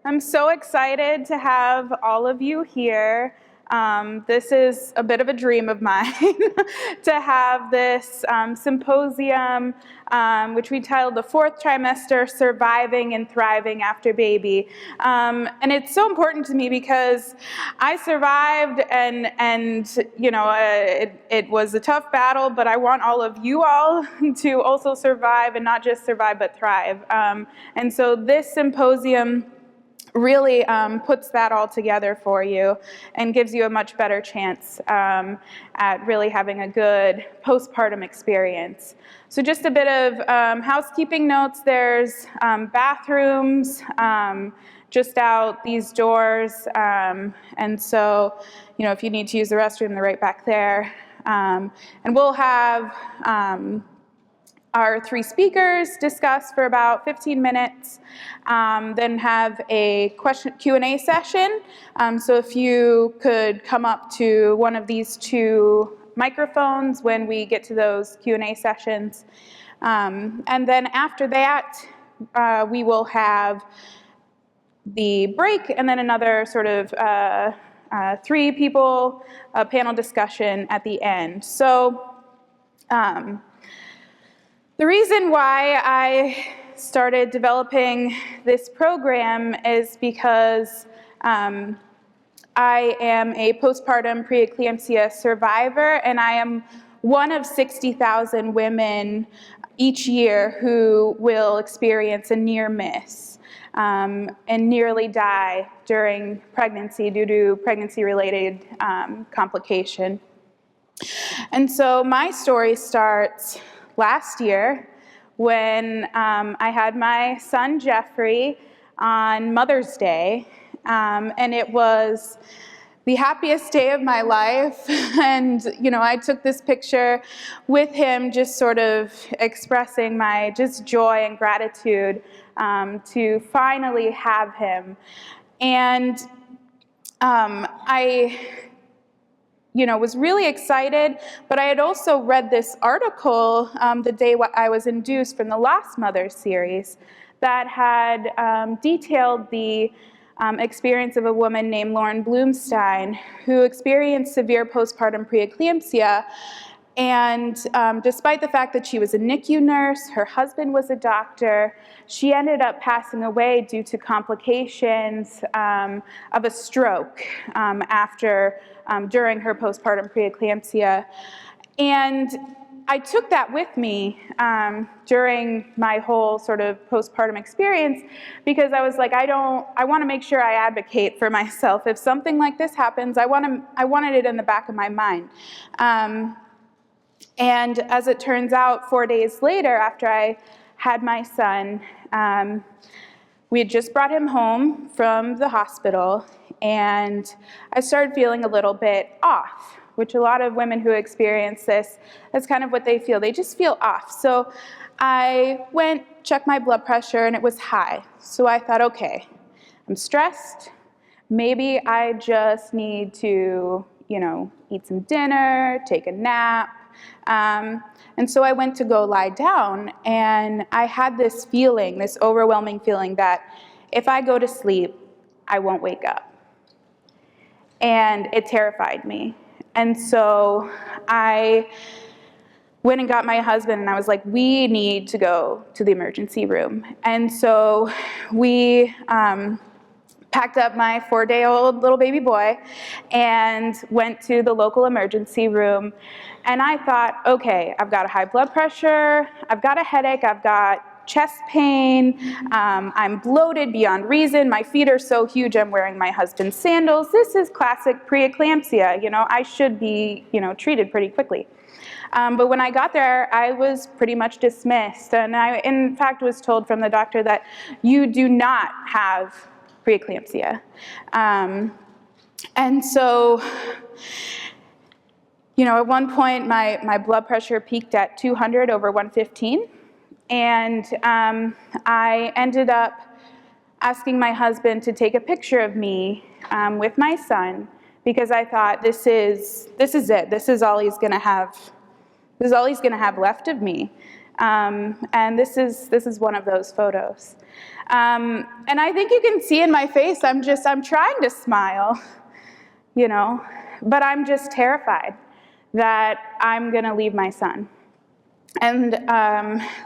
I'm so excited to have all of you here. This is a bit of a dream of mine to have this symposium, which we titled The Fourth Trimester, Surviving and Thriving After Baby. And it's so important to me because I survived and you know, it was a tough battle, but I want all of you all to also survive, and not just survive, but thrive. And so this symposium really puts that all together for you and gives you a much better chance at really having a good postpartum experience. So just a bit of housekeeping notes. There's bathrooms just out these doors, and so, you know, if you need to use the restroom, they're right back there. And we'll have our three speakers discuss for about 15 minutes, then have a Q&A session. So if you could come up to one of these two microphones when we get to those Q&A sessions. And then after that, we will have the break and then another sort of three people panel discussion at the end. So the reason why I started developing this program is because I am a postpartum preeclampsia survivor, and I am one of 60,000 women each year who will experience a near miss and nearly die during pregnancy due to pregnancy-related complication. And so my story starts last year when I had my son Jeffrey on Mother's Day, and it was the happiest day of my life. And you know, I took this picture with him, just sort of expressing my just joy and gratitude to finally have him. And I was really excited, but I had also read this article the day I was induced from the Lost Mothers series that had detailed the experience of a woman named Lauren Bloomstein who experienced severe postpartum preeclampsia. And despite the fact that she was a NICU nurse, her husband was a doctor, she ended up passing away due to complications of a stroke during her postpartum preeclampsia. And I took that with me during my whole sort of postpartum experience, because I was like, I want to make sure I advocate for myself. If something like this happens, I wanted it in the back of my mind. And as it turns out, 4 days later, after I had my son, we had just brought him home from the hospital, and I started feeling a little bit off, which a lot of women who experience this, that's kind of what they feel. They just feel off. So I went, checked my blood pressure, and it was high. So I thought, okay, I'm stressed. Maybe I just need to, eat some dinner, take a nap. And so I went to go lie down, and I had this feeling, this overwhelming feeling that if I go to sleep, I won't wake up. And it terrified me. And so I went and got my husband, and I was like, we need to go to the emergency room. And so we packed up my 4-day-old little baby boy and went to the local emergency room. And I thought, okay, I've got a high blood pressure, I've got a headache, I've got chest pain, I'm bloated beyond reason, my feet are so huge I'm wearing my husband's sandals. This is classic preeclampsia, I should be, treated pretty quickly. But when I got there, I was pretty much dismissed. And I, in fact, was told from the doctor that you do not have preeclampsia. And so, at one point, my blood pressure peaked at 200 over 115. And I ended up asking my husband to take a picture of me with my son, because I thought, this is it. This is all he's going to have. This is all he's going to have left of me. And this is one of those photos. And I think you can see in my face, I'm trying to smile, you know, but I'm just terrified that I'm gonna leave my son. And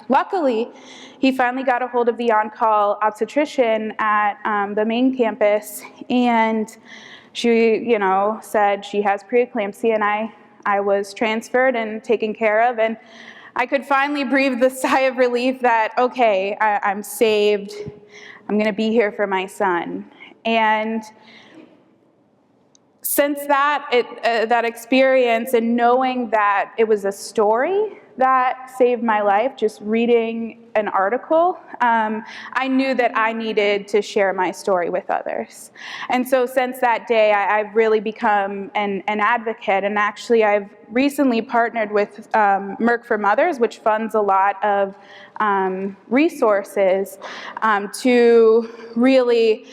luckily, he finally got a hold of the on-call obstetrician at the main campus, and she, you know, said she has preeclampsia, and I was transferred and taken care of, and I could finally breathe the sigh of relief that, okay, I'm saved, I'm gonna be here for my son. And since that experience and knowing that it was a story that saved my life, just reading an article, I knew that I needed to share my story with others. And so since that day, I've really become an advocate, and actually I've recently partnered with Merck for Mothers, which funds a lot of resources to really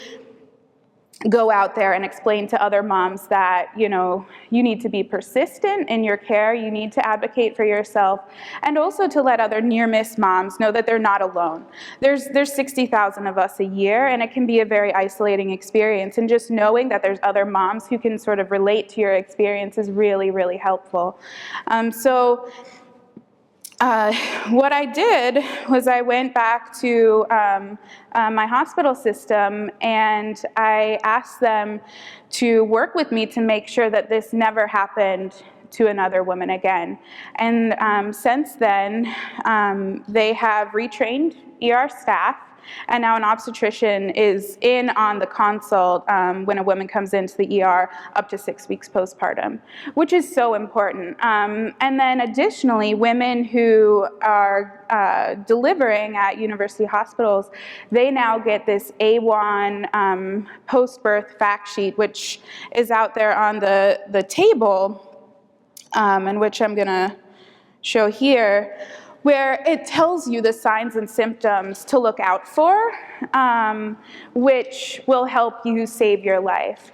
go out there and explain to other moms that, you know, you need to be persistent in your care, you need to advocate for yourself, and also to let other near-miss moms know that they're not alone. There's 60,000 of us a year, and it can be a very isolating experience, and just knowing that there's other moms who can sort of relate to your experience is really, really helpful. What I did was I went back to my hospital system, and I asked them to work with me to make sure that this never happened to another woman again. And since then, they have retrained ER staff, and now an obstetrician is in on the consult when a woman comes into the ER up to 6 weeks postpartum, which is so important. And then additionally, women who are delivering at university hospitals, they now get this A1 post-birth fact sheet, which is out there on the table, and which I'm gonna show here, where it tells you the signs and symptoms to look out for, which will help you save your life.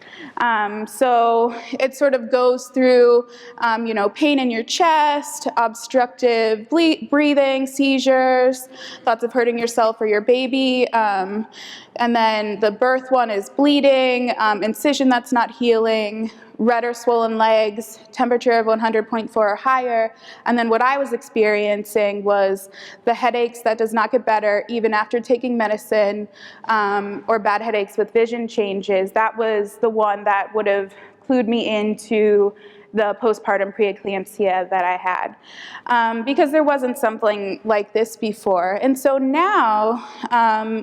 So it sort of goes through, you know, pain in your chest, obstructive breathing, seizures, thoughts of hurting yourself or your baby, and then the birth one is bleeding, incision that's not healing, red or swollen legs, temperature of 100.4 or higher, and then what I was experiencing was the headaches that does not get better even after taking medicine, or bad headaches with vision changes. That was the one that would have clued me into the postpartum preeclampsia that I had, because there wasn't something like this before. And so now,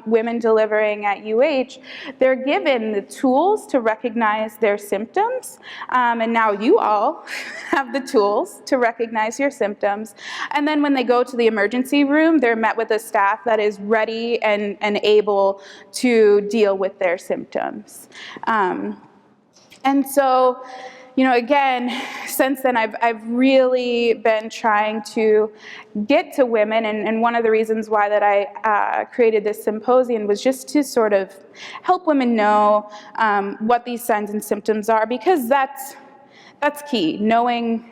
women delivering at UH, they're given the tools to recognize their symptoms, and now you all have the tools to recognize your symptoms. And then when they go to the emergency room, they're met with a staff that is ready and able to deal with their symptoms. And so, you know, again, since then I've really been trying to get to women, and one of the reasons why that I created this symposium was just to sort of help women know what these signs and symptoms are, because that's key, knowing,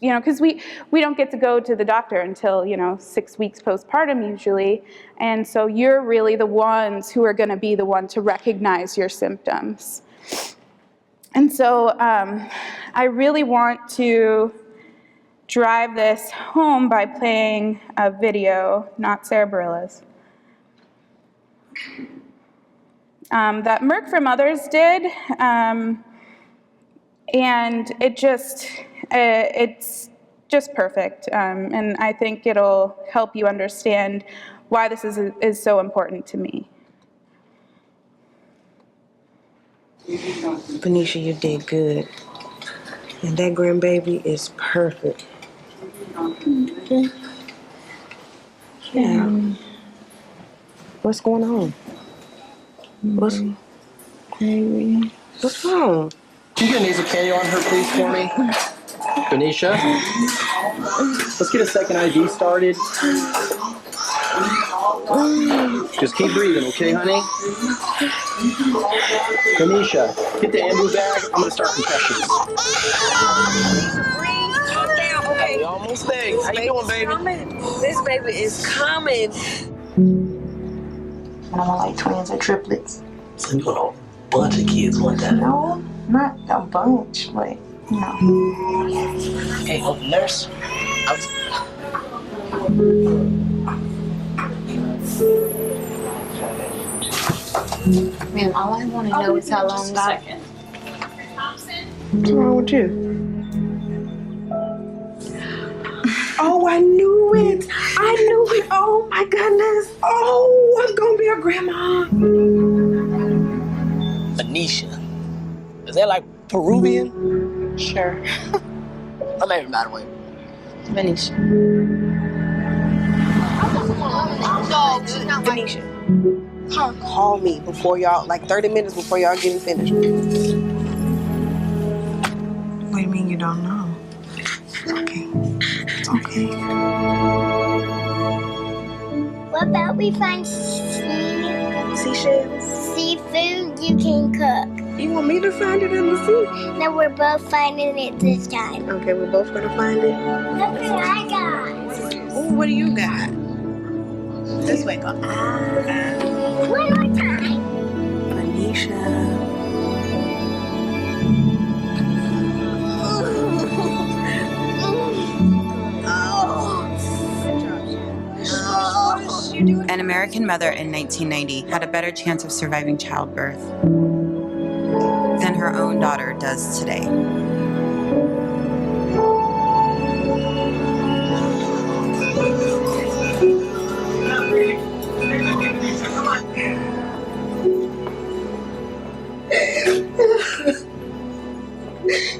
you know, because we don't get to go to the doctor until, you know, 6 weeks postpartum usually, and so you're really the ones who are going to be the one to recognize your symptoms. And so I really want to drive this home by playing a video, not Sarah Bareilles, that Merck for Mothers did, and it's just perfect, and I think it'll help you understand why this is so important to me. Venetia, you did good. And that grandbaby is perfect. Okay. Yeah. What's going on? What's wrong? Can you get a nasal cannula on her, please, for me? Venetia? Let's get a second IV started. Just keep breathing, okay, honey? Venetia, get the ambu bag. I'm going to start compressions. Breathe, calm down, okay? Almost there. How you doing, baby? Coming. This baby is coming. And I want like twins or triplets. So you want a bunch of kids one time? No, not a bunch, but no. Hey, nurse. Man, all I want to know is how long God. What's wrong with you? Oh, I knew it. I knew it. Oh, my goodness. Oh, I'm going to be a grandma. Anisha. Is that like Peruvian? Sure. I'm married, by the way. Venetia. Venetia, call me before y'all, like 30 minutes before y'all getting finished. What do you mean you don't know? Okay. It's okay. What about we find seafood Seashells? you can cook? You want me to find it in the sea? No, we're both finding it this time. Okay, we're both going to find it. Look what I got. Oh, what do you got? This way, go. One more time. Anisha. An American mother in 1990 had a better chance of surviving childbirth than her own daughter does today.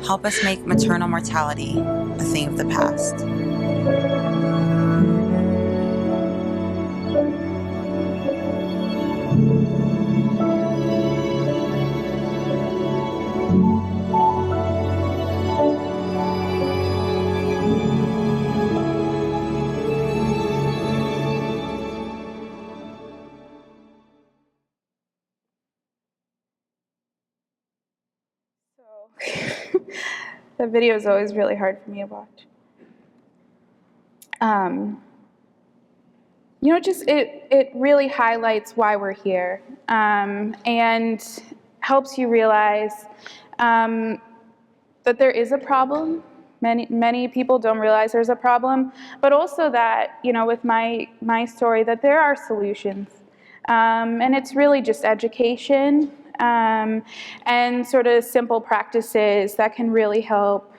Help us make maternal mortality a thing of the past. The video is always really hard for me to watch. It really highlights why we're here, and helps you realize that there is a problem. Many people don't realize there's a problem, but also that, with my story, that there are solutions. And it's really just education and sort of simple practices that can really help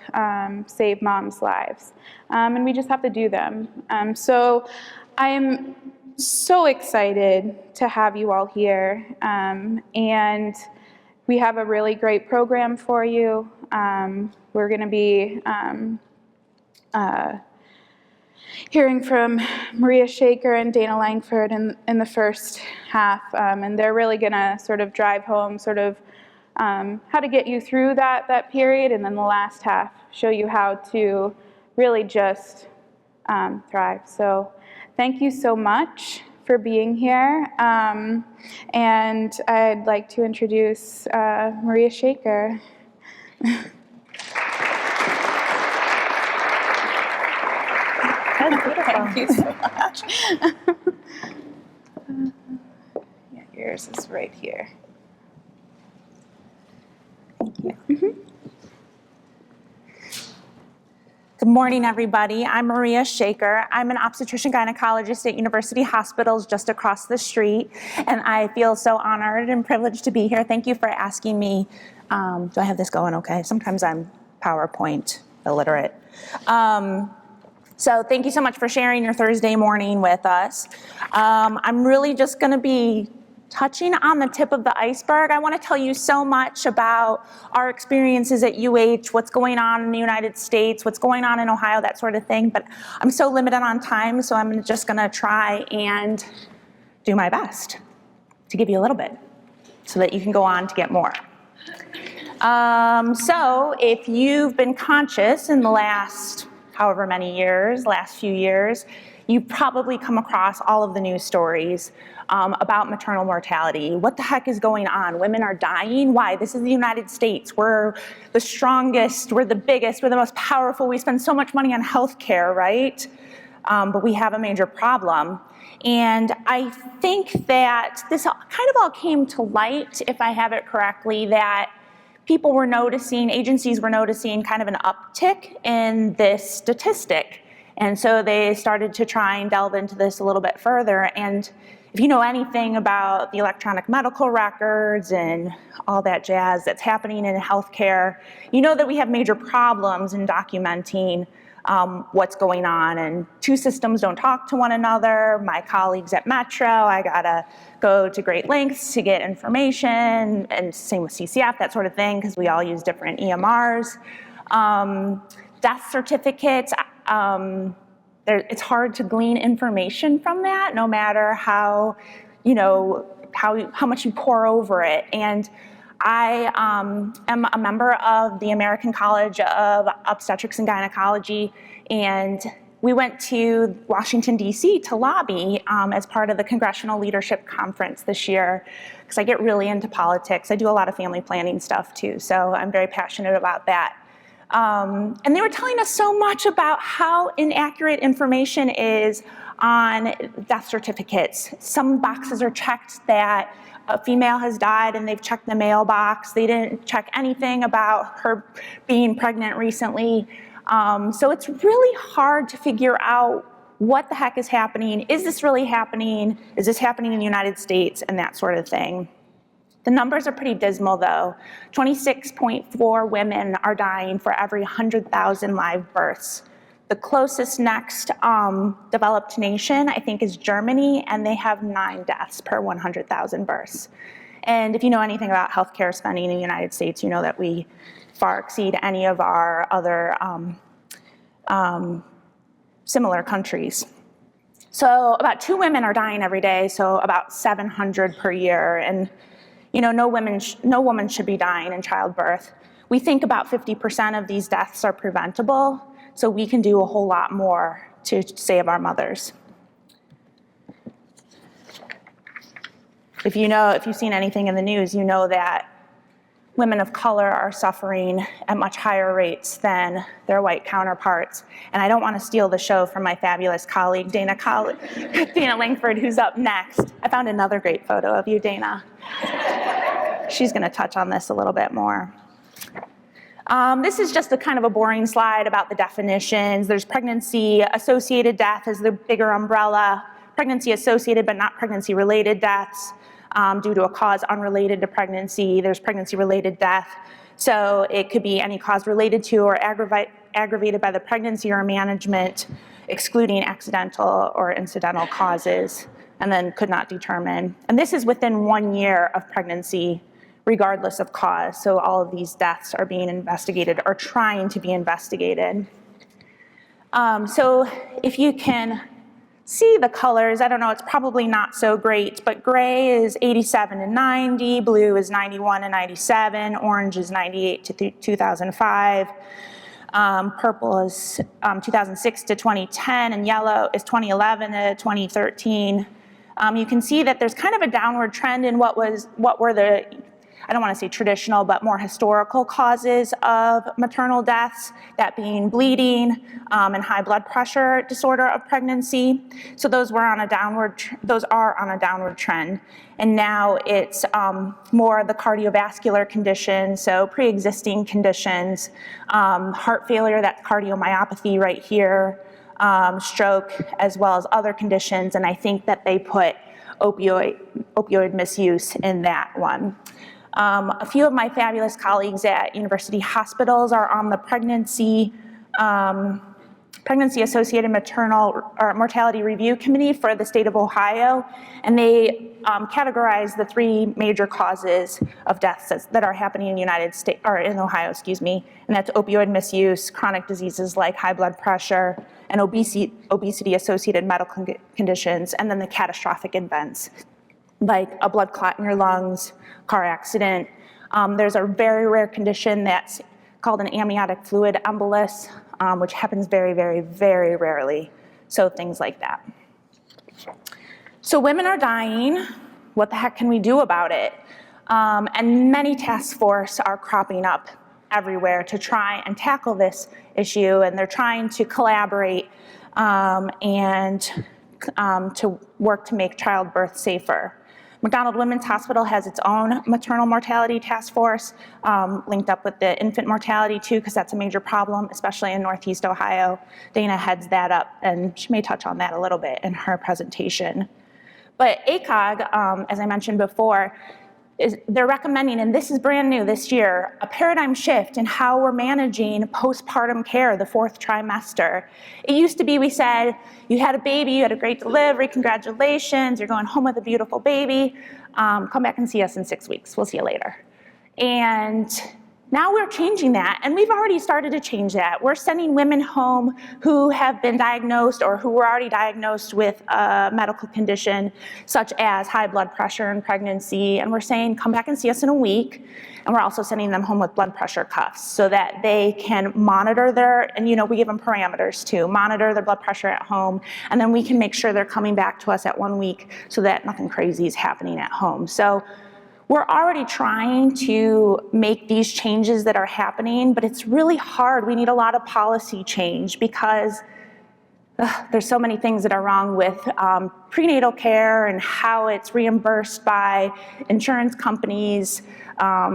save moms' lives. And we just have to do them. So I'm so excited to have you all here. And we have a really great program for you. We're going to be hearing from Maria Shaker and Dana Langford in the first half, and they're really going to sort of drive home sort of how to get you through that period, and then the last half show you how to really just thrive. So thank you so much for being here, and I'd like to introduce Maria Shaker. Thank you so much. Yeah, yours is right here. Thank you. Mm-hmm. Good morning, everybody. I'm Maria Shaker. I'm an obstetrician gynecologist at University Hospitals just across the street, and I feel so honored and privileged to be here. Thank you for asking me. Do I have this going okay? Sometimes I'm PowerPoint illiterate. So thank you so much for sharing your Thursday morning with us. I'm really just going to be touching on the tip of the iceberg. I want to tell you so much about our experiences at UH, what's going on in the United States, what's going on in Ohio, that sort of thing. But I'm so limited on time, so I'm just going to try and do my best to give you a little bit so that you can go on to get more. So if you've been conscious in the last however many years, last few years, you've probably come across all of the news stories about maternal mortality. What the heck is going on? Women are dying? Why? This is the United States. We're the strongest, we're the biggest, we're the most powerful. We spend so much money on healthcare, right? But we have a major problem. And I think that this kind of all came to light, if I have it correctly, that people were noticing, agencies were noticing kind of an uptick in this statistic. And so they started to try and delve into this a little bit further. And if you know anything about the electronic medical records and all that jazz that's happening in healthcare, you know that we have major problems in documenting what's going on, and two systems don't talk to one another. My colleagues at Metro, I gotta go to great lengths to get information, and same with CCF, that sort of thing, because we all use different EMRs. Death certificates, it's hard to glean information from that, no matter how, how much you pour over it. And I am a member of the American College of Obstetrics and Gynecology, and we went to Washington, D.C. to lobby as part of the Congressional Leadership Conference this year, because I get really into politics. I do a lot of family planning stuff too, so I'm very passionate about that. And they were telling us so much about how inaccurate information is on death certificates. Some boxes are checked that a female has died and they've checked the mailbox. They didn't check anything about her being pregnant recently. So it's really hard to figure out what the heck is happening. Is this really happening? Is this happening in the United States? And that sort of thing. The numbers are pretty dismal though. 26.4 women are dying for every 100,000 live births. The closest next developed nation, I think, is Germany, and they have 9 deaths per 100,000 births. And if you know anything about healthcare spending in the United States, you know that we far exceed any of our other similar countries. So about 2 women are dying every day, so about 700 per year. And no woman should be dying in childbirth. We think about 50% of these deaths are preventable, so we can do a whole lot more to save our mothers. If you've seen anything in the news, you know that women of color are suffering at much higher rates than their white counterparts. And I don't want to steal the show from my fabulous colleague, Dana Langford, who's up next. I found another great photo of you, Dana. She's going to touch on this a little bit more. This is just a kind of a boring slide about the definitions. There's pregnancy-associated death as the bigger umbrella, pregnancy-associated but not pregnancy-related deaths due to a cause unrelated to pregnancy. There's pregnancy-related death. So it could be any cause related to or aggravated by the pregnancy or management, excluding accidental or incidental causes, and then could not determine. And this is within 1 year of pregnancy, regardless of cause. So all of these deaths are being investigated or trying to be investigated. So if you can see the colors, I don't know, it's probably not so great, but gray is 87 and 90, blue is 91 and 97, orange is 98 to 2005, purple is 2006 to 2010, and yellow is 2011 to 2013. You can see that there's kind of a downward trend in what were the, I don't want to say traditional, but more historical causes of maternal deaths, that being bleeding and high blood pressure disorder of pregnancy. So those are on a downward trend. And now it's more the cardiovascular conditions, so pre-existing conditions, heart failure, that's cardiomyopathy right here, stroke, as well as other conditions. And I think that they put opioid misuse in that one. A few of my fabulous colleagues at university hospitals are on the pregnancy-associated maternal or mortality review committee for the state of Ohio, and they categorize the 3 major causes of deaths that are happening in the United States, or in Ohio, excuse me, and that's opioid misuse, chronic diseases like high blood pressure, and obesity-associated medical conditions, and then the catastrophic events, like a blood clot in your lungs, car accident. There's a very rare condition that's called an amniotic fluid embolus, which happens very, very, very rarely. So things like that. So women are dying. What the heck can we do about it? And many task forces are cropping up everywhere to try and tackle this issue, and they're trying to collaborate and to work to make childbirth safer. McDonald Women's Hospital has its own maternal mortality task force, linked up with the infant mortality too, because that's a major problem, especially in Northeast Ohio. Dana heads that up, and she may touch on that a little bit in her presentation. But ACOG, as I mentioned before, they're recommending, and this is brand new this year, a paradigm shift in how we're managing postpartum care, the 4th trimester. It used to be, we said, you had a baby, you had a great delivery, congratulations, you're going home with a beautiful baby, come back and see us in 6 weeks, we'll see you later. And now we're changing that, and we've already started to change that. We're sending women home who have been diagnosed or who were already diagnosed with a medical condition such as high blood pressure and pregnancy, and we're saying come back and see us in a week. And we're also sending them home with blood pressure cuffs so that they can monitor and we give them parameters too, monitor their blood pressure at home, and then we can make sure they're coming back to us at 1 week so that nothing crazy is happening at home. So we're already trying to make these changes that are happening, but it's really hard. We need a lot of policy change because there's so many things that are wrong with prenatal care and how it's reimbursed by insurance companies.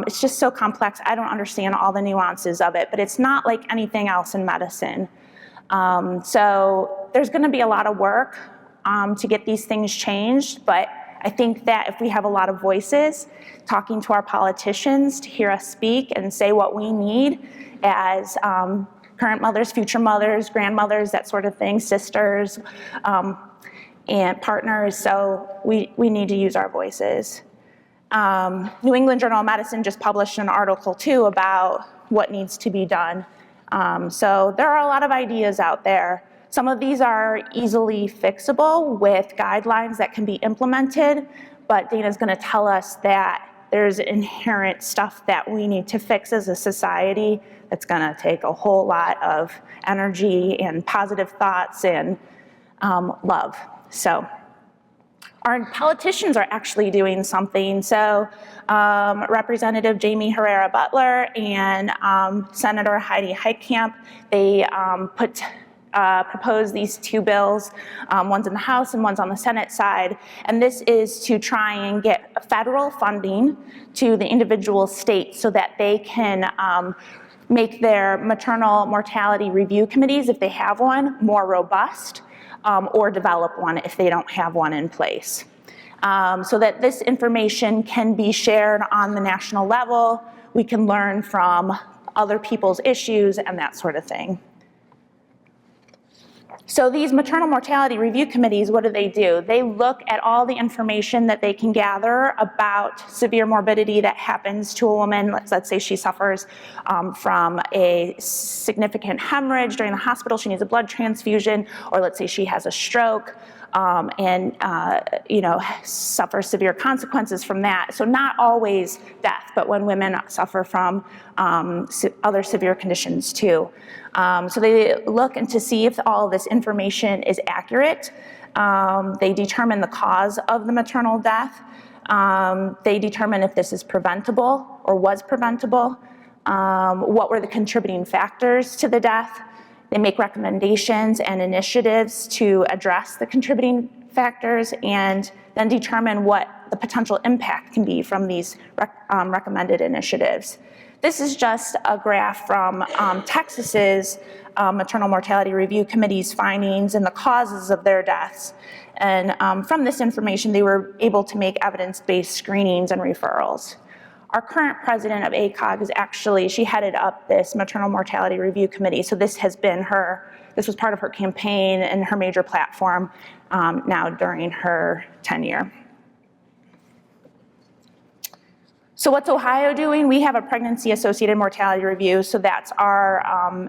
It's just so complex. I don't understand all the nuances of it, but it's not like anything else in medicine. So there's going to be a lot of work to get these things changed, but I think that if we have a lot of voices talking to our politicians to hear us speak and say what we need as current mothers, future mothers, grandmothers, that sort of thing, sisters, and partners, so we need to use our voices. New England Journal of Medicine just published an article too about what needs to be done. So there are a lot of ideas out there. Some of these are easily fixable with guidelines that can be implemented, but Dana's going to tell us that there's inherent stuff that we need to fix as a society that's going to take a whole lot of energy and positive thoughts and love. So our politicians are actually doing something. So Representative Jamie Herrera Butler and Senator Heidi Heitkamp, they proposed these 2 bills, one's in the House and one's on the Senate side, and this is to try and get federal funding to the individual states so that they can make their maternal mortality review committees, if they have one, more robust, or develop one if they don't have one in place. So that this information can be shared on the national level, we can learn from other people's issues and that sort of thing. So these maternal mortality review committees, what do? They look at all the information that they can gather about severe morbidity that happens to a woman. Let's say she suffers from a significant hemorrhage during the hospital, she needs a blood transfusion, or let's say she has a stroke and suffers severe consequences from that. So not always death, but when women suffer from other severe conditions too. So they look to see if all of this information is accurate. They determine the cause of the maternal death. They determine if this is preventable or was preventable. What were the contributing factors to the death? They make recommendations and initiatives to address the contributing factors and then determine what the potential impact can be from these recommended initiatives. This is just a graph from Texas's Maternal Mortality Review Committee's findings and the causes of their deaths. And from this information, they were able to make evidence-based screenings and referrals. Our current president of ACOG is actually, she headed up this Maternal Mortality Review Committee, so this has been this was part of her campaign and her major platform now during her tenure. So what's Ohio doing? We have a pregnancy-associated mortality review, so that's our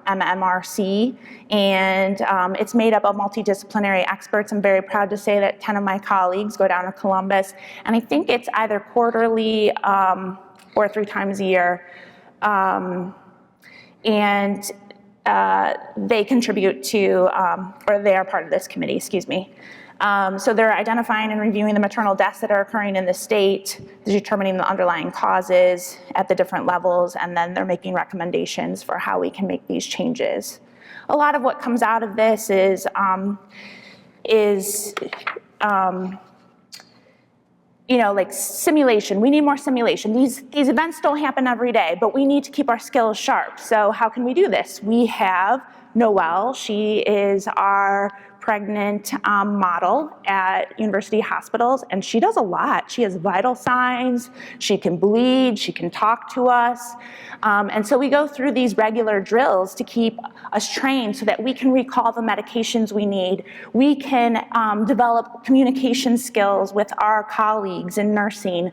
MMRC, and it's made up of multidisciplinary experts. I'm very proud to say that 10 of my colleagues go down to Columbus, and I think it's either quarterly or 3 times a year. And they contribute to, or they are part of this committee, excuse me. So they're identifying and reviewing the maternal deaths that are occurring in the state, determining the underlying causes at the different levels, and then they're making recommendations for how we can make these changes. A lot of what comes out of this is like simulation. We need more simulation. These events don't happen every day, but we need to keep our skills sharp. So how can we do this? We have Noelle. She is our pregnant model at university hospitals, and she does a lot. She has vital signs, she can bleed, she can talk to us. And so we go through these regular drills to keep us trained so that we can recall the medications we need. We can develop communication skills with our colleagues in nursing,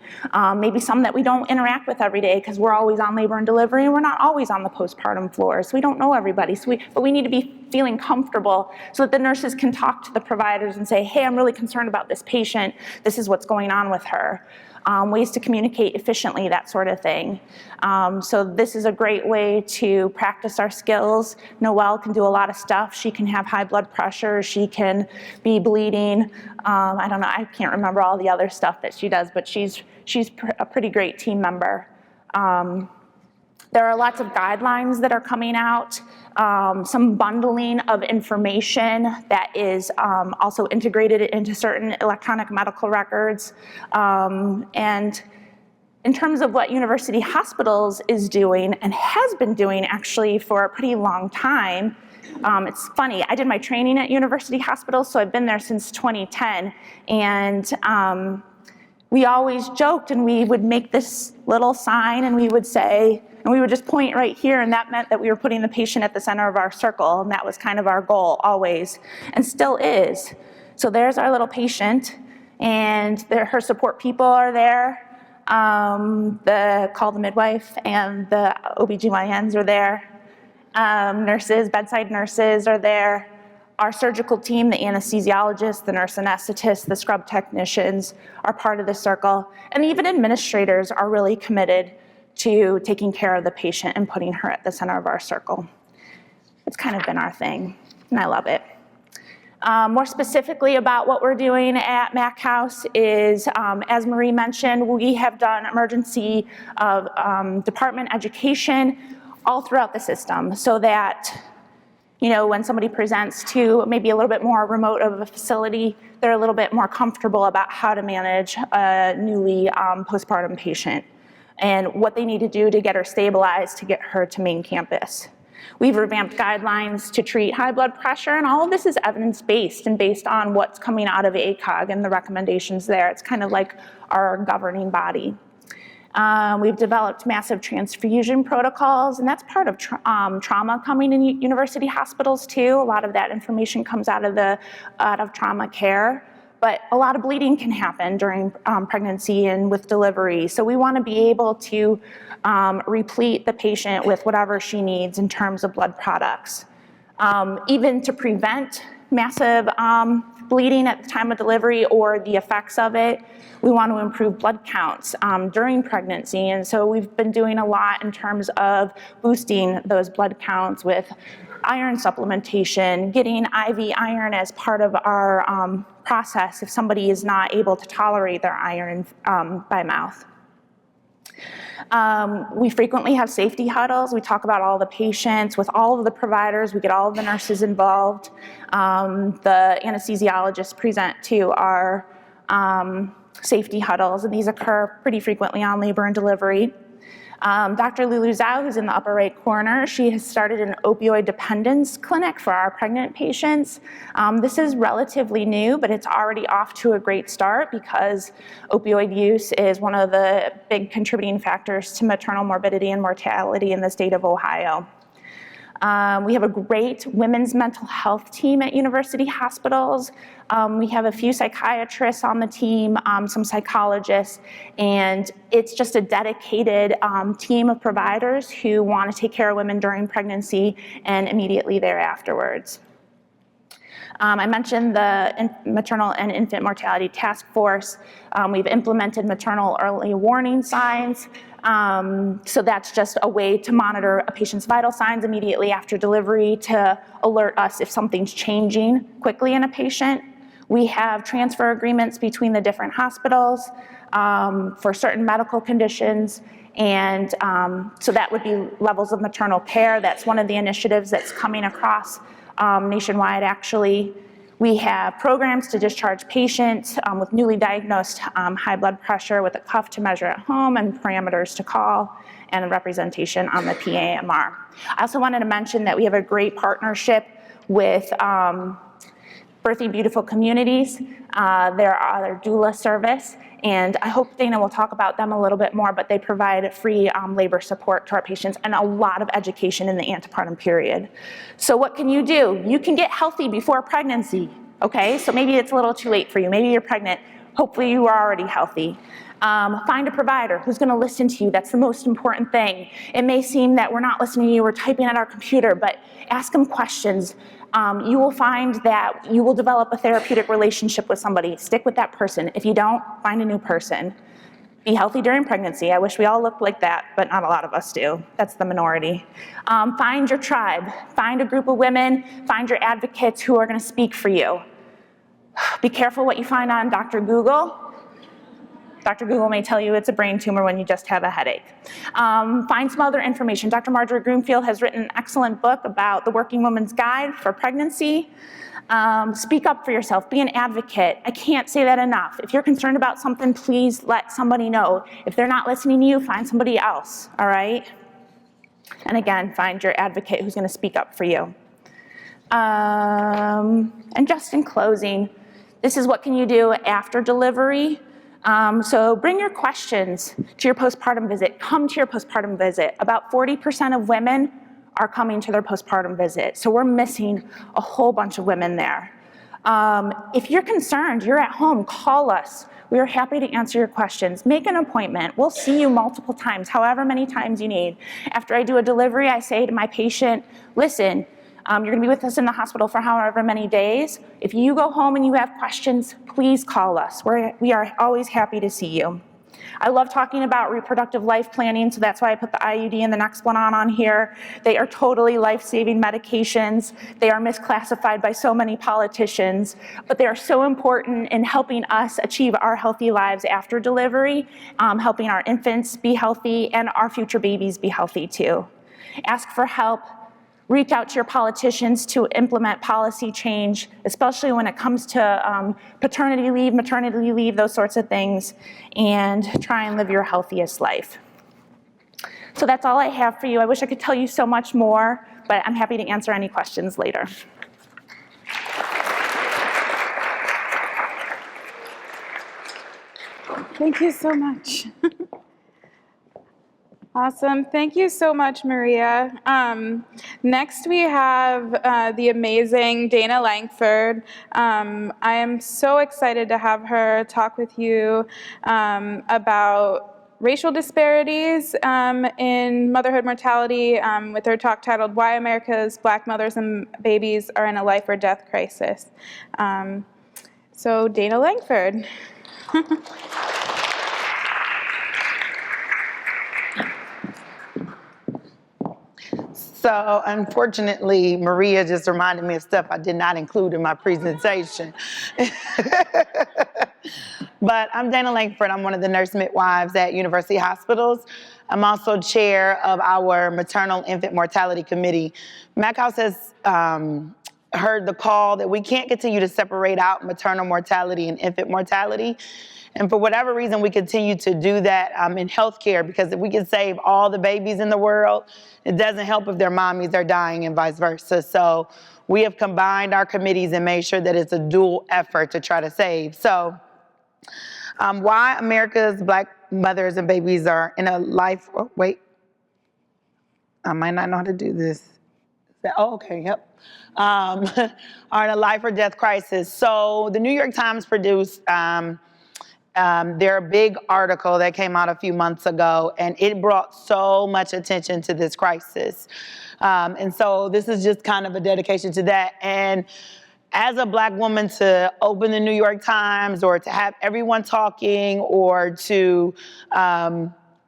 maybe some that we don't interact with every day because we're always on labor and delivery and we're not always on the postpartum floor, so we don't know everybody. But we need to be feeling comfortable so that the nurses can talk to the providers and say, hey, I'm really concerned about this patient. This is what's going on with her. Ways to communicate efficiently, that sort of thing. So this is a great way to practice our skills. Noelle can do a lot of stuff. She can have high blood pressure. She can be bleeding. I don't know, I can't remember all the other stuff that she does, but she's a pretty great team member. There are lots of guidelines that are coming out, some bundling of information that is also integrated into certain electronic medical records. And in terms of what University Hospitals is doing and has been doing actually for a pretty long time, it's funny, I did my training at University Hospitals, so I've been there since 2010, and we always joked and we would make this little sign and we would say, and we would just point right here, and that meant that we were putting the patient at the center of our circle, and that was kind of our goal always, and still is. So there's our little patient, and her support people are there. Call the midwife and the OBGYNs are there. Nurses, bedside nurses are there. Our surgical team, the anesthesiologists, the nurse anesthetists, the scrub technicians are part of the circle, and even administrators are really committed to taking care of the patient and putting her at the center of our circle. It's kind of been our thing, and I love it. More specifically about what we're doing at Mac House is, as Marie mentioned, we have done emergency department education all throughout the system so that when somebody presents to maybe a little bit more remote of a facility, they're a little bit more comfortable about how to manage a newly postpartum patient and what they need to do to get her stabilized to get her to main campus. We've revamped guidelines to treat high blood pressure, and all of this is evidence-based and based on what's coming out of ACOG and the recommendations there. It's kind of like our governing body. We've developed massive transfusion protocols, and that's part of trauma coming in university hospitals too. A lot of that information comes out of trauma care. But a lot of bleeding can happen during pregnancy and with delivery. So we want to be able to replete the patient with whatever she needs in terms of blood products. Even to prevent massive bleeding at the time of delivery or the effects of it, we want to improve blood counts during pregnancy. And so we've been doing a lot in terms of boosting those blood counts with iron supplementation, getting IV iron as part of our process if somebody is not able to tolerate their iron by mouth. We frequently have safety huddles. We talk about all the patients with all of the providers. We get all of the nurses involved. The anesthesiologists present to our safety huddles, and these occur pretty frequently on labor and delivery. Dr. Lulu Zhao, who's in the upper right corner, she has started an opioid dependence clinic for our pregnant patients. This is relatively new, but it's already off to a great start because opioid use is one of the big contributing factors to maternal morbidity and mortality in the state of Ohio. We have a great women's mental health team at university hospitals. We have a few psychiatrists on the team, some psychologists, and it's just a dedicated team of providers who want to take care of women during pregnancy and immediately thereafterwards. I mentioned the Maternal and Infant Mortality Task Force. We've implemented maternal early warning signs. So that's just a way to monitor a patient's vital signs immediately after delivery to alert us if something's changing quickly in a patient. We have transfer agreements between the different hospitals for certain medical conditions. And so that would be levels of maternal care. That's one of the initiatives that's coming across nationwide, actually. We have programs to discharge patients with newly diagnosed high blood pressure with a cuff to measure at home and parameters to call and a representation on the PAMR. I also wanted to mention that we have a great partnership with Birthing Beautiful Communities. They're our doula service, and I hope Dana will talk about them a little bit more, but they provide free labor support to our patients and a lot of education in the antepartum period. So what can you do? You can get healthy before pregnancy, okay? So maybe it's a little too late for you. Maybe you're pregnant. Hopefully you are already healthy. Find a provider who's gonna listen to you. That's the most important thing. It may seem that we're not listening to you, we're typing at our computer, but ask them questions. You will find that you will develop a therapeutic relationship with somebody. Stick with that person. If you don't, find a new person. Be healthy during pregnancy. I wish we all looked like that, but not a lot of us do. That's the minority. Find your tribe. Find a group of women. Find your advocates who are gonna speak for you. Be careful what you find on Dr. Google. Dr. Google may tell you it's a brain tumor when you just have a headache. Find some other information. Dr. Marjorie Greenfield has written an excellent book about the Working Woman's Guide for Pregnancy. Speak up for yourself, be an advocate. I can't say that enough. If you're concerned about something, please let somebody know. If they're not listening to you, find somebody else, all right? And again, find your advocate who's gonna speak up for you. And just in closing, this is what can you do after delivery. So bring your questions to your postpartum visit. Come to your postpartum visit. About 40% of women are coming to their postpartum visit. So we're missing a whole bunch of women there. If you're concerned, you're at home, call us. We are happy to answer your questions. Make an appointment. We'll see you multiple times, however many times you need. After I do a delivery, I say to my patient, listen, you're gonna be with us in the hospital for however many days. If you go home and you have questions, please call us. We are always happy to see you. I love talking about reproductive life planning, so that's why I put the IUD and the next one on here. They are totally life-saving medications. They are misclassified by so many politicians, but they are so important in helping us achieve our healthy lives after delivery, helping our infants be healthy and our future babies be healthy too. Ask for help. Reach out to your politicians to implement policy change, especially when it comes to paternity leave, maternity leave, those sorts of things, and try and live your healthiest life. So that's all I have for you. I wish I could tell you so much more, but I'm happy to answer any questions later. Thank you so much. Awesome. Thank you so much, Maria. Next, we have the amazing Dana Langford. I am so excited to have her talk with you about racial disparities in motherhood mortality with her talk titled, Why America's Black Mothers and Babies Are in a Life or Death Crisis. So Dana Langford. So unfortunately, Maria just reminded me of stuff I did not include in my presentation. But I'm Dana Langford. I'm one of the nurse midwives at University Hospitals. I'm also chair of our Maternal Infant Mortality Committee. MacHouse has heard the call that we can't continue to separate out maternal mortality and infant mortality. And for whatever reason, we continue to do that in healthcare, because if we can save all the babies in the world, it doesn't help if their mommies are dying and vice versa. So we have combined our committees and made sure that it's a dual effort to try to save. So why America's Black mothers and babies are in a life, oh, wait, I might not know how to do this. Oh, okay, yep. Are in a life or death crisis. So the New York Times produced their big article that came out a few months ago, and it brought so much attention to this crisis. And so this is just kind of a dedication to that. And as a Black woman, to open the New York Times or to have everyone talking or to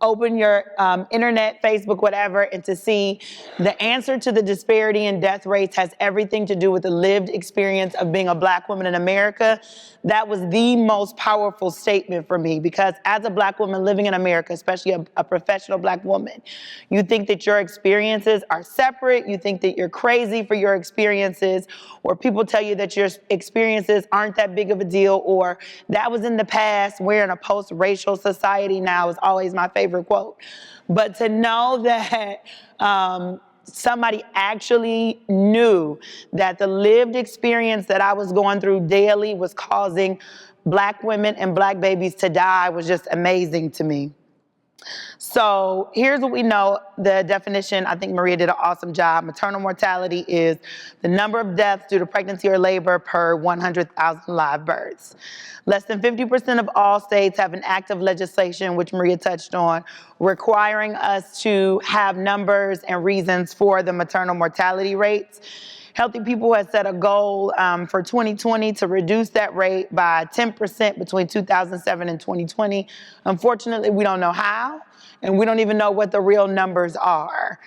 open your internet, Facebook, whatever, and to see the answer to the disparity in death rates has everything to do with the lived experience of being a Black woman in America. That was the most powerful statement for me, because as a Black woman living in America, especially a professional Black woman, you think that your experiences are separate, you think that you're crazy for your experiences, or people tell you that your experiences aren't that big of a deal, or that was in the past, we're in a post-racial society now, is always my favorite quote. But to know that somebody actually knew that the lived experience that I was going through daily was causing Black women and Black babies to die was just amazing to me. So here's what we know, the definition. I think Maria did an awesome job. Maternal mortality is the number of deaths due to pregnancy or labor per 100,000 live births. Less than 50% of all states have an active legislation, which Maria touched on, requiring us to have numbers and reasons for the maternal mortality rates. Healthy People has set a goal for 2020 to reduce that rate by 10% between 2007 and 2020. Unfortunately, we don't know how, and we don't even know what the real numbers are.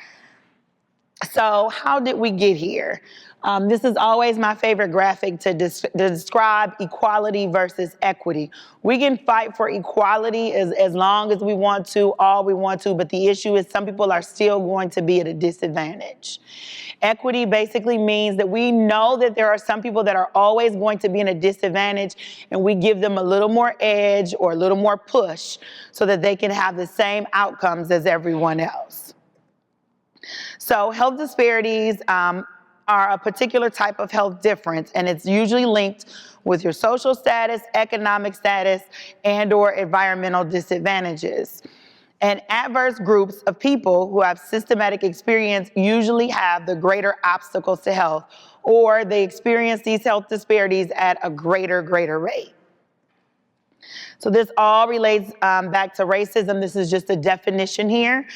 So how did we get here? This is always my favorite graphic to describe equality versus equity. We can fight for equality as long as we want to, all we want to, but the issue is some people are still going to be at a disadvantage. Equity basically means that we know that there are some people that are always going to be in a disadvantage, and we give them a little more edge or a little more push so that they can have the same outcomes as everyone else. So health disparities are a particular type of health difference, and it's usually linked with your social status, economic status, and/or environmental disadvantages. And adverse groups of people who have systematic experience usually have the greater obstacles to health, or they experience these health disparities at a greater rate. So this all relates back to racism. This is just a definition here.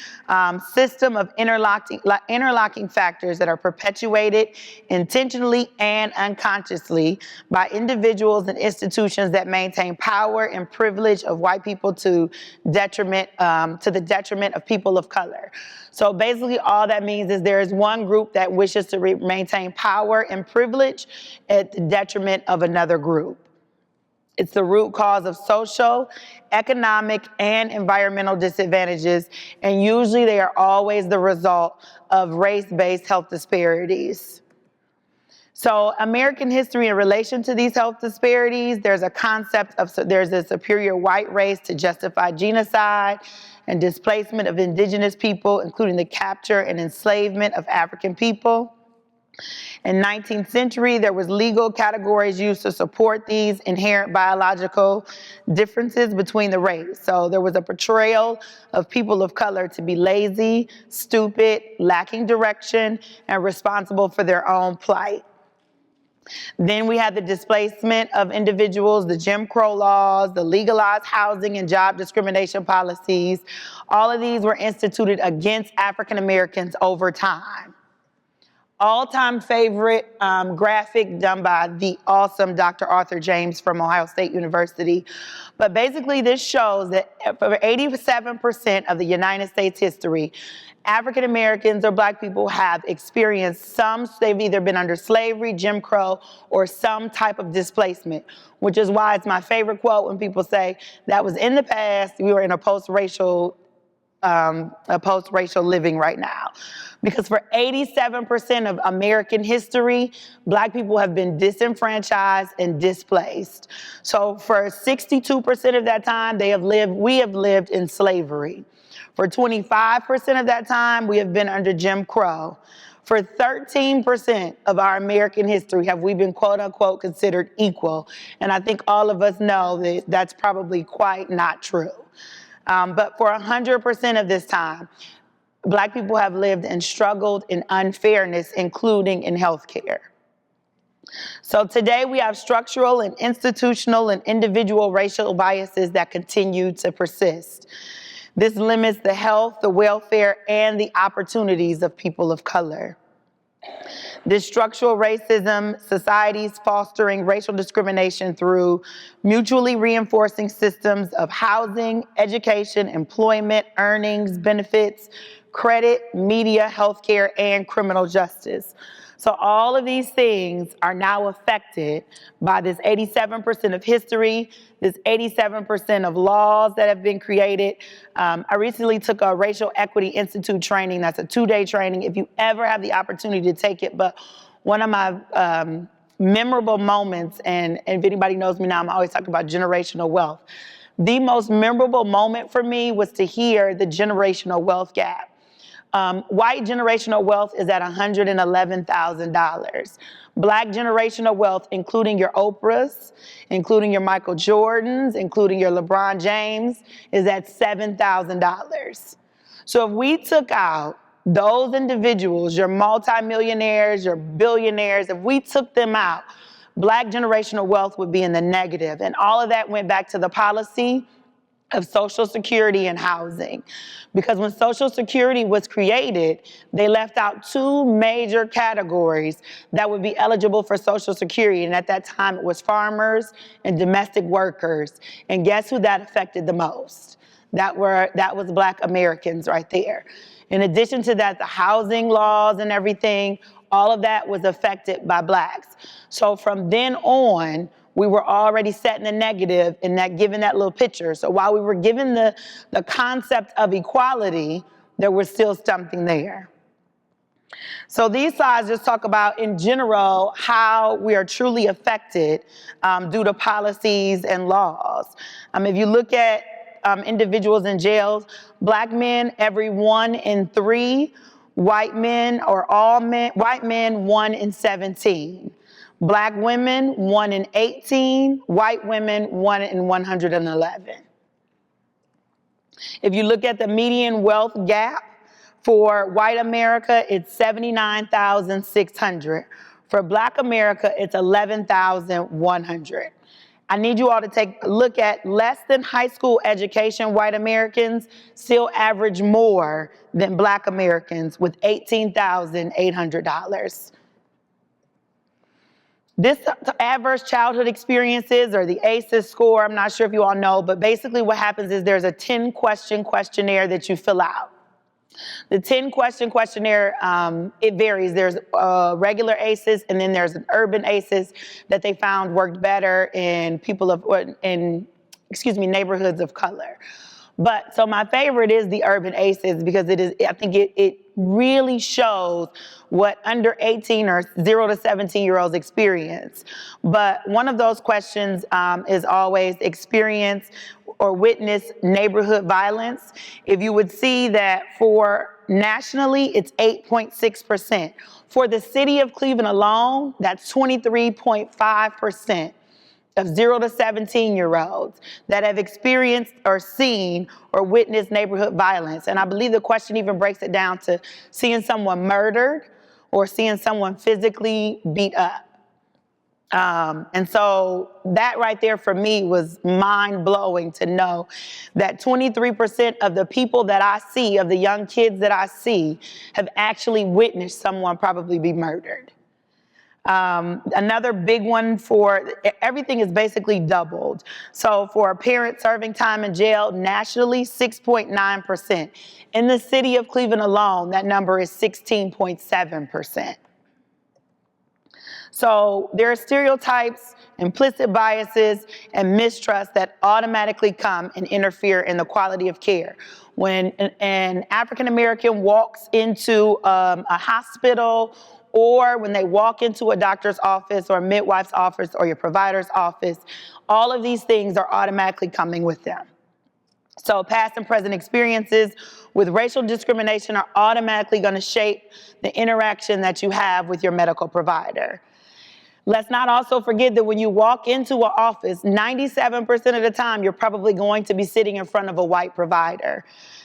System of interlocking factors that are perpetuated intentionally and unconsciously by individuals and institutions that maintain power and privilege of white people to the detriment of people of color. So basically all that means is there is one group that wishes to maintain power and privilege at the detriment of another group. It's the root cause of social, economic, and environmental disadvantages, and usually they are always the result of race-based health disparities. So American history in relation to these health disparities, there's a concept of, there's a superior white race to justify genocide and displacement of indigenous people, including the capture and enslavement of African people. In the 19th century, there was legal categories used to support these inherent biological differences between the race. So there was a portrayal of people of color to be lazy, stupid, lacking direction, and responsible for their own plight. Then we had the displacement of individuals, the Jim Crow laws, the legalized housing and job discrimination policies. All of these were instituted against African Americans over time. All-time favorite graphic done by the awesome Dr. Arthur James from Ohio State University. But basically this shows that for 87% of the United States history, African Americans or Black people have experienced they've either been under slavery, Jim Crow, or some type of displacement, which is why it's my favorite quote when people say that was in the past, we were in a post-racial living right now. Because for 87% of American history, Black people have been disenfranchised and displaced. So for 62% of that time, we have lived in slavery. For 25% of that time, we have been under Jim Crow. For 13% of our American history have we been quote unquote considered equal. And I think all of us know that that's probably quite not true. But for 100% of this time, Black people have lived and struggled in unfairness, including in healthcare. So today we have structural and institutional and individual racial biases that continue to persist. This limits the health, the welfare, and the opportunities of people of color. This structural racism, societies fostering racial discrimination through mutually reinforcing systems of housing, education, employment, earnings, benefits, credit, media, healthcare, and criminal justice. So all of these things are now affected by this 87% of history, this 87% of laws that have been created. I recently took a Racial Equity Institute training. That's a 2-day training if you ever have the opportunity to take it. But one of my memorable moments, and if anybody knows me now, I'm always talking about generational wealth. The most memorable moment for me was to hear the generational wealth gap. White generational wealth is at $111,000. Black generational wealth, including your Oprahs, including your Michael Jordans, including your LeBron James, is at $7,000. So if we took out those individuals, your multimillionaires, your billionaires, if we took them out, Black generational wealth would be in the negative. And all of that went back to the policy of Social Security and housing. Because when Social Security was created, they left out 2 major categories that would be eligible for Social Security. And at that time, it was farmers and domestic workers. And guess who that affected the most? That was Black Americans right there. In addition to that, the housing laws and everything, all of that was affected by Blacks. So from then on, we were already set in the negative and that given that little picture. So while we were given the concept of equality, there was still something there. So these slides just talk about, in general, how we are truly affected due to policies and laws. If you look at individuals in jails, Black men, every 1 in 3, white men or all men, white men, 1 in 17. Black women, 1 in 18, white women, 1 in 111. If you look at the median wealth gap for white America, it's 79,600. For Black America, it's 11,100. I need you all to take a look at less than high school education white Americans still average more than Black Americans with $18,800. This adverse childhood experiences, or the ACEs score, I'm not sure if you all know, but basically what happens is there's a 10-question questionnaire that you fill out. The 10-question questionnaire, it varies. There's regular ACEs, and then there's an urban ACEs that they found worked better in neighborhoods of color. But so my favorite is the urban ACEs because I think it really shows what under 18 or 0 to 17-year-olds experience. But one of those questions is always experience or witness neighborhood violence. If you would see that for nationally, it's 8.6%. For the city of Cleveland alone, that's 23.5%. Of 0 to 17-year-olds that have experienced or seen or witnessed neighborhood violence. And I believe the question even breaks it down to seeing someone murdered or seeing someone physically beat up. And so that right there for me was mind-blowing to know that 23% of the people that I see, of the young kids that I see, have actually witnessed someone probably be murdered. Another big one everything is basically doubled. So for a parent serving time in jail nationally, 6.9%. In the city of Cleveland alone, that number is 16.7%. So there are stereotypes, implicit biases, and mistrust that automatically come and interfere in the quality of care. When an African American walks into a hospital, or when they walk into a doctor's office or a midwife's office or your provider's office, all of these things are automatically coming with them. So past and present experiences with racial discrimination are automatically going to shape the interaction that you have with your medical provider. Let's not also forget that when you walk into an office, 97% of the time, you're probably going to be sitting in front of a white provider.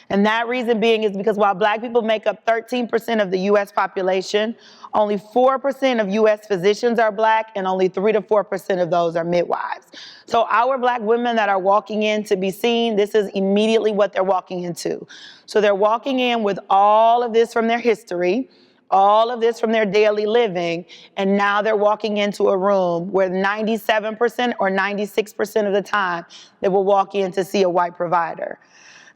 And that reason being is because while Black people make up 13% of the U.S. population, only 4% of U.S. physicians are Black, and only 3 to 4% of those are midwives. So our Black women that are walking in to be seen, this is immediately what they're walking into. So they're walking in with all of this from their history, all of this from their daily living, and now they're walking into a room where 97% or 96% of the time they will walk in to see a white provider.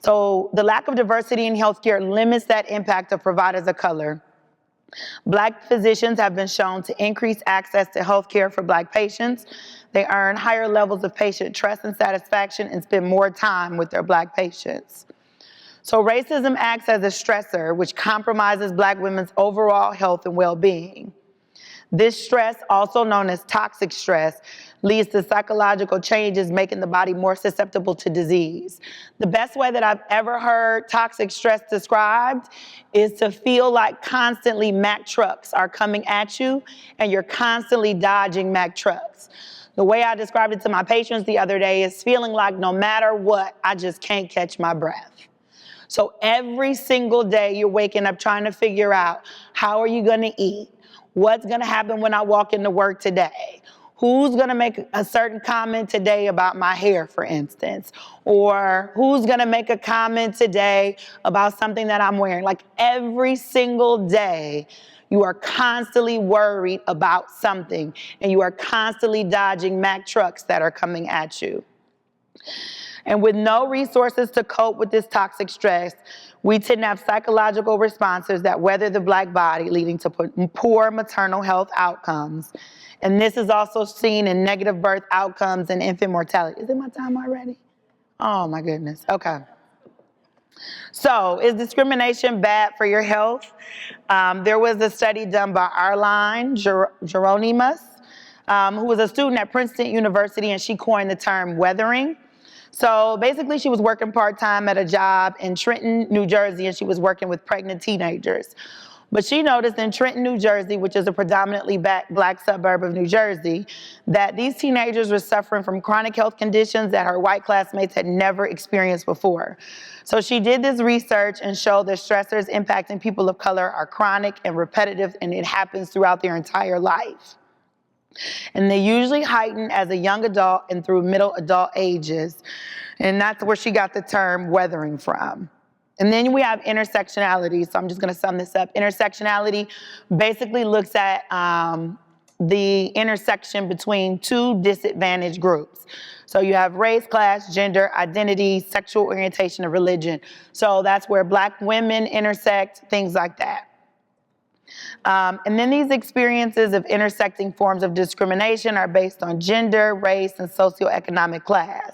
So the lack of diversity in healthcare limits that impact of providers of color. Black physicians have been shown to increase access to healthcare for Black patients. They earn higher levels of patient trust and satisfaction and spend more time with their Black patients. So racism acts as a stressor, which compromises Black women's overall health and well-being. This stress, also known as toxic stress, leads to psychological changes, making the body more susceptible to disease. The best way that I've ever heard toxic stress described is to feel like constantly Mack trucks are coming at you and you're constantly dodging Mack trucks. The way I described it to my patients the other day is feeling like no matter what, I just can't catch my breath. So every single day you're waking up trying to figure out, how are you gonna eat? What's gonna happen when I walk into work today? Who's gonna make a certain comment today about my hair, for instance? Or who's gonna make a comment today about something that I'm wearing? Like every single day, you are constantly worried about something, and you are constantly dodging Mack trucks that are coming at you. And with no resources to cope with this toxic stress, we tend to have psychological responses that weather the Black body, leading to poor maternal health outcomes. And this is also seen in negative birth outcomes and infant mortality. Is it my time already? Oh my goodness, okay. So, is discrimination bad for your health? There was a study done by Arline Geronimus, who was a student at Princeton University, and she coined the term weathering. So basically she was working part-time at a job in Trenton, New Jersey, and she was working with pregnant teenagers. But she noticed in Trenton, New Jersey, which is a predominantly Black suburb of New Jersey, that these teenagers were suffering from chronic health conditions that her white classmates had never experienced before. So she did this research and showed that stressors impacting people of color are chronic and repetitive, and it happens throughout their entire life. And they usually heighten as a young adult and through middle adult ages. And that's where she got the term weathering from. And then we have intersectionality. So I'm just gonna sum this up. Intersectionality basically looks at the intersection between two disadvantaged groups. So you have race, class, gender, identity, sexual orientation, and religion. So that's where Black women intersect, things like that. And then these experiences of intersecting forms of discrimination are based on gender, race, and socioeconomic class.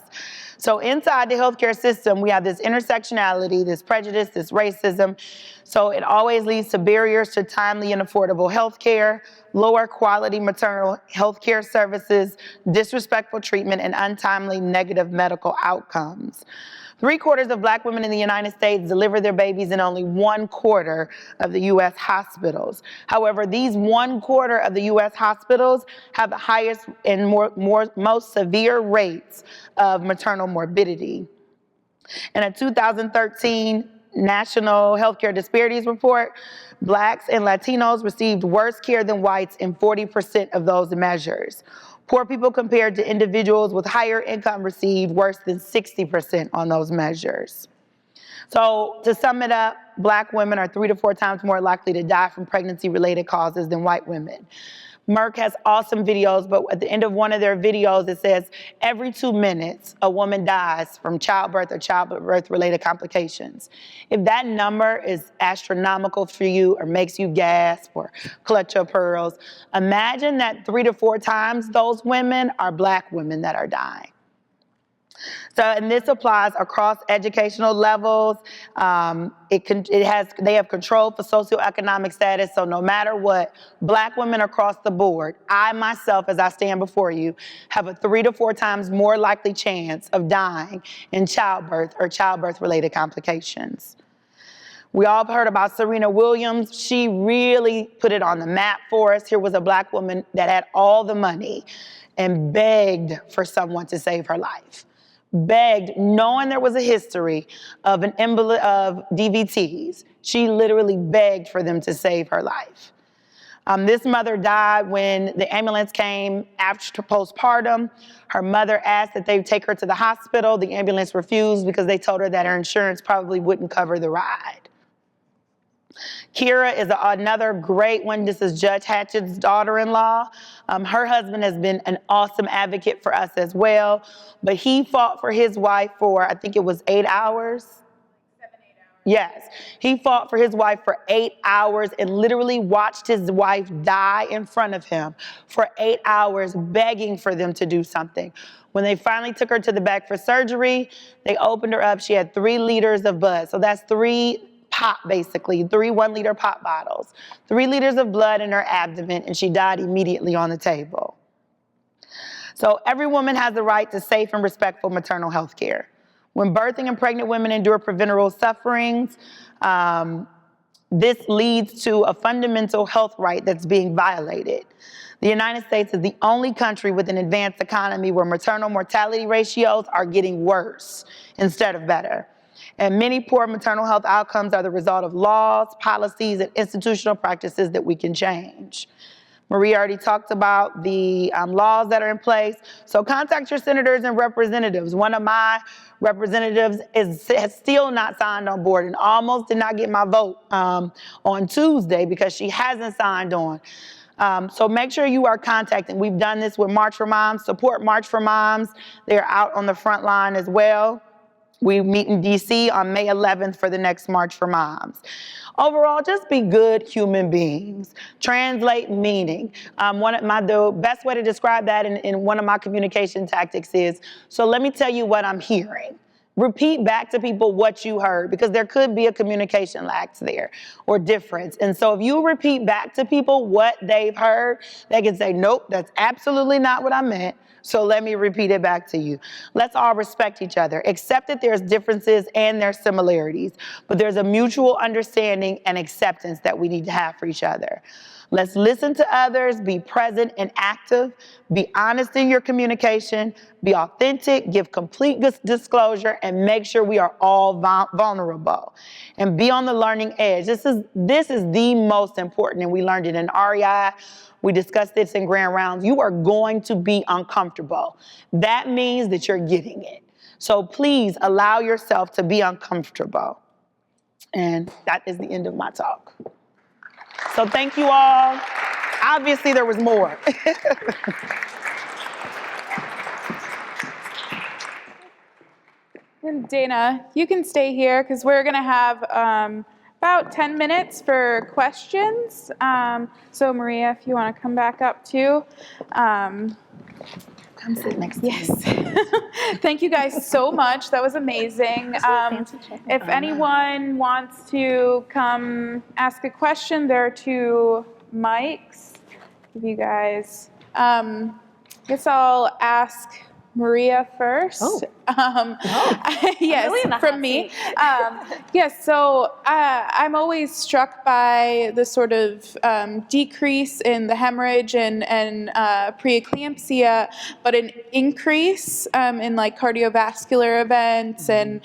So inside the healthcare system, we have this intersectionality, this prejudice, this racism. So it always leads to barriers to timely and affordable healthcare, lower quality maternal healthcare services, disrespectful treatment, and untimely negative medical outcomes. 3/4 of Black women in the United States deliver their babies in only 1/4 of the U.S. hospitals. However, these 1/4 of the U.S. hospitals have the highest and most severe rates of maternal morbidity. In a 2013 National Healthcare Disparities Report, Blacks and Latinos received worse care than whites in 40% of those measures. Poor people compared to individuals with higher income received worse than 60% on those measures. So to sum it up, Black women are 3 to 4 times more likely to die from pregnancy-related causes than white women. Merck has awesome videos, but at the end of one of their videos, it says every 2 minutes, a woman dies from childbirth or childbirth-related complications. If that number is astronomical for you or makes you gasp or clutch your pearls, imagine that 3 to 4 times those women are Black women that are dying. So, and this applies across educational levels. They have control for socioeconomic status. So no matter what, Black women across the board, I myself, as I stand before you, have a 3 to 4 times more likely chance of dying in childbirth or childbirth-related complications. We all heard about Serena Williams. She really put it on the map for us. Here was a Black woman that had all the money and begged for someone to save her life. Begged, knowing there was a history of of DVTs. She literally begged for them to save her life. This mother died when the ambulance came after postpartum. Her mother asked that they take her to the hospital. The ambulance refused because they told her that her insurance probably wouldn't cover the ride. Kira is another great one. This is Judge Hatchett's daughter-in-law. Her husband has been an awesome advocate for us as well, but he fought for his wife for, I think it was 8 hours. 7, 8 hours. Yes, he fought for his wife for 8 hours and literally watched his wife die in front of him for 8 hours, begging for them to do something. When they finally took her to the back for surgery, they opened her up. She had 3 liters of blood. So that's 3 pop, basically, 3 1-liter pop bottles, 3 liters of blood in her abdomen, and she died immediately on the table. So every woman has the right to safe and respectful maternal health care. When birthing and pregnant women endure preventable sufferings, this leads to a fundamental health right that's being violated. The United States is the only country with an advanced economy where maternal mortality ratios are getting worse instead of better. And many poor maternal health outcomes are the result of laws, policies, and institutional practices that we can change. Maria already talked about the laws that are in place. So contact your senators and representatives. One of my representatives has still not signed on board and almost did not get my vote on Tuesday because she hasn't signed on. So make sure you are contacting. We've done this with March for Moms. Support March for Moms. They're out on the front line as well. We meet in DC on May 11th for the next March for Moms. Overall, just be good human beings. Translate meaning. The best way to describe that in one of my communication tactics is, so let me tell you what I'm hearing. Repeat back to people what you heard, because there could be a communication lack there or difference. And so if you repeat back to people what they've heard, they can say, nope, that's absolutely not what I meant. So let me repeat it back to you. Let's all respect each other. Accept that there's differences and there's similarities, but there's a mutual understanding and acceptance that we need to have for each other. Let's listen to others, be present and active, be honest in your communication, be authentic, give complete disclosure, and make sure we are all vulnerable. And be on the learning edge. This is the most important, and we learned it in REI. We discussed this in Grand Rounds. You are going to be uncomfortable. That means that you're getting it. So please allow yourself to be uncomfortable. And that is the end of my talk. So thank you all. Obviously, there was more. And Dana, you can stay here because we're going to have about 10 minutes for questions. So Maria, if you want to come back up too. Come sit next to me. Yes. Thank you guys so much. That was amazing. If anyone wants to come ask a question, there are 2 mics. If you guys, I guess I'll ask Maria first. Yes, really from me. Yes, so I'm always struck by the sort of decrease in the hemorrhage and preeclampsia, but an increase in like cardiovascular events and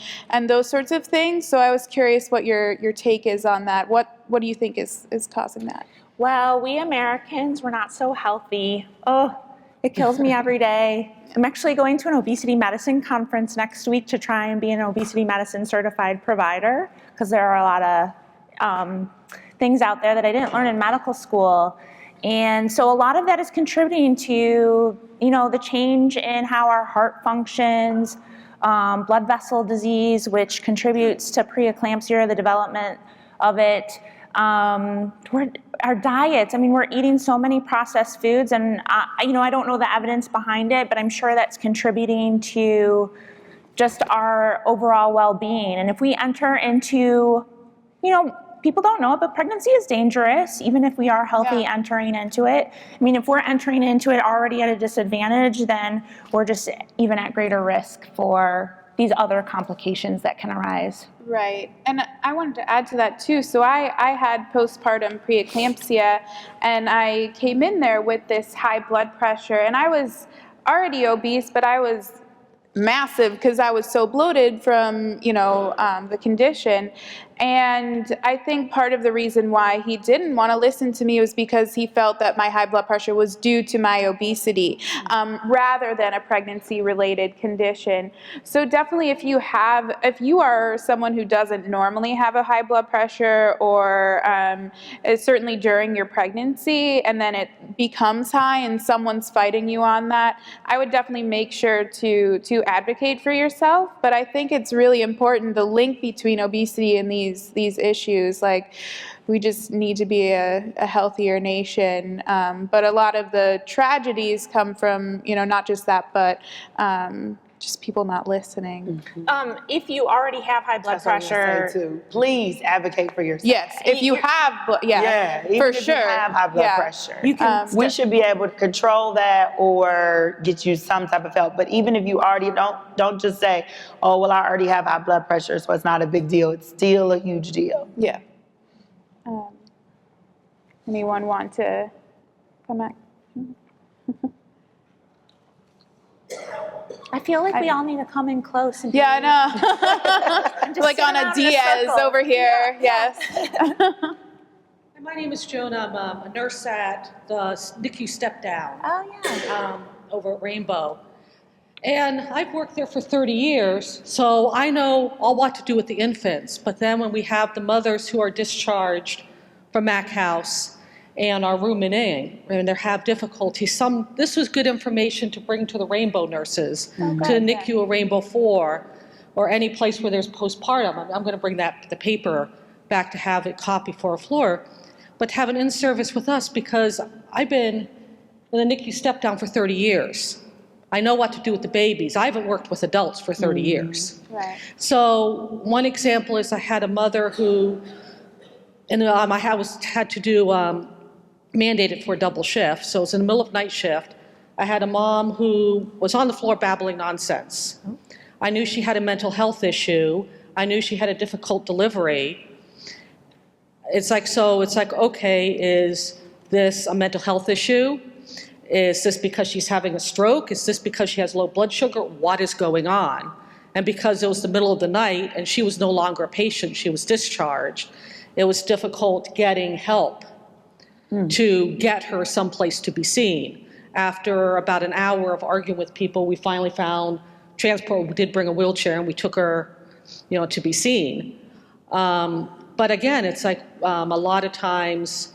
those sorts of things. So I was curious what your take is on that. What do you think is causing that? Well, we Americans, we're not so healthy. Oh, it kills me every day. I'm actually going to an obesity medicine conference next week to try and be an obesity medicine certified provider, because there are a lot of things out there that I didn't learn in medical school. And so a lot of that is contributing to, the change in how our heart functions, blood vessel disease, which contributes to preeclampsia or the development of it. Our diets, we're eating so many processed foods, and I don't know the evidence behind it, but I'm sure that's contributing to just our overall well-being. And if we enter into, people don't know it, but pregnancy is dangerous, even if we are healthy entering into it. If we're entering into it already at a disadvantage, then we're just even at greater risk for these other complications that can arise. Right. And I wanted to add to that too. So I had postpartum preeclampsia, and I came in there with this high blood pressure, and I was already obese, but I was massive because I was so bloated from, the condition. And I think part of the reason why he didn't want to listen to me was because he felt that my high blood pressure was due to my obesity, rather than a pregnancy-related condition. So definitely if you are someone who doesn't normally have a high blood pressure, or certainly during your pregnancy, and then it becomes high and someone's fighting you on that, I would definitely make sure to advocate for yourself. But I think it's really important, the link between obesity and these issues. Like, we just need to be a healthier nation. But a lot of the tragedies come from, not just that, but just people not listening. If you already have high blood That's what I'm gonna pressure, say too. Please advocate for yourself. Yes, if you have, Even for if sure. you have high blood pressure, you can. we should be able to control that or get you some type of help. But even if you already don't just say, oh, well, I already have high blood pressure, so it's not a big deal. It's still a huge deal. Yeah. Anyone want to come back? I feel like we all need to come in close. And Yeah, I know. just Like sit on a around in a Diaz circle. over here. Yes. My name is Joan. I'm a nurse at the NICU Step Down Oh, yeah. over at Rainbow. And I've worked there for 30 years, so I know all what to do with the infants. But then when we have the mothers who are discharged from MAC House and are rooming in, and they have difficulty, this was good information to bring to the Rainbow nurses, to the NICU or Rainbow 4, or any place where there's postpartum. I'm going to bring the paper back to have it copied for a floor, but to have an in-service with us, because I've been in the NICU step down for 30 years. I know what to do with the babies. I haven't worked with adults for 30 years. Right. So one example is I had a mother who, and I had to do mandated for a double shift, so it was in the middle of night shift. I had a mom who was on the floor babbling nonsense. I knew she had a mental health issue. I knew she had a difficult delivery. It's like, okay, is this a mental health issue? Is this because she's having a stroke? Is this because she has low blood sugar? What is going on? And because it was the middle of the night and she was no longer a patient, she was discharged, it was difficult getting help to get her someplace to be seen. After about an hour of arguing with people, we finally found transport. We did bring a wheelchair and we took her, to be seen. But again, it's like a lot of times,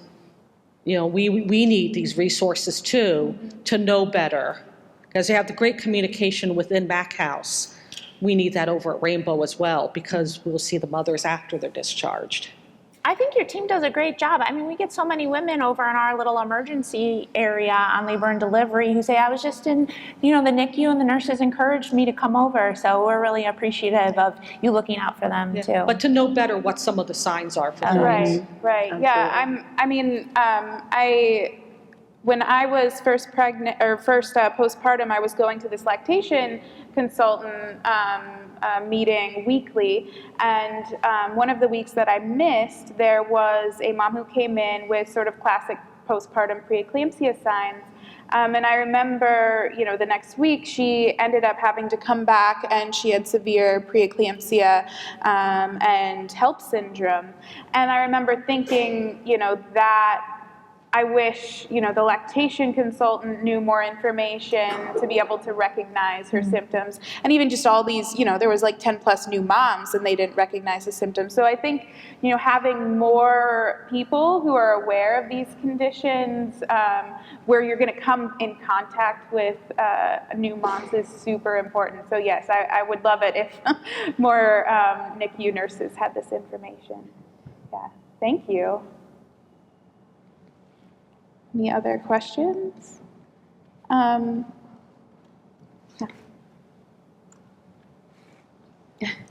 we need these resources too, to know better. Because they have the great communication within MAC House. We need that over at Rainbow as well, because we'll see the mothers after they're discharged. I think your team does a great job. I mean, we get so many women over in our little emergency area on labor and delivery who say, I was just in, the NICU and the nurses encouraged me to come over. So we're really appreciative of you looking out for them too. But to know better what some of the signs are for them. Right. Absolutely. Yeah, when I was first pregnant, or first postpartum, I was going to this lactation consultant meeting weekly, and one of the weeks that I missed, there was a mom who came in with sort of classic postpartum preeclampsia signs. And I remember, the next week she ended up having to come back, and she had severe preeclampsia and HELLP syndrome. And I remember thinking, that I wish, the lactation consultant knew more information to be able to recognize her symptoms. And even just all these, there was like 10 plus new moms and they didn't recognize the symptoms. So I think, having more people who are aware of these conditions, where you're going to come in contact with new moms is super important. So yes, I would love it if more NICU nurses had this information. Yeah, thank you. Any other questions? Yeah.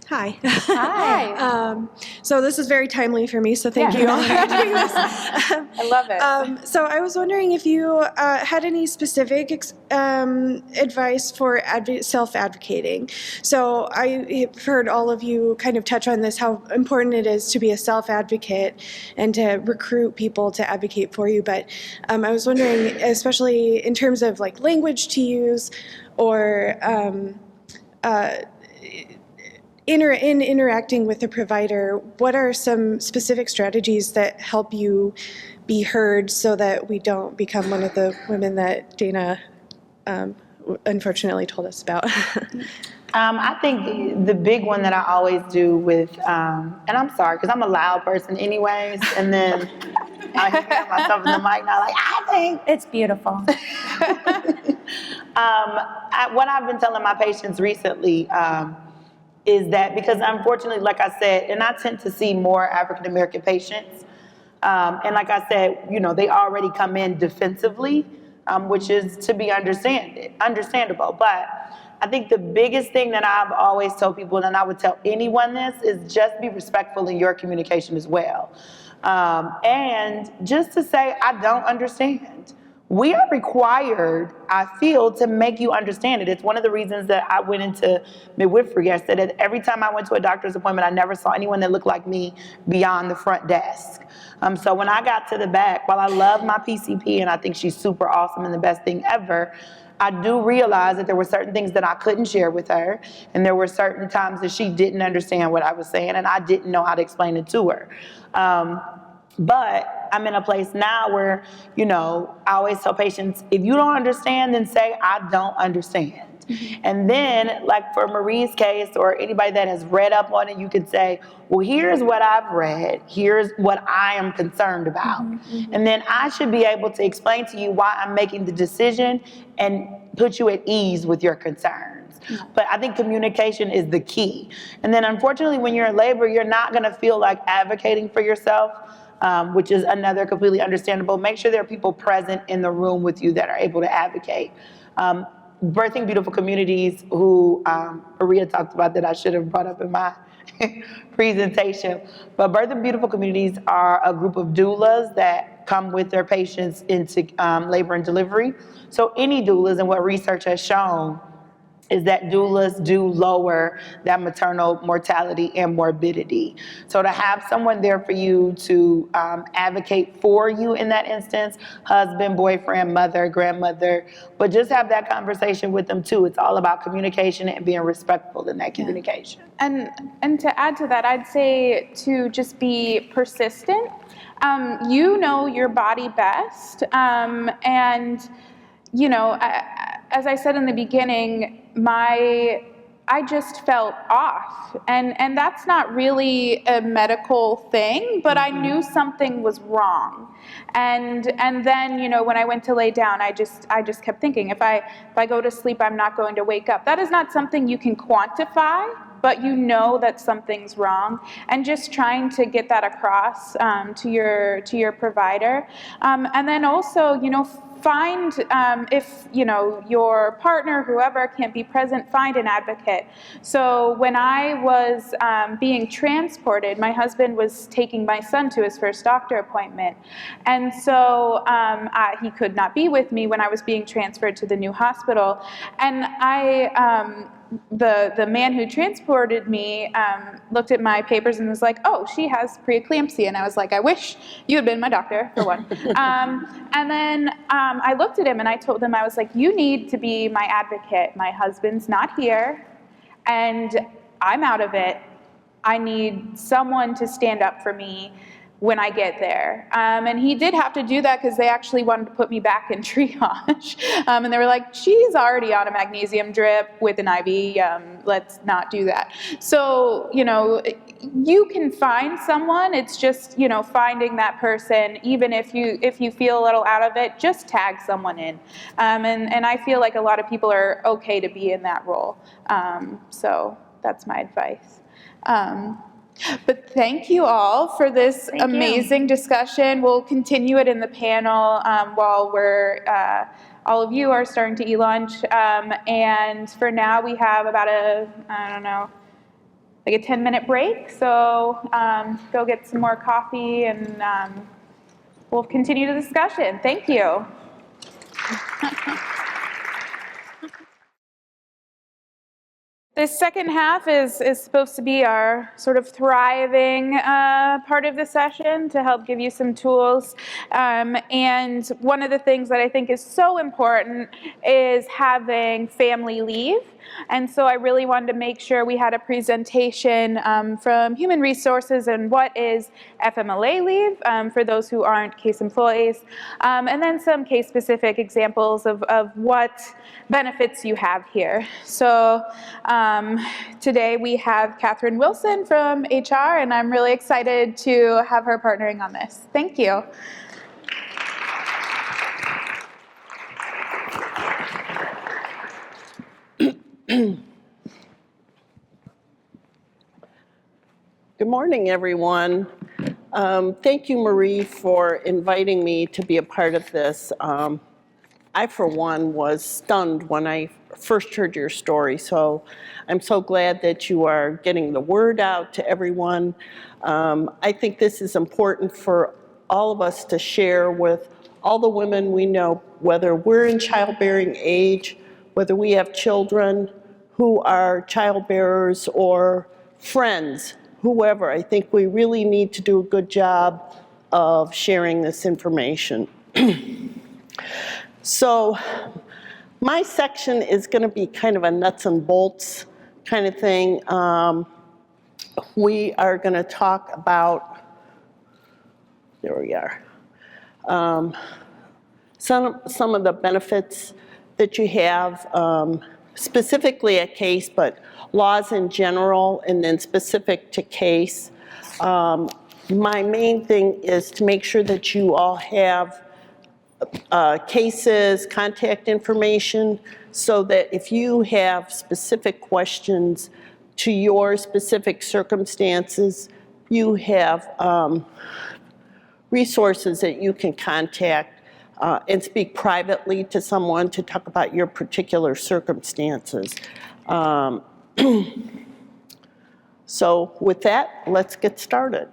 Hi. Hi. So this is very timely for me, so thank you all for doing this. I love it. So I was wondering if you had any specific advice for self-advocating. So I've heard all of you kind of touch on this, how important it is to be a self-advocate and to recruit people to advocate for you. But I was wondering, especially in terms of like language to use, or in interacting with the provider, what are some specific strategies that help you be heard so that we don't become one of the women that Dana unfortunately told us about? I think the big one that I always do with, and I'm sorry, because I'm a loud person anyways, and then I hear myself in the mic now, like, I think. It's beautiful. What I've been telling my patients recently is that, because unfortunately, like I said, and I tend to see more African-American patients, and like I said, you know, they already come in defensively, which is to be understandable, but I think the biggest thing that I've always told people, and I would tell anyone this, is just be respectful in your communication as well. And just to say, I don't understand. We are required, I feel, to make you understand it. It's one of the reasons that I went into midwifery. I said that every time I went to a doctor's appointment, I never saw anyone that looked like me beyond the front desk. So when I got to the back, while I love my PCP and I think she's super awesome and the best thing ever, I do realize that there were certain things that I couldn't share with her, and there were certain times that she didn't understand what I was saying, and I didn't know how to explain it to her. But I'm in a place now where, you know, I always tell patients, if you don't understand, then say, I don't understand. And then, like for Marie's case or anybody that has read up on it, you could say, well, here's what I've read. Here's what I am concerned about. And then I should be able to explain to you why I'm making the decision and put you at ease with your concerns. But I think communication is the key. And then unfortunately, when you're in labor, you're not gonna feel like advocating for yourself, which is another completely understandable. Make sure there are people present in the room with you that are able to advocate. Birthing Beautiful Communities, who Maria talked about that I should have brought up in my presentation. But Birthing Beautiful Communities are a group of doulas that come with their patients into labor and delivery. So any doulas, and what research has shown, is that doulas do lower that maternal mortality and morbidity. So to have someone there for you to advocate for you in that instance, husband, boyfriend, mother, grandmother, but just have that conversation with them too. It's all about communication and being respectful in that communication. And to add to that, I'd say to just be persistent. You know your body best, and you know, as I said in the beginning, I just felt off, and that's not really a medical thing, but I knew something was wrong, and then, you know, when I went to lay down, I just kept thinking, if I go to sleep, I'm not going to wake up. That is not something you can quantify, but you know that something's wrong, and just trying to get that across to your provider, and then also, you know, find, if, you know, your partner, whoever can't be present, find an advocate. So when I was being transported, my husband was taking my son to his first doctor appointment. And so he could not be with me when I was being transferred to the new hospital. And the man who transported me looked at my papers and was like, oh, she has preeclampsia. And I was like, I wish you had been my doctor, for one. And then I looked at him and I told him, I was like, you need to be my advocate. My husband's not here and I'm out of it. I need someone to stand up for me when I get there. And he did have to do that because they actually wanted to put me back in triage. And they were like, she's already on a magnesium drip with an IV, let's not do that. So, you know, you can find someone, it's just, you know, finding that person, even if you feel a little out of it, just tag someone in. And I feel like a lot of people are okay to be in that role. So that's my advice. But thank you all for this amazing discussion. We'll continue it in the panel while all of you are starting to eat lunch. And for now, we have about like a 10-minute break. So go get some more coffee and we'll continue the discussion. Thank you. This second half is supposed to be our sort of thriving part of the session to help give you some tools. And one of the things that I think is so important is having family leave. And so I really wanted to make sure we had a presentation from Human Resources and what is FMLA leave for those who aren't case employees, and then some case-specific examples of what benefits you have here. So today we have Catherine Wilson from HR, and I'm really excited to have her partnering on this. Thank you. Good morning, everyone. Thank you, Marie, for inviting me to be a part of this. I, for one, was stunned when I first heard your story, so I'm so glad that you are getting the word out to everyone. I think this is important for all of us to share with all the women we know, whether we're in childbearing age, whether we have children who are childbearers or friends, whoever. I think we really need to do a good job of sharing this information. So my section is going to be kind of a nuts and bolts kind of thing. We are going to talk about, there we are, some of the benefits that you have, specifically a case, but laws in general, and then specific to case. My main thing is to make sure that you all have cases, contact information, so that if you have specific questions to your specific circumstances, you have resources that you can contact and speak privately to someone to talk about your particular circumstances. So with that, let's get started.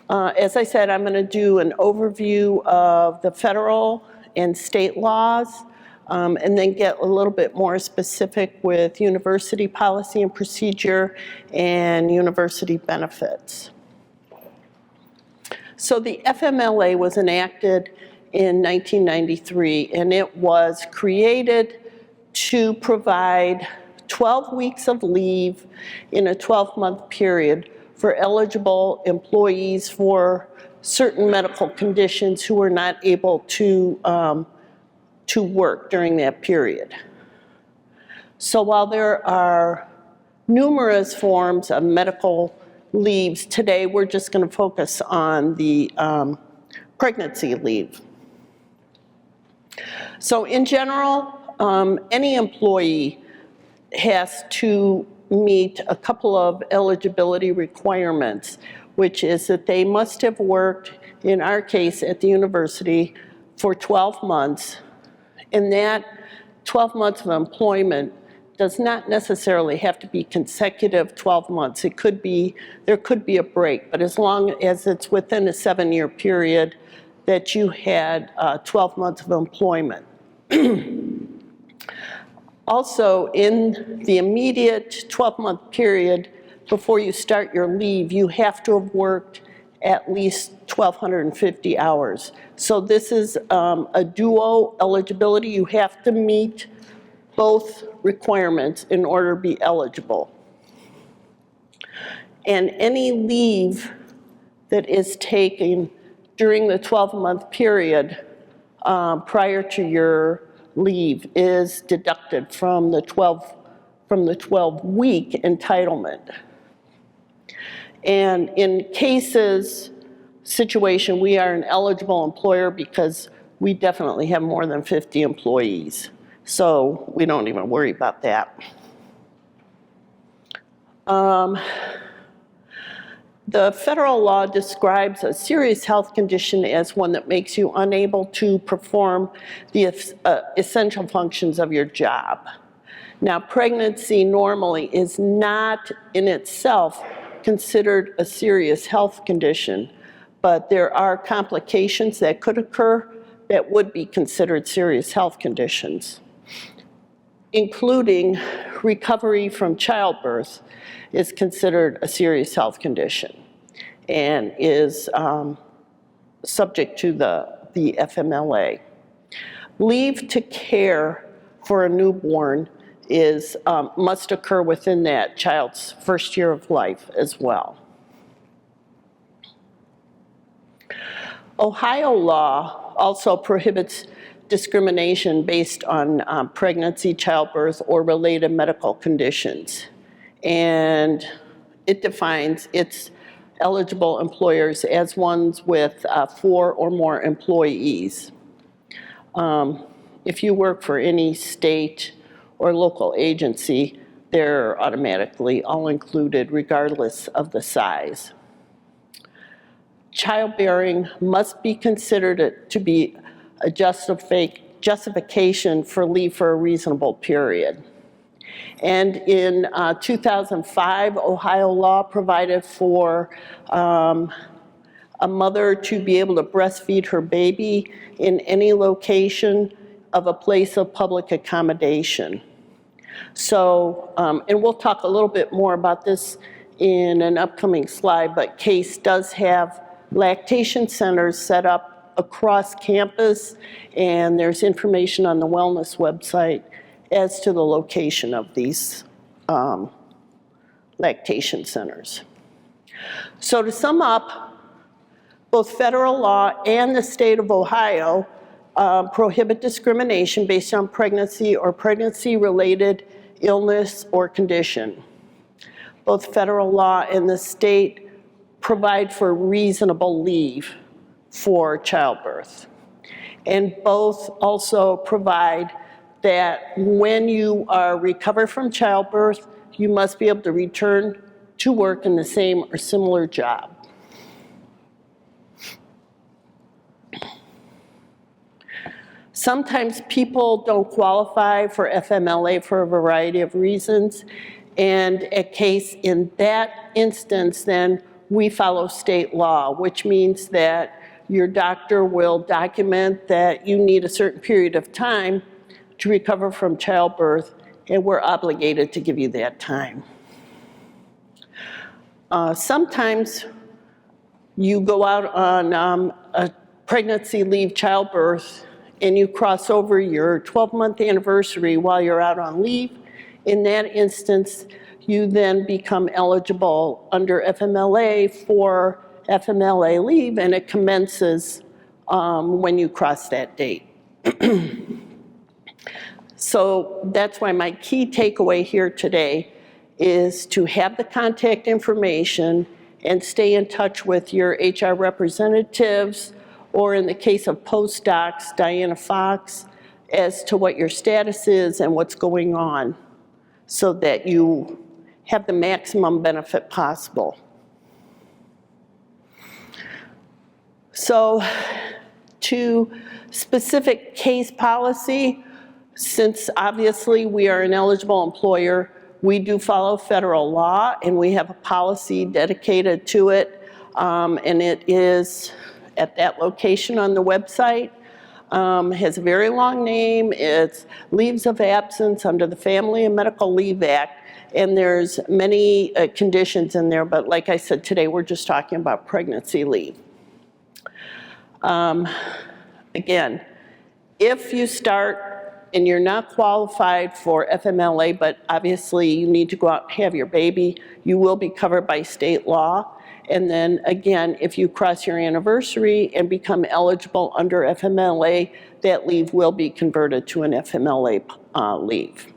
As I said, I'm going to do an overview of the federal and state laws, and then get a little bit more specific with university policy and procedure and university benefits. So the FMLA was enacted in 1993, and it was created to provide 12 weeks of leave in a 12-month period for eligible employees for certain medical conditions who were not able to work during that period. So while there are numerous forms of medical leaves, today we're just going to focus on the pregnancy leave. So in general, any employee has to meet a couple of eligibility requirements, which is that they must have worked, in our case, at the university for 12 months, and that 12 months of employment does not necessarily have to be consecutive 12 months. It could be, there could be a break, but as long as it's within a 7-year period that you had 12 months of employment. Also, in the immediate 12-month period before you start your leave, you have to have worked at least 1,250 hours. So this is a duo eligibility. You have to meet both requirements in order to be eligible. And any leave that is taken during the 12-month period prior to your leave is deducted from the 12-week entitlement. And in situation, we are an eligible employer because we definitely have more than 50 employees. So we don't even worry about that. The federal law describes a serious health condition as one that makes you unable to perform the essential functions of your job. Now, pregnancy normally is not in itself considered a serious health condition, but there are complications that could occur that would be considered serious health conditions. including recovery from childbirth, is considered a serious health condition and is subject to the FMLA. Leave to care for a newborn must occur within that child's first year of life as well. Ohio law also prohibits discrimination based on pregnancy, childbirth, or related medical conditions. And it defines its eligible employers as ones with 4 or more employees. If you work for any state or local agency, they're automatically all included regardless of the size. Childbearing must be considered to be a justification for leave for a reasonable period. And in 2005, Ohio law provided for a mother to be able to breastfeed her baby in any location of a place of public accommodation. So, and we'll talk a little bit more about this in an upcoming slide, but CASE does have lactation centers set up across campus, and there's information on the wellness website as to the location of these lactation centers. So to sum up, both federal law and the state of Ohio prohibit discrimination based on pregnancy or pregnancy-related illness or condition. Both federal law and the state provide for reasonable leave for childbirth. And both also provide that when you are recovered from childbirth, you must be able to return to work in the same or similar job. Sometimes people don't qualify for FMLA for a variety of reasons, and a case in that instance, then we follow state law, which means that your doctor will document that you need a certain period of time to recover from childbirth, and we're obligated to give you that time. Sometimes you go out on a pregnancy leave, childbirth, and you cross over your 12-month anniversary while you're out on leave. In that instance, you then become eligible under FMLA for FMLA leave, and it commences when you cross that date. So that's why my key takeaway here today is to have the contact information and stay in touch with your HR representatives, or in the case of postdocs, Diana Fox, as to what your status is and what's going on, so that you have the maximum benefit possible. So to specific case policy, since obviously we are an eligible employer, we do follow federal law, and we have a policy dedicated to it, and it is at that location on the website. Has a very long name. It's leaves of absence under the Family and Medical Leave Act, and there's many conditions in there, but like I said, today we're just talking about pregnancy leave. Again, if you start and you're not qualified for FMLA, but obviously you need to go out and have your baby, you will be covered by state law. And then again, if you cross your anniversary and become eligible under FMLA, that leave will be converted to an FMLA leave.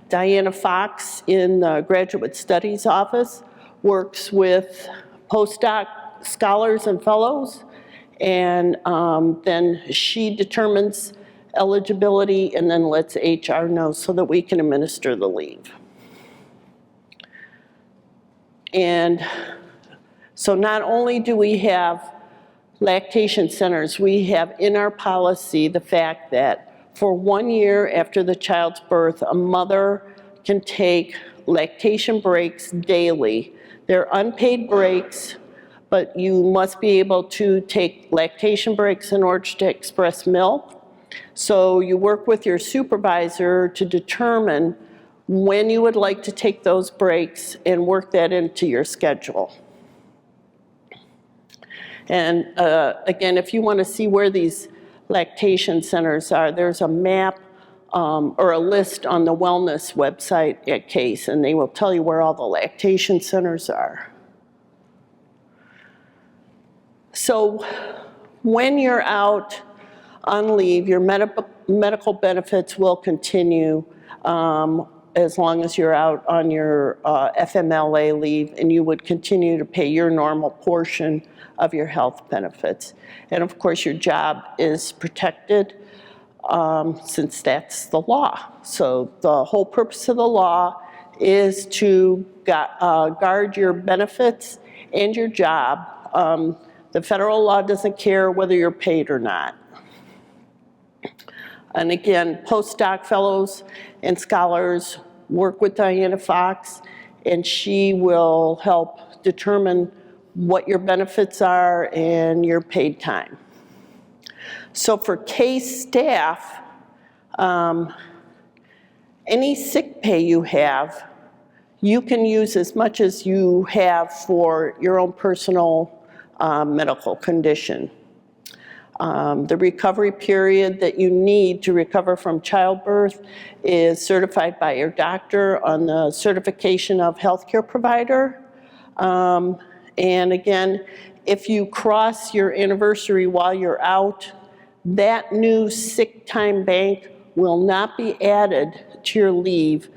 Diana Fox in the Graduate Studies Office works with postdoc scholars and fellows, and then she determines eligibility and then lets HR know so that we can administer the leave. And so not only do we have lactation centers, we have in our policy the fact that for 1 year after the child's birth, a mother can take lactation breaks daily. They're unpaid breaks, but you must be able to take lactation breaks in order to express milk. So you work with your supervisor to determine when you would like to take those breaks and work that into your schedule. And again, if you want to see where these lactation centers are, there's a map or a list on the wellness website at CASE, and they will tell you where all the lactation centers are. So when you're out on leave, your medical benefits will continue as long as you're out on your FMLA leave, and you would continue to pay your normal portion of your health benefits. And of course, your job is protected since that's the law. So the whole purpose of the law is to guard your benefits and your job. The federal law doesn't care whether you're paid or not. And again, postdoc fellows and scholars work with Diana Fox, and she will help determine what your benefits are and your paid time. So for CASE staff, any sick pay you have, you can use as much as you have for your own personal medical condition. The recovery period that you need to recover from childbirth is certified by your doctor on the certification of healthcare provider. And again, if you cross your anniversary while you're out, that new sick time bank will not be added to your leave.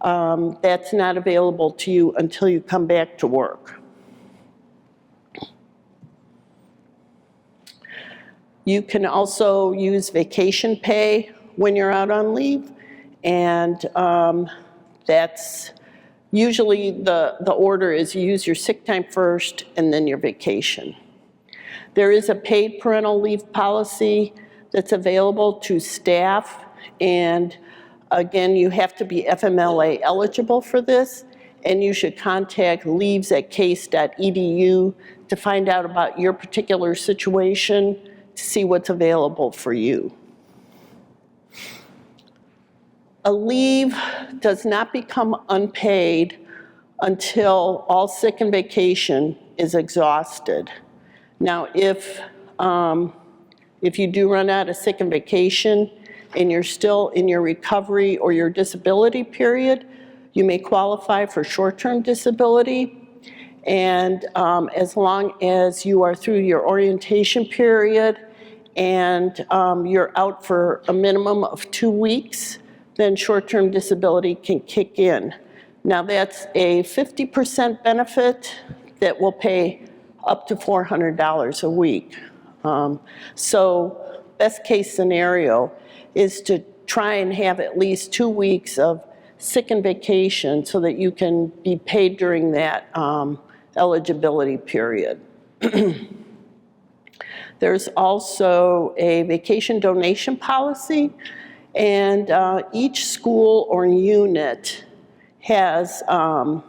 That's not available to you until you come back to work. You can also use vacation pay when you're out on leave, and that's usually the order is you use your sick time first and then your vacation. There is a paid parental leave policy that's available to staff, and again, you have to be FMLA eligible for this, and you should contact leaves@case.edu to find out about your particular situation, to see what's available for you. A leave does not become unpaid until all sick and vacation is exhausted. Now, if you do run out of sick and vacation and you're still in your recovery or your disability period, you may qualify for short-term disability. And as long as you are through your orientation period and you're out for a minimum of 2 weeks, then short-term disability can kick in. Now that's a 50% benefit that will pay up to $400 a week. So best case scenario is to try and have at least 2 weeks of sick and vacation so that you can be paid during that eligibility period. There's also a vacation donation policy, and each school or unit has a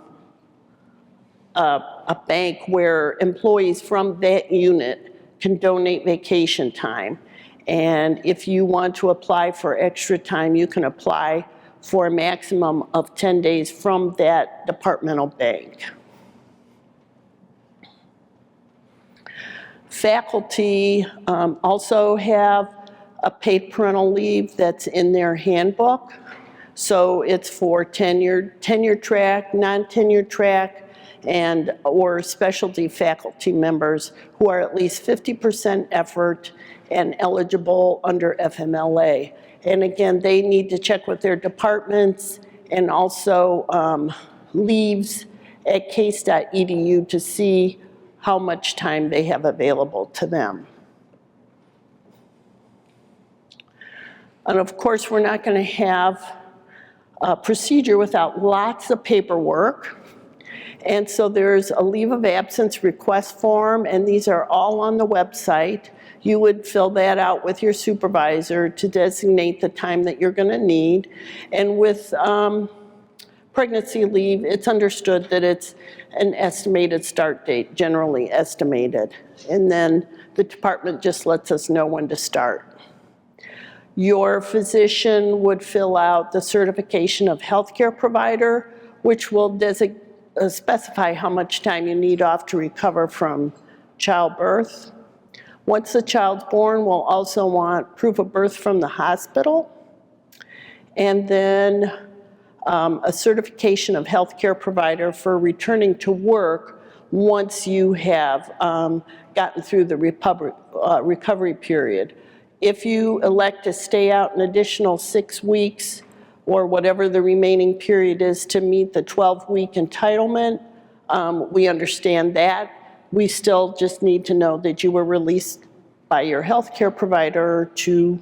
bank where employees from that unit can donate vacation time. And if you want to apply for extra time, you can apply for a maximum of 10 days from that departmental bank. Faculty also have a paid parental leave that's in their handbook. So it's for tenure track, non-tenure track, and or specialty faculty members who are at least 50% effort and eligible under FMLA. And again, they need to check with their departments and also leaves at case.edu to see how much time they have available to them. And of course, we're not going to have a procedure without lots of paperwork. And so there's a leave of absence request form, and these are all on the website. You would fill that out with your supervisor to designate the time that you're going to need. And with pregnancy leave, it's understood that it's an estimated start date, generally estimated. And then the department just lets us know when to start. Your physician would fill out the certification of healthcare provider, which will specify how much time you need off to recover from childbirth. Once the child's born, we'll also want proof of birth from the hospital, and then a certification of healthcare provider for returning to work once you have gotten through the recovery period. If you elect to stay out an additional 6 weeks or whatever the remaining period is to meet the 12-week entitlement, we understand that. We still just need to know that you were released by your healthcare provider to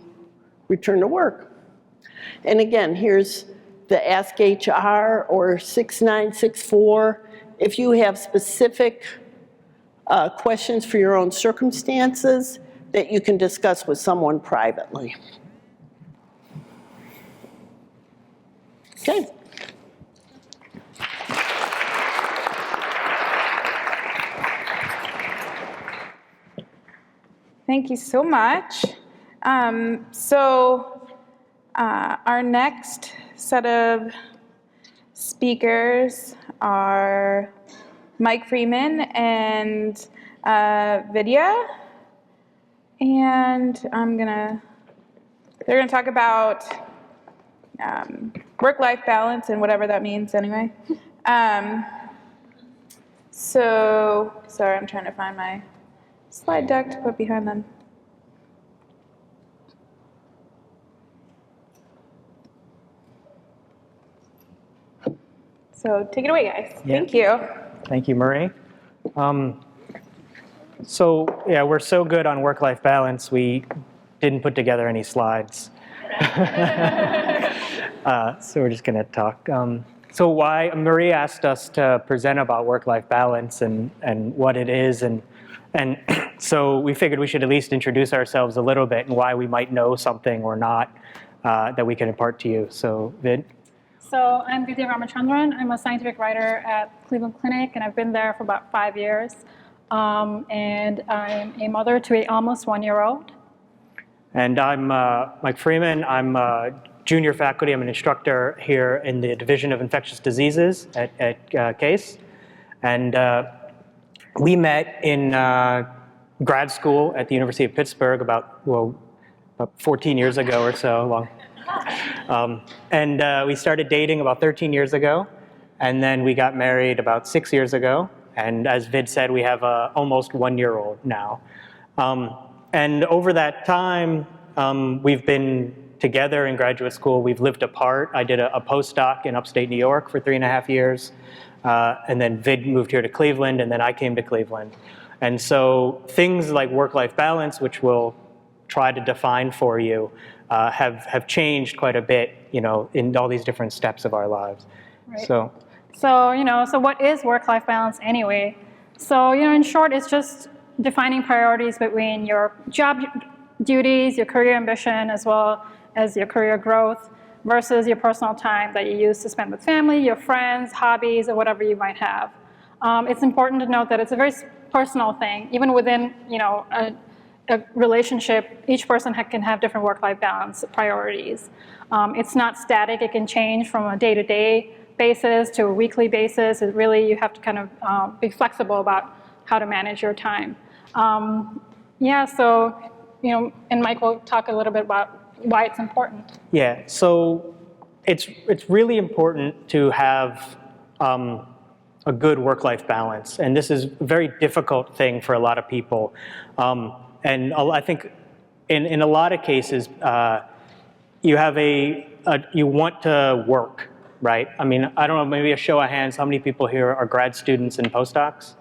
return to work. And again, here's the Ask HR or 6964. If you have specific questions for your own circumstances that you can discuss with someone privately. Okay. Thank you so much. Our next set of speakers are Mike Freeman and Vidya. And they're gonna talk about work-life balance and whatever that means anyway. Sorry, I'm trying to find my slide deck to put behind them. So take it away, guys. Yeah. Thank you. Thank you, Marie. Yeah, we're so good on work-life balance, we didn't put together any slides. So we're just gonna talk. So why, Marie asked us to present about work-life balance and what it is, and so we figured we should at least introduce ourselves a little bit and why we might know something or not that we can impart to you. So Vid? So I'm Vidya Ramachandran. I'm a scientific writer at Cleveland Clinic, and I've been there for about 5 years. And I'm a mother to a almost 1-year-old. And I'm Mike Freeman. I'm junior faculty. I'm an instructor here in the Division of Infectious Diseases at Case. And we met in grad school at the University of Pittsburgh about 14 years ago or so. We started dating about 13 years ago. And then we got married about 6 years ago. And as Vid said, we have a almost 1-year-old now. And over that time, we've been together in graduate school. We've lived apart. I did a postdoc in upstate New York for 3.5 years. And then Vid moved here to Cleveland, and then I came to Cleveland. And so things like work-life balance, which we'll try to define for you, have changed quite a bit, in all these different steps of our lives. Right. So what is work-life balance anyway? So, in short, it's just defining priorities between your job duties, your career ambition, as well as your career growth, versus your personal time that you use to spend with family, your friends, hobbies, or whatever you might have. It's important to note that it's a very personal thing. Even within, a relationship, each person can have different work-life balance priorities. It's not static. It can change from a day-to-day basis to a weekly basis. It really, you have to kind of be flexible about how to manage your time. And Mike will talk a little bit about why it's important. Yeah, so it's really important to have a good work-life balance, and this is a very difficult thing for a lot of people. And I think in a lot of cases, you want to work, right? I mean, I don't know, maybe a show of hands, how many people here are grad students and postdocs?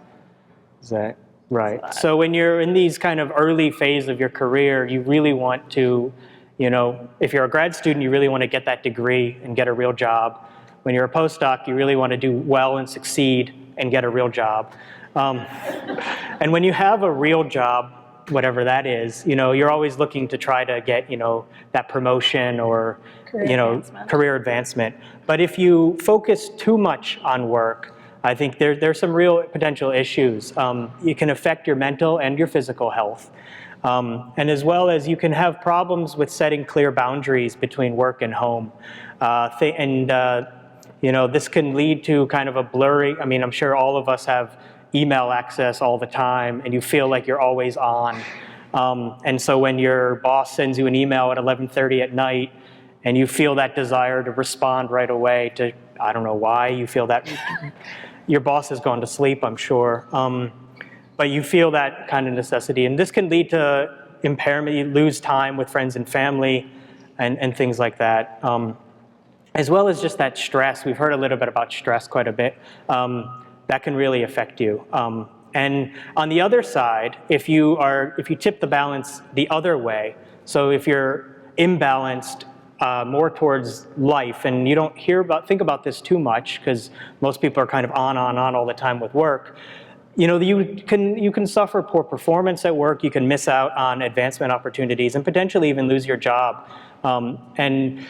Is that right? So when you're in these kind of early phase of your career, you really want to, if you're a grad student, you really want to get that degree and get a real job. When you're a postdoc, you really want to do well and succeed and get a real job. And when you have a real job, whatever that is, you're always looking to try to get, that promotion or, career advancement. But if you focus too much on work, I think there's some real potential issues. It can affect your mental and your physical health. And as well as you can have problems with setting clear boundaries between work and home. This can lead to kind of a blurry, I'm sure all of us have email access all the time, and you feel like you're always on. And so when your boss sends you an email at 11:30 at night, and you feel that desire to respond right away to, I don't know why you feel that, your boss has gone to sleep, I'm sure. But you feel that kind of necessity. And this can lead to impairment. You lose time with friends and family and things like that. As well as just that stress. We've heard a little bit about stress quite a bit. That can really affect you. And on the other side, if you tip the balance the other way, so if you're imbalanced more towards life, and you don't think about this too much because most people are kind of on all the time with work, you can suffer poor performance at work, you can miss out on advancement opportunities, and potentially even lose your job. And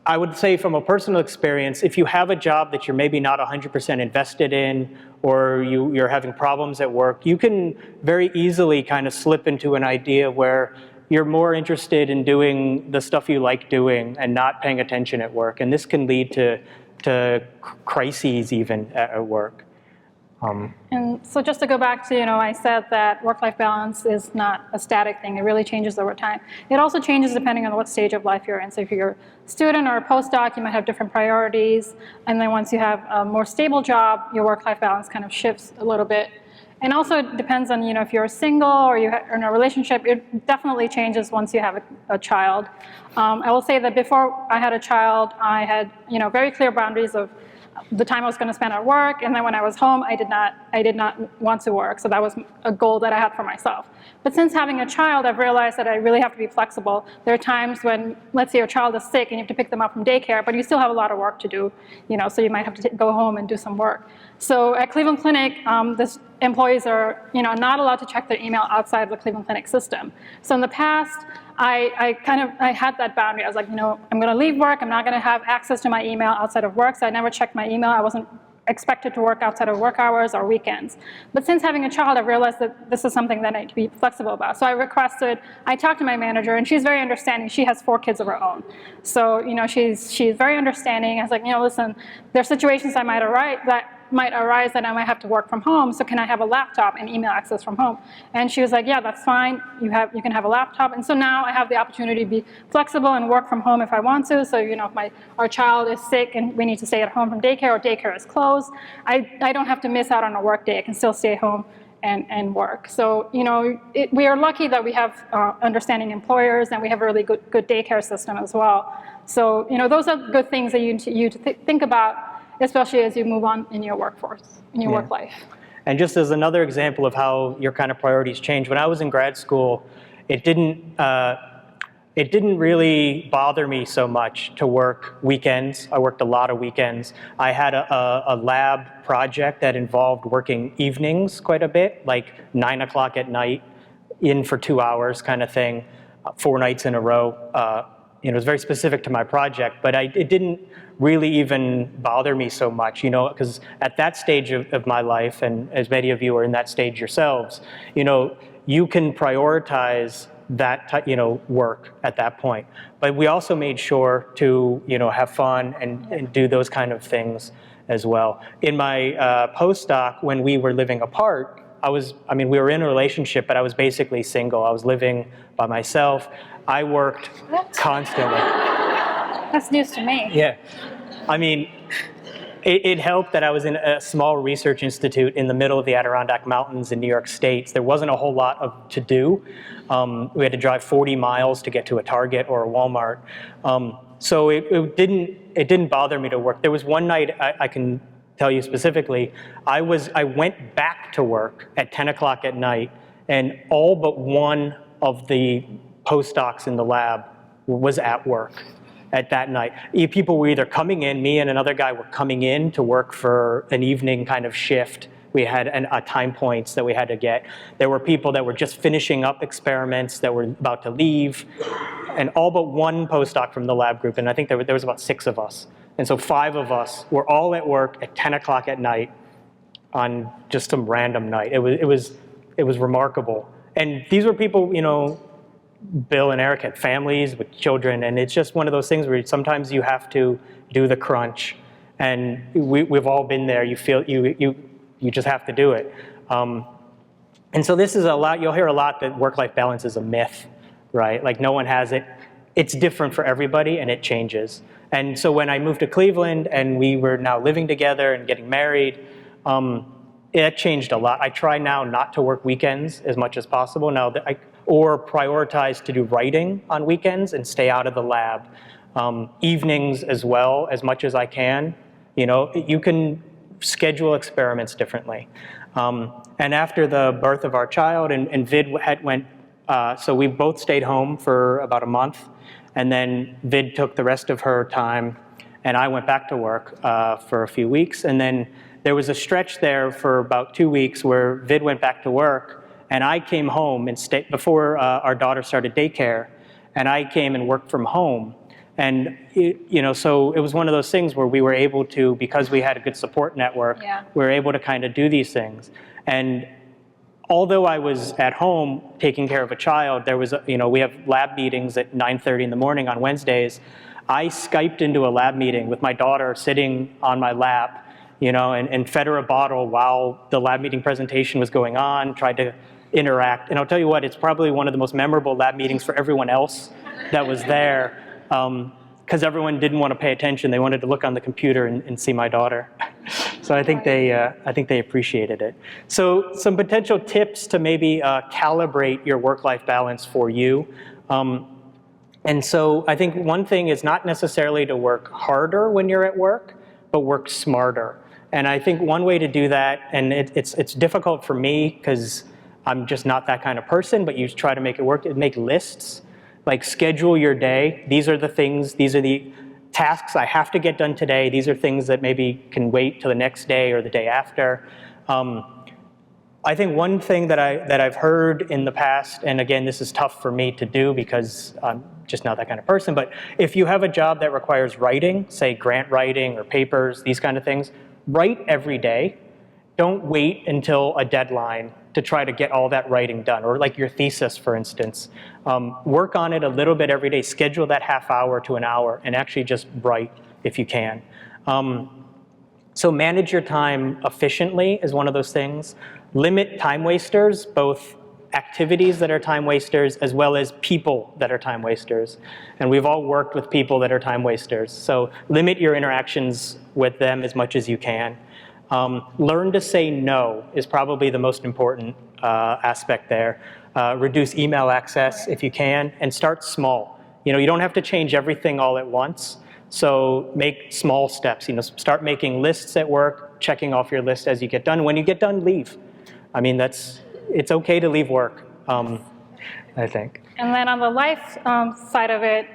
I would say from a personal experience, if you have a job that you're maybe not 100% invested in, or you're having problems at work, you can very easily kind of slip into an idea where you're more interested in doing the stuff you like doing and not paying attention at work. And this can lead to crises even at work. And so just to go back to, I said that work-life balance is not a static thing. It really changes over time. It also changes depending on what stage of life you're in. So if you're a student or a postdoc, you might have different priorities. And then once you have a more stable job, your work-life balance kind of shifts a little bit. And also it depends on, if you're single or you're in a relationship, it definitely changes once you have a child. I will say that before I had a child, I had, very clear boundaries of the time I was going to spend at work, and then when I was home, I did not want to work. So that was a goal that I had for myself. But since having a child, I've realized that I really have to be flexible. There are times when, let's say your child is sick and you have to pick them up from daycare, but you still have a lot of work to do, so you might have to go home and do some work. So at Cleveland Clinic, employees are, not allowed to check their email outside of the Cleveland Clinic system. So in the past, I had that boundary. I was like, I'm going to leave work. I'm not going to have access to my email outside of work. So I never checked my email. I wasn't expected to work outside of work hours or weekends. But since having a child, I've realized that this is something that I need to be flexible about. So I talked to my manager, and she's very understanding. She has 4 kids of her own. So, she's very understanding. I was like, listen, there are situations that might arise that I might have to work from home, so can I have a laptop and email access from home? And she was like, yeah, that's fine, you can have a laptop. And so now I have the opportunity to be flexible and work from home if I want to. So, if our child is sick and we need to stay at home from daycare, or daycare is closed, I don't have to miss out on a work day. I can still stay home and work. So, we are lucky that we have understanding employers, and we have a really good daycare system as well. So, those are good things that you think about, especially as you move on in your workforce, in your work life. And just as another example of how your kind of priorities change, when I was in grad school, it didn't really bother me so much to work weekends. I worked a lot of weekends. I had a lab project that involved working evenings quite a bit, like 9 o'clock at night, in for 2 hours kind of thing, 4 nights in a row. It was very specific to my project, but it didn't really even bother me so much, because at that stage of my life, and as many of you are in that stage yourselves, you can prioritize that work at that point. But we also made sure to have fun and do those kind of things as well. In my postdoc, when we were living apart, we were in a relationship, but I was basically single. I was living by myself. I worked constantly. That's news to me. Yeah. It helped that I was in a small research institute in the middle of the Adirondack Mountains in New York State. There wasn't a whole lot to do. We had to drive 40 miles to get to a Target or a Walmart. So it didn't bother me to work. There was one night, I can tell you specifically, I went back to work at 10 o'clock at night, and all but one of the postdocs in the lab was at work at that night. People were either coming in, me and another guy were coming in to work for an evening kind of shift. We had time points that we had to get. There were people that were just finishing up experiments that were about to leave, and all but one postdoc from the lab group, and I think there was about 6 of us. And so 5 of us were all at work at 10 o'clock at night on just some random night. It was remarkable. and these were people, you know, Bill and Eric had families with children, and it's just one of those things where sometimes you have to do the crunch, and we've all been there. You feel you just have to do it, and so this is a lot. You'll hear a lot that work-life balance is a myth, right? Like no one has it. It's different for everybody, and it changes. And so when I moved to Cleveland, and we were now living together and getting married, it changed a lot. I try now not to work weekends as much as possible now, or prioritize to do writing on weekends and stay out of the lab. Evenings as well, as much as I can. You know, you can schedule experiments differently. And after the birth of our child, and Vid went, so we both stayed home for about a month, and then Vid took the rest of her time, and I went back to work for a few weeks, and then there was a stretch there for about 2 weeks where Vid went back to work, and I came home and stayed before our daughter started daycare, and I came and worked from home. And you know, so it was one of those things where we were able to, because we had a good support network, we were able to kind of do these things. And although I was at home taking care of a child, there was, you know, we have lab meetings at 9:30 in the morning on Wednesdays. I Skyped into a lab meeting with my daughter sitting on my lap, you know, and fed her a bottle while the lab meeting presentation was going on, tried to interact. And I'll tell you what, it's probably one of the most memorable lab meetings for everyone else that was there, because everyone didn't want to pay attention. They wanted to look on the computer and see my daughter. So I think they appreciated it. So some potential tips to maybe calibrate your work-life balance for you. And so I think one thing is not necessarily to work harder when you're at work, but work smarter. And I think one way to do that, and it's difficult for me because I'm just not that kind of person, but you try to make it work, make lists, like schedule your day. These are the things, these are the tasks I have to get done today. These are things that maybe can wait till the next day or the day after. I think one thing that I've heard in the past, and again, this is tough for me to do because I'm just not that kind of person, but if you have a job that requires writing, say grant writing or papers, these kind of things, write every day. Don't wait until a deadline to try to get all that writing done, or like your thesis, for instance. Work on it a little bit every day. Schedule that half hour to an hour and actually just write if you can. So manage your time efficiently is one of those things. Limit time wasters, both activities that are time wasters as well as people that are time wasters. And we've all worked with people that are time wasters. So limit your interactions with them as much as you can. Learn to say no is probably the most important aspect there. Reduce email access if you can, and start small. You know, you don't have to change everything all at once. So make small steps. You know, start making lists at work, checking off your list as you get done. When you get done, leave. I mean, it's okay to leave work, I think. And then on the life side of it,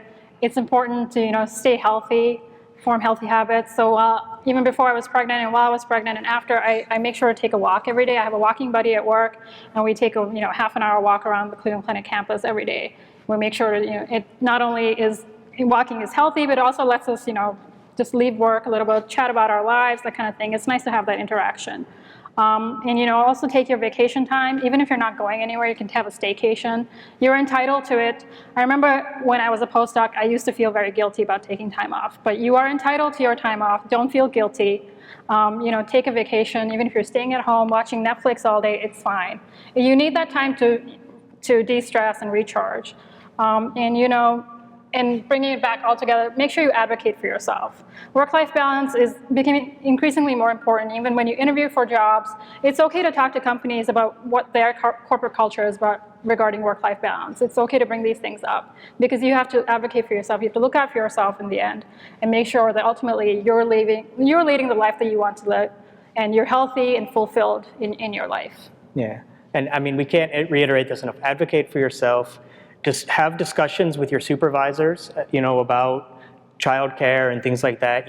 it's important to, you know, stay healthy, form healthy habits. So even before I was pregnant and while I was pregnant and after, I make sure to take a walk every day. I have a walking buddy at work, and we take a half an hour walk around the Cleveland Clinic campus every day. We make sure that it not only is walking is healthy, but it also lets us just leave work a little bit, chat about our lives, that kind of thing. It's nice to have that interaction. And also take your vacation time. Even if you're not going anywhere, you can have a staycation. You're entitled to it. I remember when I was a postdoc, I used to feel very guilty about taking time off. But you are entitled to your time off. Don't feel guilty. Take a vacation. Even if you're staying at home watching Netflix all day, it's fine. You need that time to de-stress and recharge. And bringing it back all together, make sure you advocate for yourself. Work-life balance is becoming increasingly more important. Even when you interview for jobs, it's okay to talk to companies about what their corporate culture is about regarding work-life balance. It's okay to bring these things up because you have to advocate for yourself. You have to look out for yourself in the end and make sure that ultimately you're leading the life that you want to live and you're healthy and fulfilled in your life. Yeah, and I mean, we can't reiterate this enough. Advocate for yourself. Just have discussions with your supervisors, about childcare and things like that.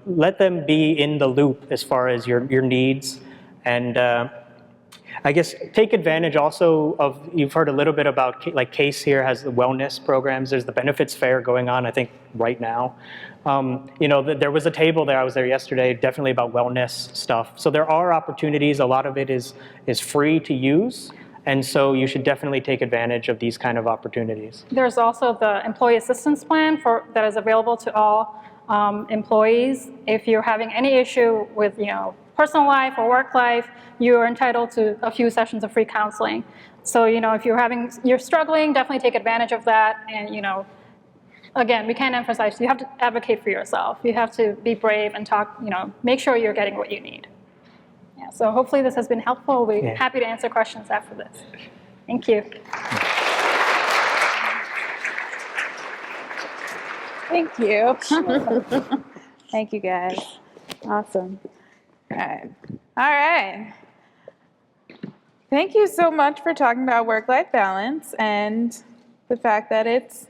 Let them be in the loop as far as your needs. And I guess take advantage also of, you've heard a little bit about, like Case here has the wellness programs. There's the benefits fair going on, I think, right now. There was a table there, I was there yesterday, definitely about wellness stuff. So there are opportunities. A lot of it is free to use. And so you should definitely take advantage of these kind of opportunities. There's also the employee assistance plan that is available to all employees. If you're having any issue with personal life or work life, you are entitled to a few sessions of free counseling. So if you're struggling, definitely take advantage of that. And again, we can't emphasize, you have to advocate for yourself. You have to be brave and talk, make sure you're getting what you need. Yeah, so hopefully this has been helpful. We'll be happy to answer questions after this. Thank you. Thank you. Thank you, guys. Awesome. All right. Thank you so much for talking about work-life balance and the fact that it's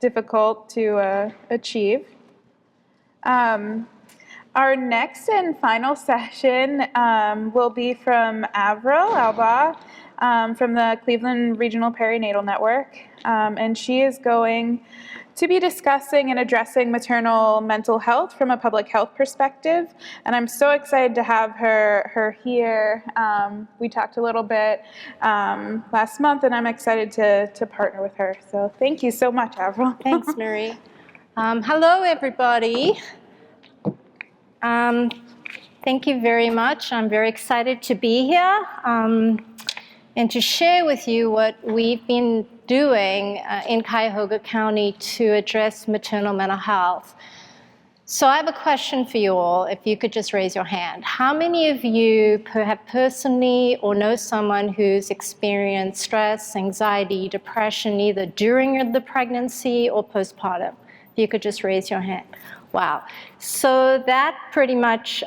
difficult to achieve. Our next and final session will be from Avril Alba from the Cleveland Regional Perinatal Network, and she is going to be discussing and addressing maternal mental health from a public health perspective, and I'm so excited to have her here. We talked a little bit last month, and I'm excited to partner with her. So thank you so much, Avril. Thanks, Marie. Hello, everybody. Thank you very much. I'm very excited to be here and to share with you what we've been doing in Cuyahoga County to address maternal mental health. So I have a question for you all, if you could just raise your hand. How many of you have personally or know someone who's experienced stress, anxiety, depression, either during the pregnancy or postpartum? If you could just raise your hand. Wow. So that pretty much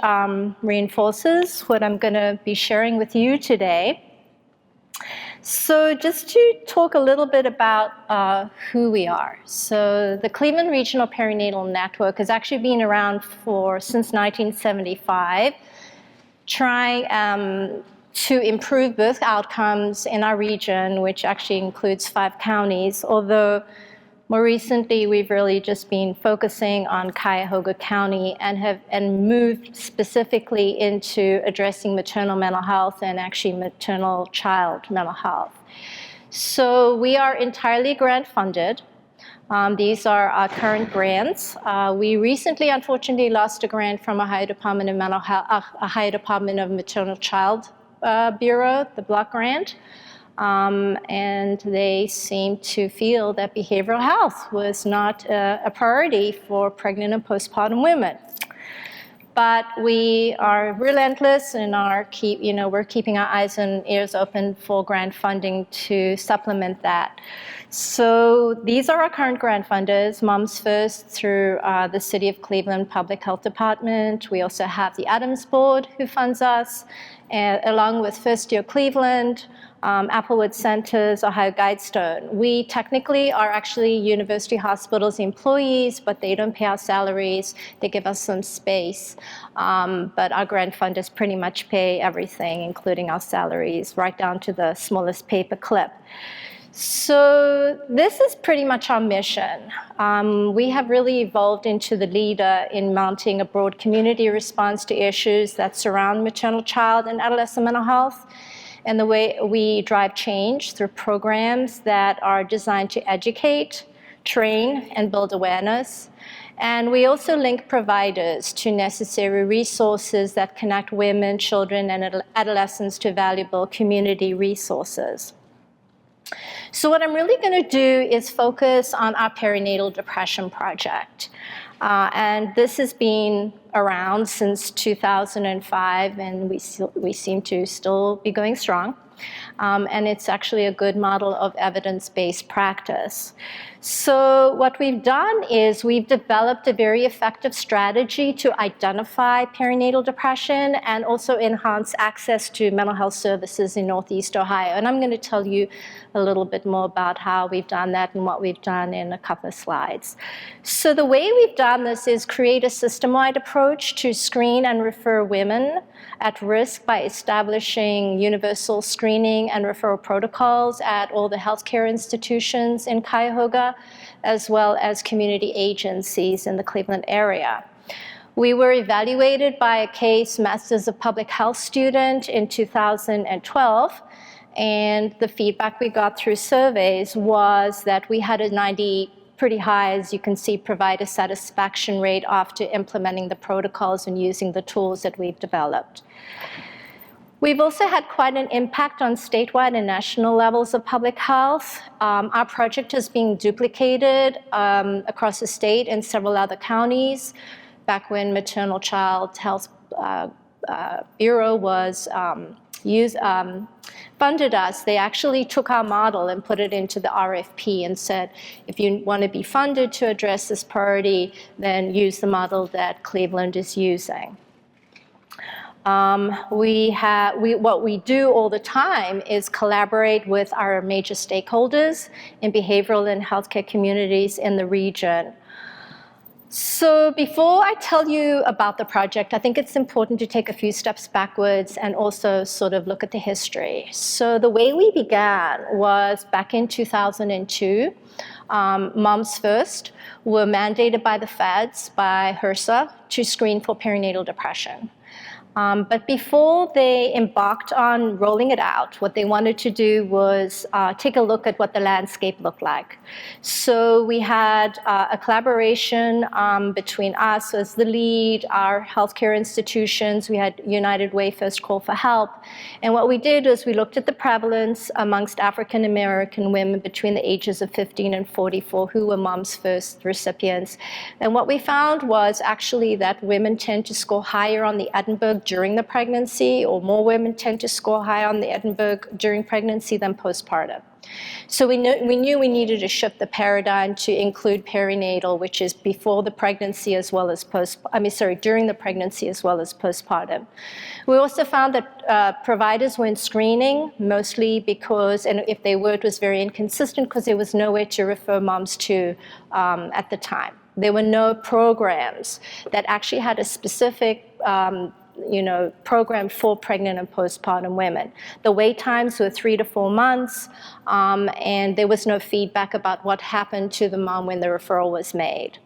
reinforces what I'm going to be sharing with you today. So just to talk a little bit about who we are. So the Cleveland Regional Perinatal Network has actually been around since 1975, trying to improve birth outcomes in our region, which actually includes 5 counties, although more recently, we've really just been focusing on Cuyahoga County and moved specifically into addressing maternal mental health and actually maternal child mental health. So we are entirely grant funded. These are our current grants. We recently, unfortunately, lost a grant from Ohio Department of Mental Health, Ohio Department of Maternal Child Bureau, the block grant. And they seem to feel that behavioral health was not a priority for pregnant and postpartum women. But we are relentless and we're keeping our eyes and ears open for grant funding to supplement that. So these are our current grant funders, Moms First through the City of Cleveland Public Health Department. We also have the Adams Board who funds us, along with First Year Cleveland, Applewood Centers, Ohio Guidestone. We technically are actually University Hospital's employees, but they don't pay our salaries. They give us some space. But our grant funders pretty much pay everything, including our salaries, right down to the smallest paper clip. So this is pretty much our mission. We have really evolved into the leader in mounting a broad community response to issues that surround maternal, child, and adolescent mental health. And the way we drive change through programs that are designed to educate, train, and build awareness. And we also link providers to necessary resources that connect women, children, and adolescents to valuable community resources. So what I'm really going to do is focus on our perinatal depression project. And this has been around since 2005, and we seem to still be going strong. And it's actually a good model of evidence-based practice. So what we've done is we've developed a very effective strategy to identify perinatal depression and also enhance access to mental health services in Northeast Ohio. And I'm going to tell you a little bit more about how we've done that and what we've done in a couple of slides. So the way we've done this is create a system-wide approach to screen and refer women at risk by establishing universal screening and referral protocols at all the healthcare institutions in Cuyahoga, as well as community agencies in the Cleveland area. We were evaluated by a Case Masters of Public Health student in 2012, And the feedback we got through surveys was that we had a pretty high, as you can see, provider satisfaction rate after implementing the protocols and using the tools that we've developed. We've also had quite an impact on statewide and national levels of public health. Our project is being duplicated across the state and several other counties. Back when Maternal Child Health Bureau was funded us, they actually took our model and put it into the RFP and said, if you want to be funded to address this priority, then use the model that Cleveland is using. What we do all the time is collaborate with our major stakeholders in behavioral and healthcare communities in the region. So before I tell you about the project, I think it's important to take a few steps backwards and also sort of look at the history. So the way we began was back in 2002. Moms First were mandated by the feds, by HRSA, to screen for perinatal depression. But before they embarked on rolling it out, what they wanted to do was take a look at what the landscape looked like. So we had a collaboration between us as the lead, our healthcare institutions. We had United Way First Call for Help. And what we did was we looked at the prevalence amongst African American women between the ages of 15 and 44 who were Moms First recipients. And what we found was actually that women tend to score higher on the Edinburgh during the pregnancy, or more women tend to score high on the Edinburgh during pregnancy than postpartum. So we knew we needed to shift the paradigm to include perinatal, which is before the pregnancy as well as during the pregnancy as well as postpartum. We also found that providers weren't screening, mostly because, and if they were, it was very inconsistent because there was nowhere to refer moms to at the time. There were no programs that actually had a specific program for pregnant and postpartum women. The wait times were 3 to 4 months, and there was no feedback about what happened to the mom when the referral was made.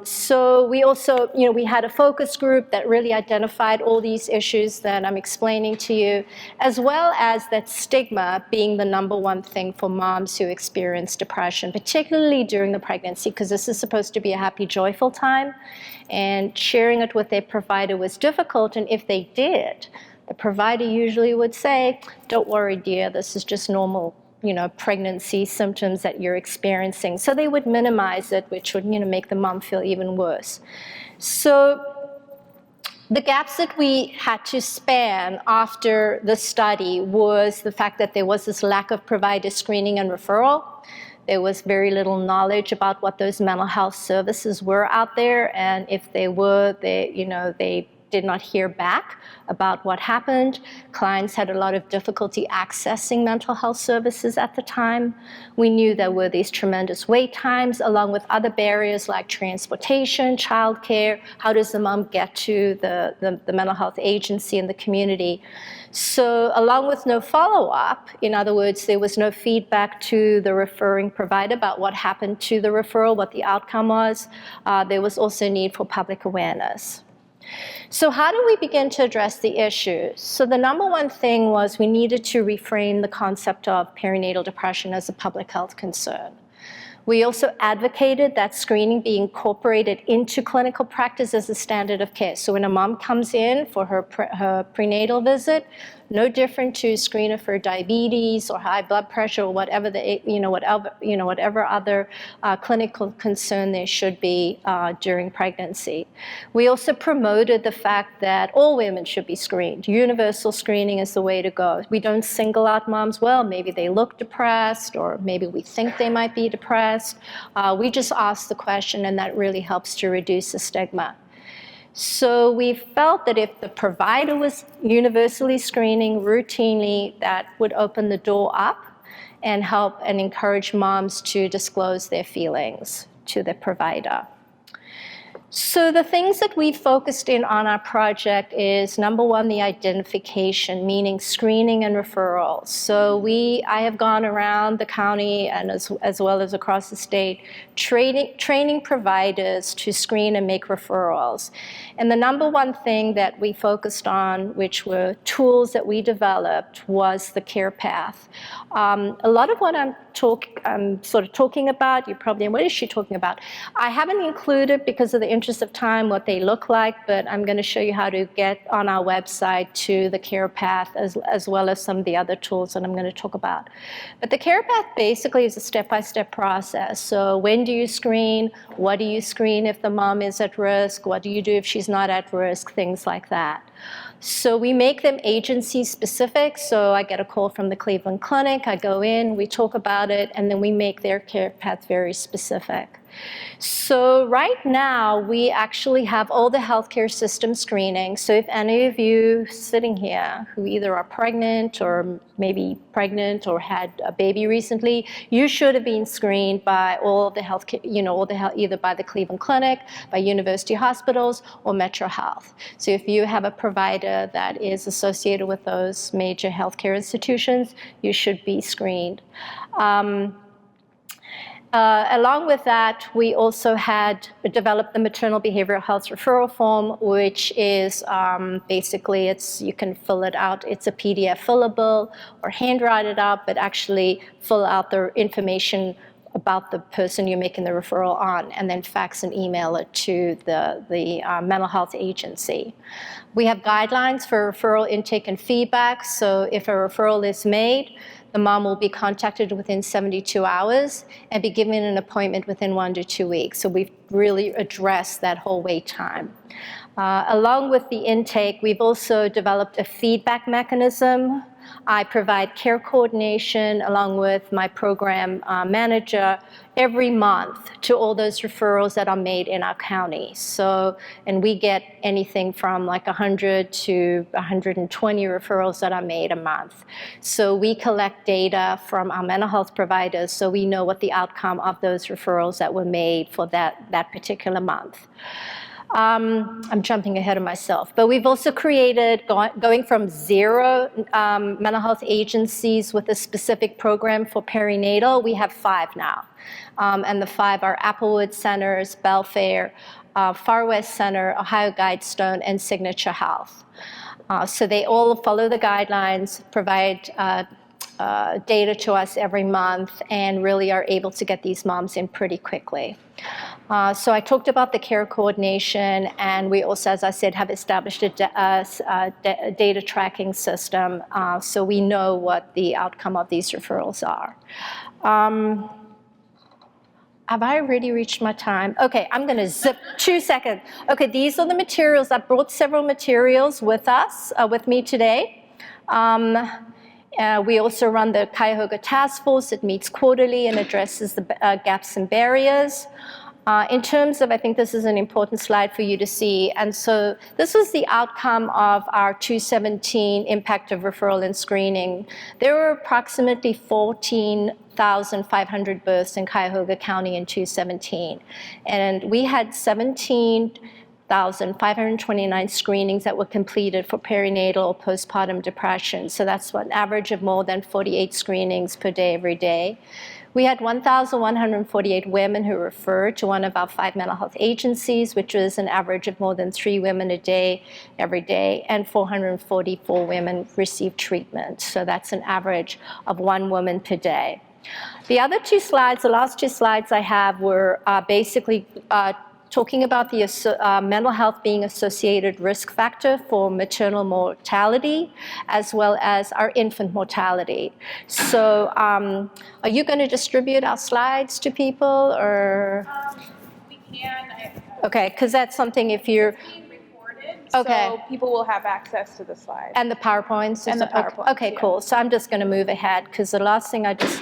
So we also, we had a focus group that really identified all these issues that I'm explaining to you, as well as that stigma being the number one thing for moms who experience depression, particularly during the pregnancy, because this is supposed to be a happy, joyful time, and sharing it with their provider was difficult. And if they did, the provider usually would say, "Don't worry, dear, this is just normal pregnancy symptoms that you're experiencing." So they would minimize it, which would, make the mom feel even worse. So the gaps that we had to span after the study was the fact that there was this lack of provider screening and referral. There was very little knowledge about what those mental health services were out there, and if they were, they did not hear back about what happened. Clients had a lot of difficulty accessing mental health services at the time. We knew there were these tremendous wait times, along with other barriers like transportation, childcare. How does the mom get to the mental health agency in the community? So along with no follow-up, in other words, there was no feedback to the referring provider about what happened to the referral, what the outcome was. There was also a need for public awareness. So how do we begin to address the issues? So the number one thing was we needed to reframe the concept of perinatal depression as a public health concern. We also advocated that screening be incorporated into clinical practice as a standard of care. So when a mom comes in for her prenatal visit, no different to screen her for diabetes or high blood pressure or whatever whatever other clinical concern there should be during pregnancy. We also promoted the fact that all women should be screened. Universal screening is the way to go. We don't single out moms. Well, maybe they look depressed, or maybe we think they might be depressed. We just ask the question, and that really helps to reduce the stigma. So we felt that if the provider was universally screening routinely, that would open the door up and help and encourage moms to disclose their feelings to the provider. So the things that we focused in on our project is, number one, the identification, meaning screening and referrals. So I have gone around the county and as well as across the state, training providers to screen and make referrals. And the number one thing that we focused on, which were tools that we developed, was the care path. A lot of what I'm sort of talking about, you're probably, what is she talking about? I haven't included, because of the interest of time, what they look like, but I'm going to show you how to get on our website to the care path, as well as some of the other tools that I'm going to talk about. But the care path basically is a step-by-step process. So when do you screen? What do you screen if the mom is at risk? What do you do if she's not at risk? Things like that. So we make them agency specific. So I get a call from the Cleveland Clinic, I go in, we talk about it, and then we make their care path very specific. So right now, we actually have all the healthcare system screening. So if any of you sitting here who either are pregnant or maybe pregnant or had a baby recently, you should have been screened by all the healthcare, either by the Cleveland Clinic, by university hospitals, or Metro Health. So if you have a provider that is associated with those major healthcare institutions, you should be screened. Along with that, we also had developed the maternal behavioral health referral form, which is basically, you can fill it out. It's a PDF fillable or handwrite it out, but actually fill out the information about the person you're making the referral on, and then fax and email it to the mental health agency. We have guidelines for referral intake and feedback. So if a referral is made, the mom will be contacted within 72 hours and be given an appointment within 1 to 2 weeks. So we've really addressed that whole wait time. Along with the intake, we've also developed a feedback mechanism. I provide care coordination along with my program manager every month to all those referrals that are made in our county. So, and we get anything from like 100 to 120 referrals that are made a month. So we collect data from our mental health providers so we know what the outcome of those referrals that were made for that particular month. I'm jumping ahead of myself, but we've also created, going from 0 mental health agencies with a specific program for perinatal, we have 5 now. And the 5 are Applewood Centers, Belfair, Far West Center, Ohio Guidestone, and Signature Health. So they all follow the guidelines, provide data to us every month, and really are able to get these moms in pretty quickly. So I talked about the care coordination, and we also, as I said, have established a data tracking system, so we know what the outcome of these referrals are. Have I already reached my time? Okay, I'm going to zip 2 seconds. Okay, these are the materials. I brought several materials with me today. We also run the Cuyahoga Task Force. It meets quarterly and addresses the gaps and barriers. In terms of, I think this is an important slide for you to see, and so this is the outcome of our 2017 impact of referral and screening. There were approximately 14,500 births in Cuyahoga County in 2017, and we had 17,529 screenings that were completed for perinatal or postpartum depression. So that's an average of more than 48 screenings per day, every day. We had 1,148 women who referred to one of our 5 mental health agencies, which was an average of more than 3 women a day, every day, and 444 women received treatment. So that's an average of 1 woman per day. The other 2 slides, the last 2 slides I have were basically talking about the mental health being associated risk factor for maternal mortality, as well as our infant mortality. So are you going to distribute our slides to people, or? We can. Okay, because that's something if you're, okay. So people will have access to the slides. And the PowerPoints? And the PowerPoints, Okay, yeah. Cool. So I'm just going to move ahead, because the last thing I just,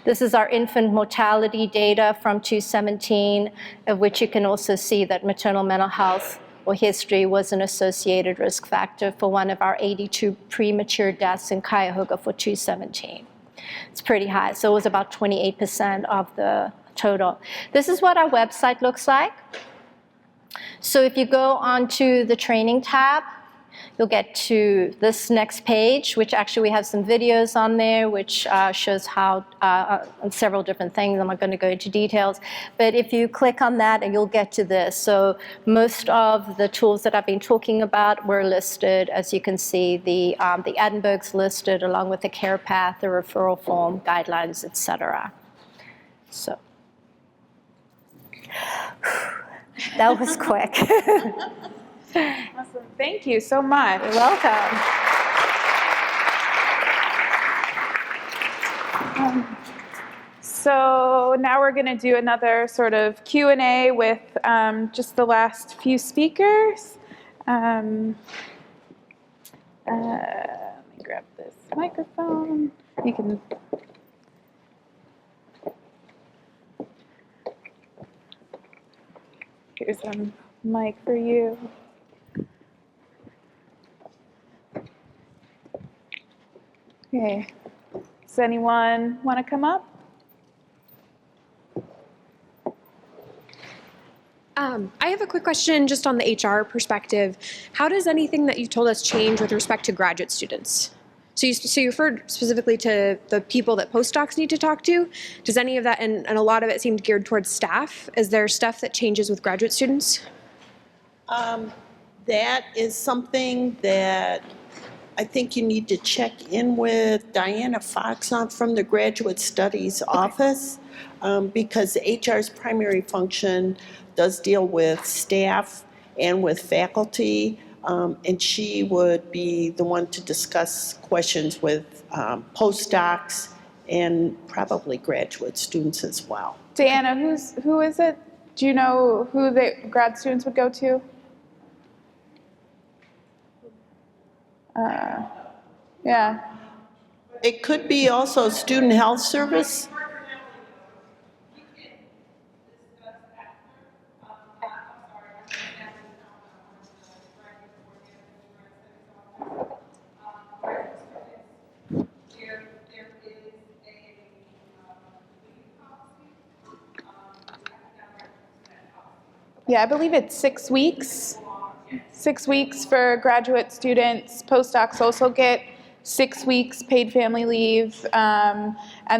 this is our infant mortality data from 2017, of which you can also see that maternal mental health or history was an associated risk factor for one of our 82 premature deaths in Cuyahoga for 2017. It's pretty high. So it was about 28% of the total. This is what our website looks like. So if you go onto the training tab, you'll get to this next page, which actually we have some videos on there, which shows how several different things. I'm not going to go into details, but if you click on that, and you'll get to this. So most of the tools that I've been talking about were listed. As you can see, the Edinburgh's listed along with the care path, the referral form, guidelines, etc. So that was quick. Awesome. Thank you so much. You're welcome. So now we're going to do another sort of Q&A with just the last few speakers. Let me grab this microphone. You can. Here's a mic for you. Okay. Does anyone want to come up? I have a quick question just on the HR perspective. How does anything that you told us change with respect to graduate students? So you referred specifically to the people that postdocs need to talk to. Does any of that, and a lot of it seemed geared towards staff, is there stuff that changes with graduate students? That is something that I think you need to check in with Diana Fox on from the Graduate Studies Office, because HR's primary function does deal with staff and with faculty, and she would be the one to discuss questions with postdocs and probably graduate students as well. Diana, who is it? Do you know who the grad students would go to? Yeah. It could be also Student Health Service. Yeah, I believe it's 6 weeks. 6 weeks for graduate students. Postdocs also get 6 weeks paid family leave, and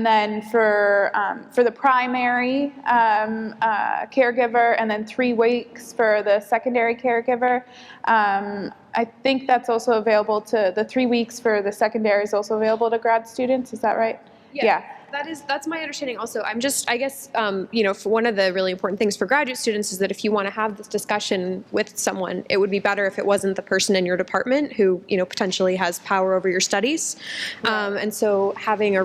then for the primary caregiver, and then 3 weeks for the secondary caregiver. I think that's also available to the 3 weeks for the secondary is also available to grad students. Is that right? Yeah. That's my understanding also. I guess, for one of the really important things for graduate students is that if you want to have this discussion with someone, it would be better if it wasn't the person in your department who, potentially has power over your studies. Right. And so having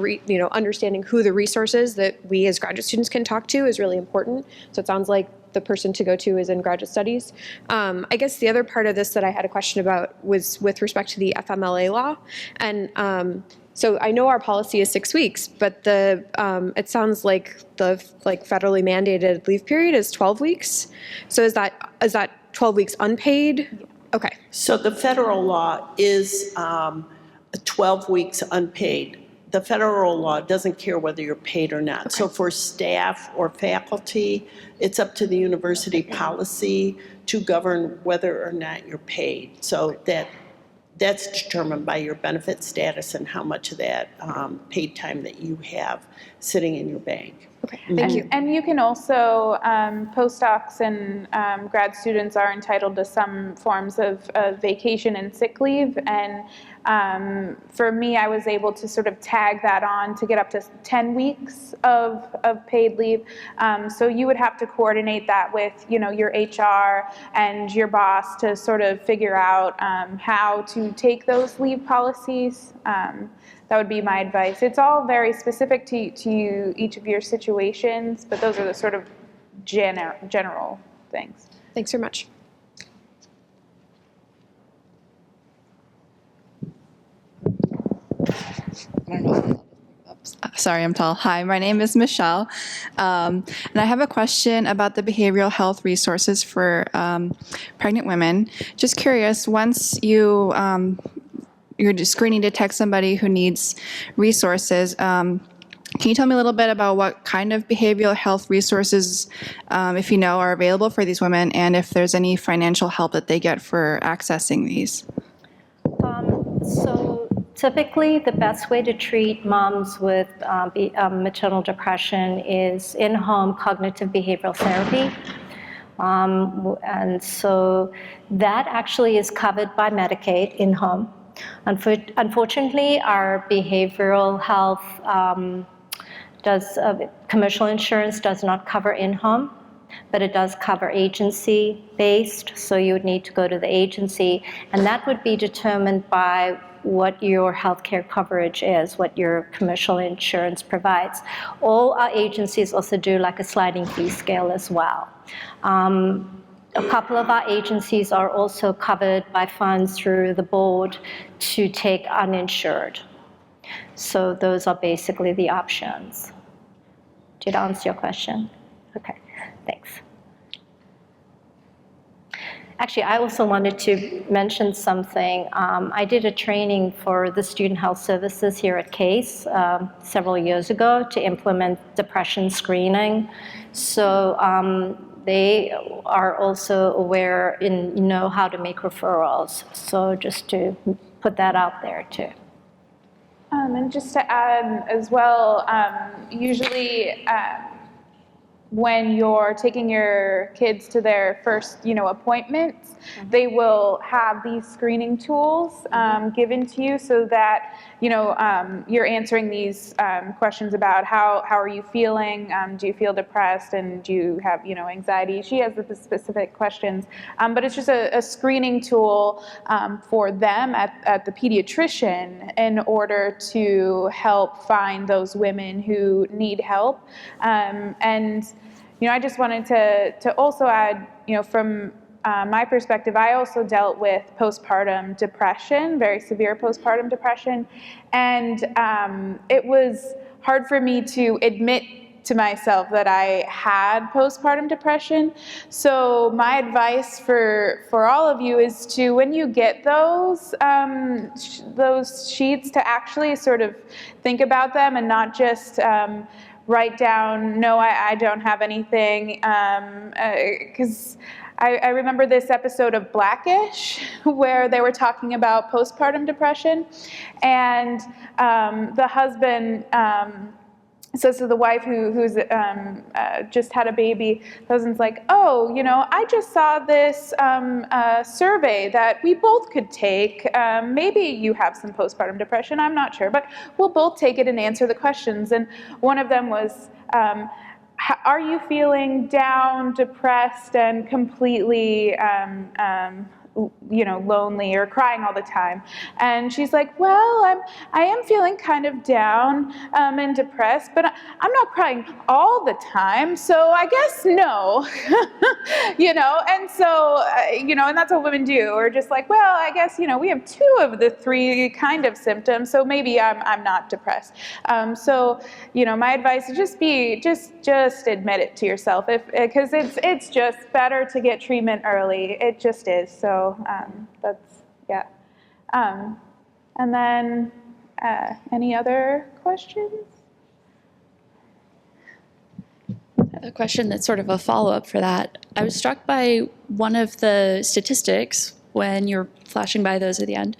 understanding who the resources that we as graduate students can talk to is really important. So it sounds like the person to go to is in graduate studies. I guess the other part of this that I had a question about was with respect to the FMLA law. And so I know our policy is 6 weeks, but it sounds like the federally mandated leave period is 12 weeks. So is that 12 weeks unpaid? Okay. So the federal law is 12 weeks unpaid. The federal law doesn't care whether you're paid or not. Okay. So for staff or faculty, it's up to the university policy to govern whether or not you're paid. So that's determined by your benefit status and how much of that paid time that you have sitting in your bank. Okay, thank you. And you can also, postdocs and grad students are entitled to some forms of vacation and sick leave. And for me, I was able to sort of tag that on to get up to 10 weeks of paid leave. So you would have to coordinate that with, your HR and your boss to sort of figure out how to take those leave policies. That would be my advice. It's all very specific to each of your situations, but those are the sort of general things. Thanks very much. Sorry, I'm tall. Hi, my name is Michelle, and I have a question about the behavioral health resources for pregnant women. Just curious, once you're screening detect somebody who needs resources, Can you tell me a little bit about what kind of behavioral health resources, if you know, are available for these women, and if there's any financial help that they get for accessing these? So typically, the best way to treat moms with maternal depression is in-home cognitive behavioral therapy. And so that actually is covered by Medicaid in-home. Unfortunately, our behavioral health commercial insurance does not cover in-home, but it does cover agency-based, so you would need to go to the agency, and that would be determined by what your healthcare coverage is, what your commercial insurance provides. All our agencies also do like a sliding fee scale as well. A couple of our agencies are also covered by funds through the board to take uninsured. So those are basically the options. Did I answer your question? Okay, thanks. Actually, I also wanted to mention something. I did a training for the Student Health Services here at CASE several years ago to implement depression screening. So they are also aware and know how to make referrals. So just to put that out there too. And just to add as well, usually when you're taking your kids to their first, appointments, they will have these screening tools given to you so that, you're answering these questions about how are you feeling, do you feel depressed, and do you have, anxiety. She has the specific questions, but it's just a screening tool for them at the pediatrician in order to help find those women who need help. And I just wanted to also add, from my perspective, I also dealt with postpartum depression, very severe postpartum depression, and it was hard for me to admit to myself that I had postpartum depression. So my advice for all of you is to, when you get those sheets, to actually sort of think about them and not just write down, no, I don't have anything, because I remember this episode of Blackish where they were talking about postpartum depression, and the husband says to the wife who's just had a baby, the husband's like, oh, I just saw this survey that we both could take. Maybe you have some postpartum depression, I'm not sure, but we'll both take it and answer the questions. And one of them was, are you feeling down, depressed, and completely lonely or crying all the time? And she's like, well, I am feeling kind of down and depressed, but I'm not crying all the time, so I guess no. And so, and that's what women do. Or just like, well, I guess, we have 2 of the 3 kind of symptoms, so maybe I'm not depressed. So, my advice is just admit it to yourself, because it's just better to get treatment early. It just is. So that's, yeah. And then any other questions? A question that's sort of a follow-up for that. I was struck by one of the statistics when you're flashing by those at the end,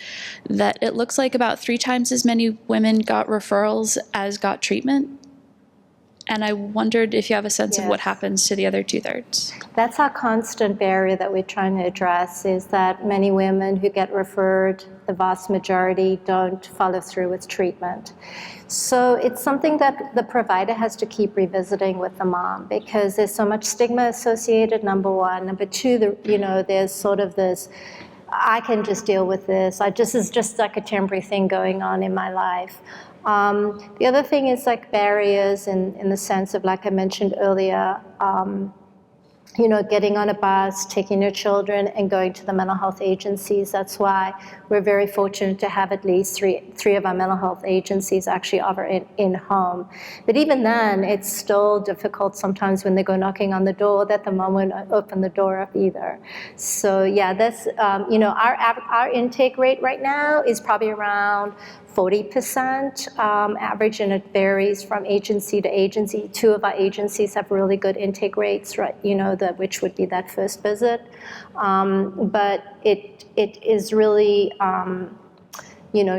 that it looks like about 3 times as many women got referrals as got treatment. And I wondered if you have a sense of what happens to the other 2/3. That's our constant barrier that we're trying to address, is that many women who get referred, the vast majority don't follow through with treatment. So it's something that the provider has to keep revisiting with the mom, because there's so much stigma associated, number one. Number two, there's sort of this, I can just deal with this. This is just like a temporary thing going on in my life. The other thing is like barriers in the sense of, like I mentioned earlier, getting on a bus, taking your children, and going to the mental health agencies. That's why we're very fortunate to have at least three of our mental health agencies actually offer in-home. But even then, it's still difficult sometimes when they go knocking on the door that the mom won't open the door up either. So yeah, that's, our intake rate right now is probably around 40% average, and it varies from agency to agency. 2 of our agencies have really good intake rates, right? Which would be that first visit. But it is really,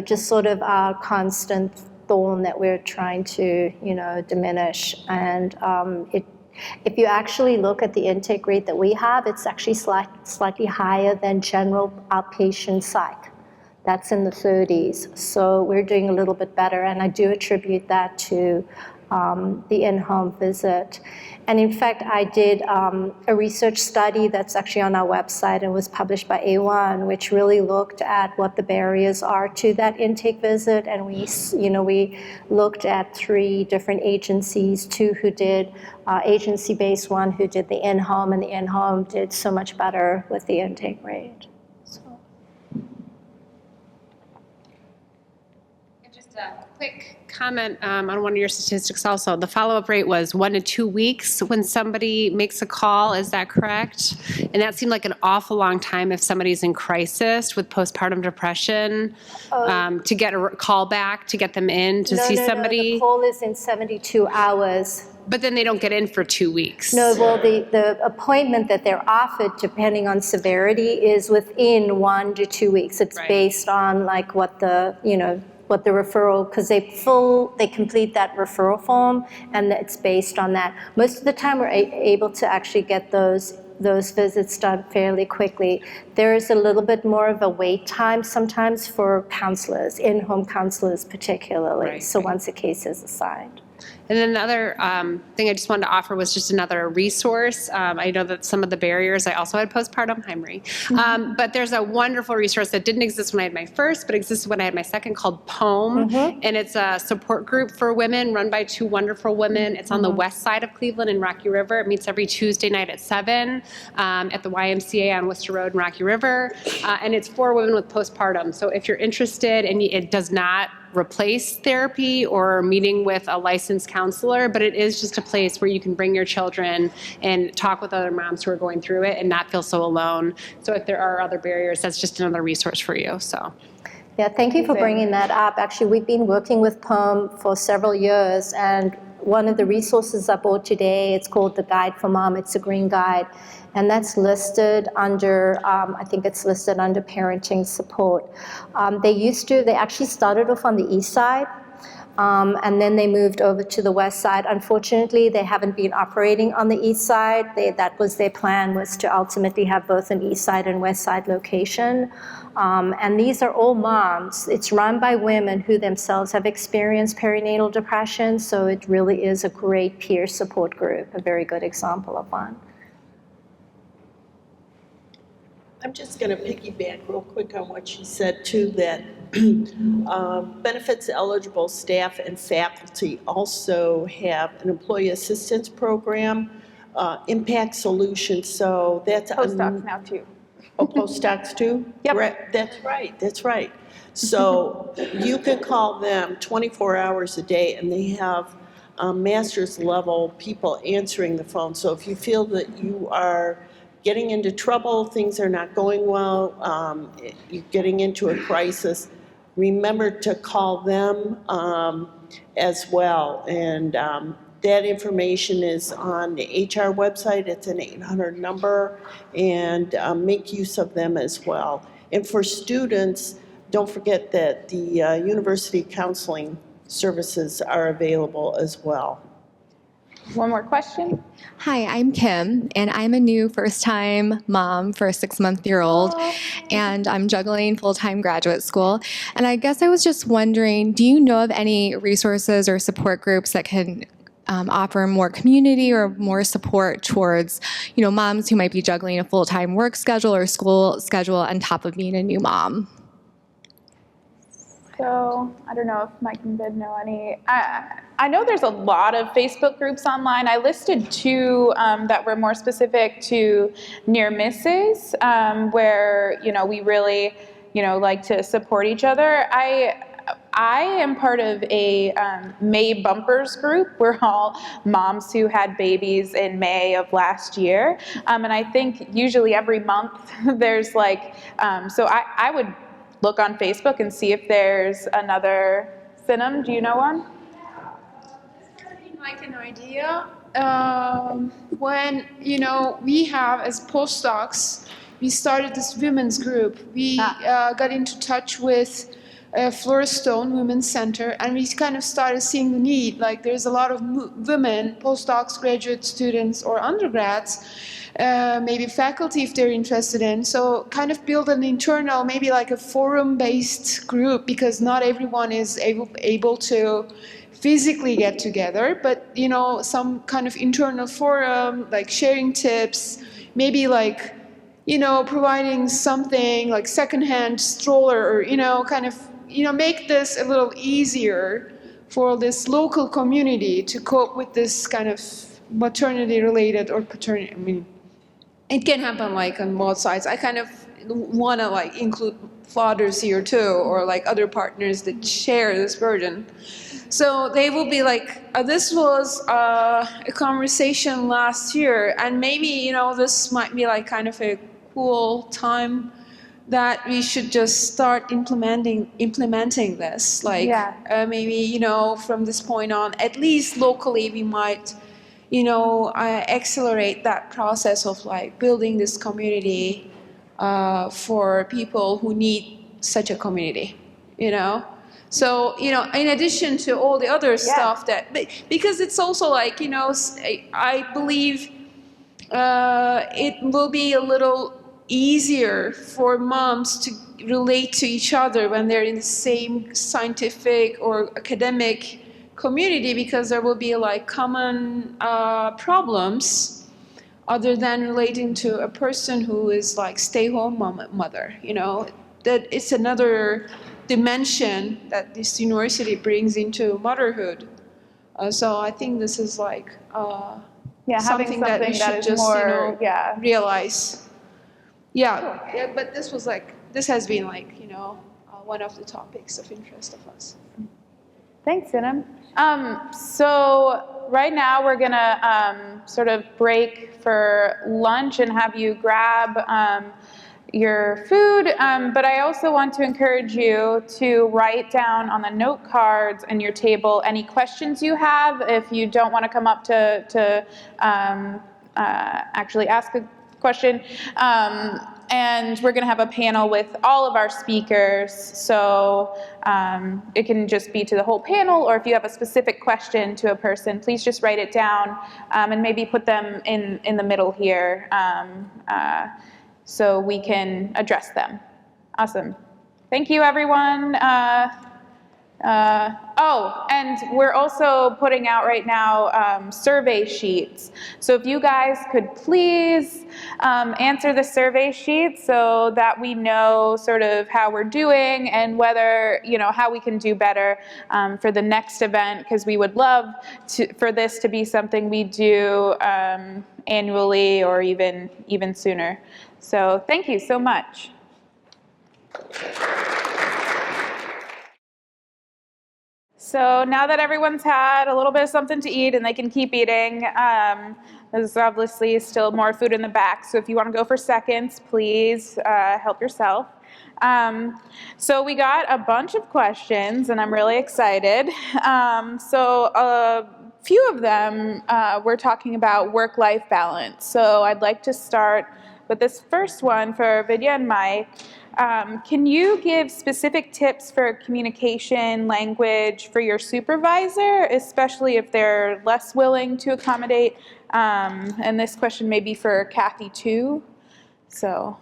just sort of our constant thorn that we're trying to, diminish. And if you actually look at the intake rate that we have, it's actually slightly higher than general outpatient psych. That's in the 30s. So we're doing a little bit better, and I do attribute that to the in-home visit. And in fact, I did a research study that's actually on our website and was published by A1, which really looked at what the barriers are to that intake visit. And we looked at 3 different agencies, 2 who did agency-based, 1 who did the in-home, and the in-home did so much better with the intake rate. A quick comment on one of your statistics also. The follow-up rate was 1 to 2 weeks when somebody makes a call. Is that correct? And that seemed like an awful long time if somebody's in crisis with postpartum depression, to get a call back, to get them in to see somebody. No, the call is in 72 hours. But then they don't get in for 2 weeks. No, well, the appointment that they're offered, depending on severity, is within 1 to 2 weeks. It's based on like what the referral, because they complete that referral form, and it's based on that. Most of the time, we're able to actually get those visits done fairly quickly. There is a little bit more of a wait time sometimes for counselors, in-home counselors particularly. Once a case is assigned. And then the other thing I just wanted to offer was just another resource. I know that some of the barriers, I also had postpartum, hi Marie. But there's a wonderful resource that didn't exist when I had my first, but existed when I had my second, called POEM. And it's a support group for women run by 2 wonderful women. It's on the west side of Cleveland in Rocky River. It meets every Tuesday night at 7 at the YMCA on Worcester Road in Rocky River. And it's for women with postpartum. So if you're interested, and it does not replace therapy or meeting with a licensed counselor, but it is just a place where you can bring your children and talk with other moms who are going through it and not feel so alone. So if there are other barriers, that's just another resource for you. So. Yeah, thank you for bringing that up. Actually, we've been working with POEM for several years, and one of the resources I bought today, it's called the Guide for Mom. It's a green guide, and that's listed under, I think it's listed under parenting support. They actually started off on the east side, and then they moved over to the west side. Unfortunately, they haven't been operating on the east side. That was their plan, was to ultimately have both an east side and west side location. And these are all moms. It's run by women who themselves have experienced perinatal depression, so it really is a great peer support group, a very good example of one. I'm just going to piggyback real quick on what she said too, that benefits eligible staff and faculty also have an employee assistance program, Impact Solutions. So that's Postdocs now too. Oh, postdocs too? Yep. That's right. So you can call them 24 hours a day, and they have master's level people answering the phone. So if you feel that you are getting into trouble, things are not going well, you're getting into a crisis, remember to call them as well. And that information is on the HR website. It's an 800 number, and make use of them as well. And for students, don't forget that the university counseling services are available as well. One more question. Hi, I'm Kim, and I'm a new first-time mom for a 6-month-old, and I'm juggling full-time graduate school. And I guess I was just wondering, do you know of any resources or support groups that can offer more community or more support towards, moms who might be juggling a full-time work schedule or school schedule on top of being a new mom? So I don't know if Mike and Bid know any. I I know there's a lot of Facebook groups online. I listed 2 that were more specific to near misses, where, we really, like to support each other. I am part of a May Bumpers group. We're all moms who had babies in May of last year. And I think usually every month there's like, so I would look on Facebook and see if there's another. Sinam, do you know one? Like an idea. When, we have as postdocs, we started this women's group. We got into touch with Floristone Women's Center, and we kind of started seeing the need. Like there's a lot of women, postdocs, graduate students, or undergrads, maybe faculty if they're interested in. So kind of build an internal, maybe like a forum-based group, because not everyone is able to physically get together, but some kind of internal forum, like sharing tips, maybe like providing something like secondhand stroller, or kind of make this a little easier for this local community to cope with this kind of maternity related or paternity. I mean, it can happen like on both sides. I kind of want to like include fathers here too, or like other partners that share this burden. So they will be like, this was a conversation last year, and maybe, this might be like kind of a cool time that we should just start implementing this. Like maybe, from this point on, at least locally, we might, accelerate that process of like building this community for people who need such a community, So, in addition to all the other stuff because it's also like, I believe it will be a little easier for moms to relate to each other when they're in the same scientific or academic community, because there will be like common problems other than relating to a person who is like stay-home mother, that it's another dimension that this university brings into motherhood. So I think this is like something that we should just realize. But this has been like one of the topics of interest of us. Thanks, Sinam. So right now we're gonna sort of break for lunch and have you grab your food, but I also want to encourage you to write down on the note cards and your table any questions you have. If you don't want to come up to actually ask a question, and we're going to have a panel with all of our speakers, so it can just be to the whole panel, or if you have a specific question to a person, please just write it down and maybe put them in the middle here. So we can address them. Awesome. Thank you, everyone. And we're also putting out right now survey sheets. So if you guys could please answer the survey sheet so that we know sort of how we're doing and whether, how we can do better for the next event, because we would love for this to be something we do annually or even sooner. So thank you so much. So now that everyone's had a little bit of something to eat and they can keep eating, there's obviously still more food in the back. So if you want to go for seconds, please help yourself. So we got a bunch of questions, and I'm really excited. So a few of them we're talking about work-life balance. So I'd like to start with this first one for Vidya and Mike. Can you give specific tips for communication language for your supervisor, especially if they're less willing to accommodate? And this question may be for Kathy too. So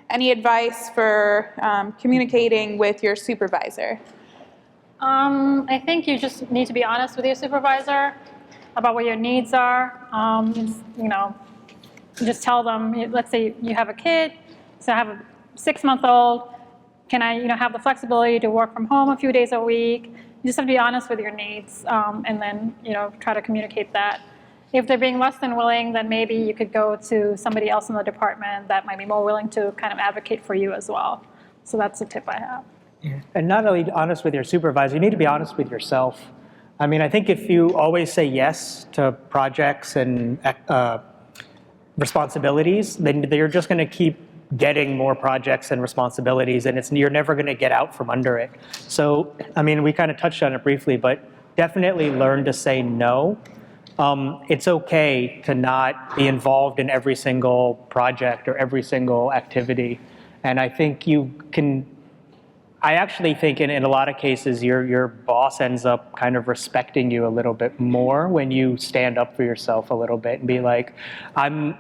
any advice for communicating with your supervisor? I think you just need to be honest with your supervisor about what your needs are. Just tell them, let's say you have a kid, so I have a 6-month-old, can I have the flexibility to work from home a few days a week? You just have to be honest with your needs, and then, try to communicate that. If they're being less than willing, then maybe you could go to somebody else in the department that might be more willing to kind of advocate for you as well. So that's a tip I have. And not only honest with your supervisor, you need to be honest with yourself. I mean, I think if you always say yes to projects and responsibilities, then you're just going to keep getting more projects and responsibilities, and you're never going to get out from under it. So, I mean, we kind of touched on it briefly, but definitely learn to say no. It's okay to not be involved in every single project or every single activity. And I think I actually think in a lot of cases, your boss ends up kind of respecting you a little bit more when you stand up for yourself a little bit and be like, I'm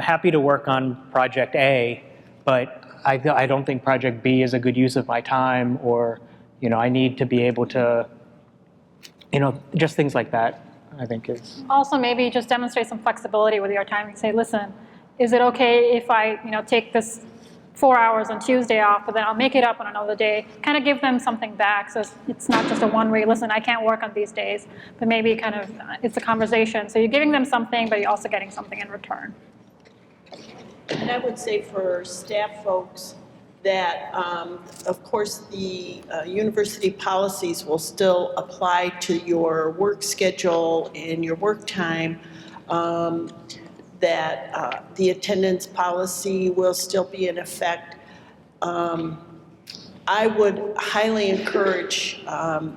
happy to work on project A, but I don't think project B is a good use of my time, or, I need to be able to, just things like that, I think is. Also, maybe just demonstrate some flexibility with your time and say, listen, is it okay if I, take this 4 hours on Tuesday off, but then I'll make it up on another day? Kind of give them something back, so it's not just a one-way, listen, I can't work on these days, but maybe kind of it's a conversation. So you're giving them something, but you're also getting something in return. And I would say for staff folks that, of course, the university policies will still apply to your work schedule and your work time, that the attendance policy will still be in effect. I would highly encourage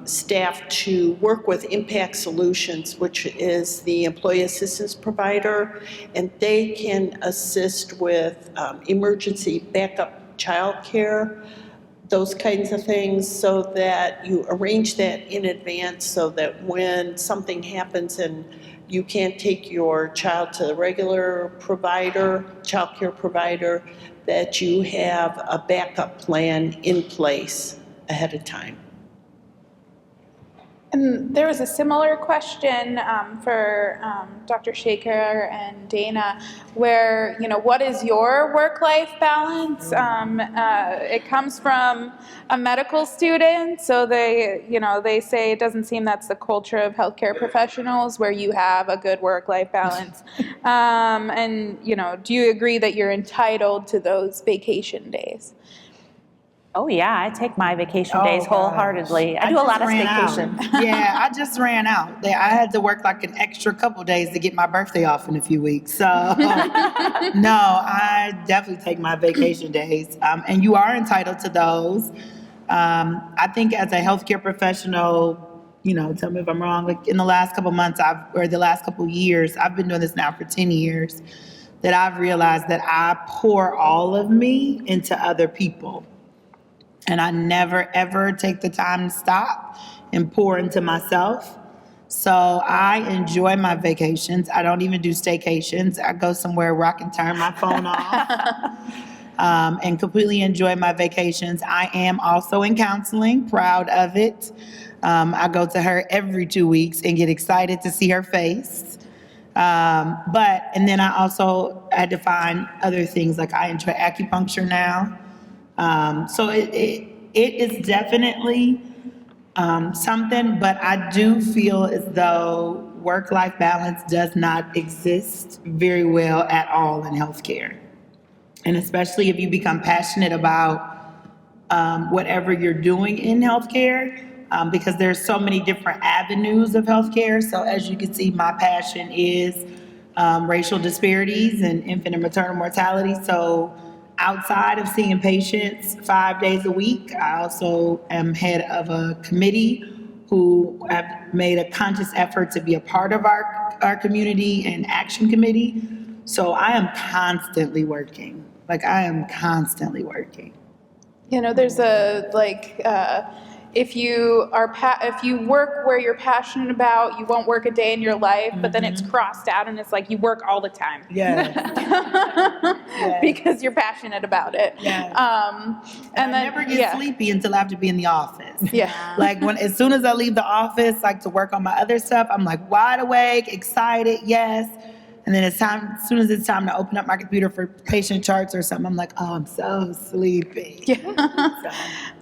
staff to work with Impact Solutions, which is the employee assistance provider, and they can assist with emergency backup childcare, those kinds of things, so that you arrange that in advance so that when something happens and you can't take your child to the regular provider, childcare provider, that you have a backup plan in place ahead of time. And there was a similar question for Dr. Shaker and Dana, where, what is your work-life balance? It comes from a medical student, so they say it doesn't seem that's the culture of healthcare professionals, where you have a good work-life balance. And, do you agree that you're entitled to those vacation days? Oh yeah, I take my vacation days wholeheartedly. I do a lot of staycation. Yeah, I just ran out. I had to work like an extra couple days to get my birthday off in a few weeks. So no, I definitely take my vacation days. And you are entitled to those. I think as a healthcare professional, tell me if I'm wrong, like in the last couple months, or the last couple years, I've been doing this now for 10 years, that I've realized that I pour all of me into other people. And I never, ever take the time to stop and pour into myself. So I enjoy my vacations. I don't even do staycations. I go somewhere where I can turn my phone off and completely enjoy my vacations. I am also in counseling, proud of it. I go to her every 2 weeks and get excited to see her face. And then I also had to find other things, like I enjoy acupuncture now. So it is definitely something, but I do feel as though work-life balance does not exist very well at all in healthcare. And especially if you become passionate about whatever you're doing in healthcare, because there's so many different avenues of healthcare. So as you can see, my passion is racial disparities and infant and maternal mortality. So outside of seeing patients 5 days a week, I also am head of a committee who have made a conscious effort to be a part of our community and action committee. So I am constantly working. I am constantly working. There's if you work where you're passionate about, you won't work a day in your life, but then it's crossed out and it's like you work all the time. Yeah. Because you're passionate about it. Yeah. And I never get sleepy until I have to be in the office. Yeah. As soon as I leave the office, to work on my other stuff, I'm wide awake, excited, yes. And then as soon as it's time to open up my computer for patient charts or something, I'm like, oh, I'm so sleepy.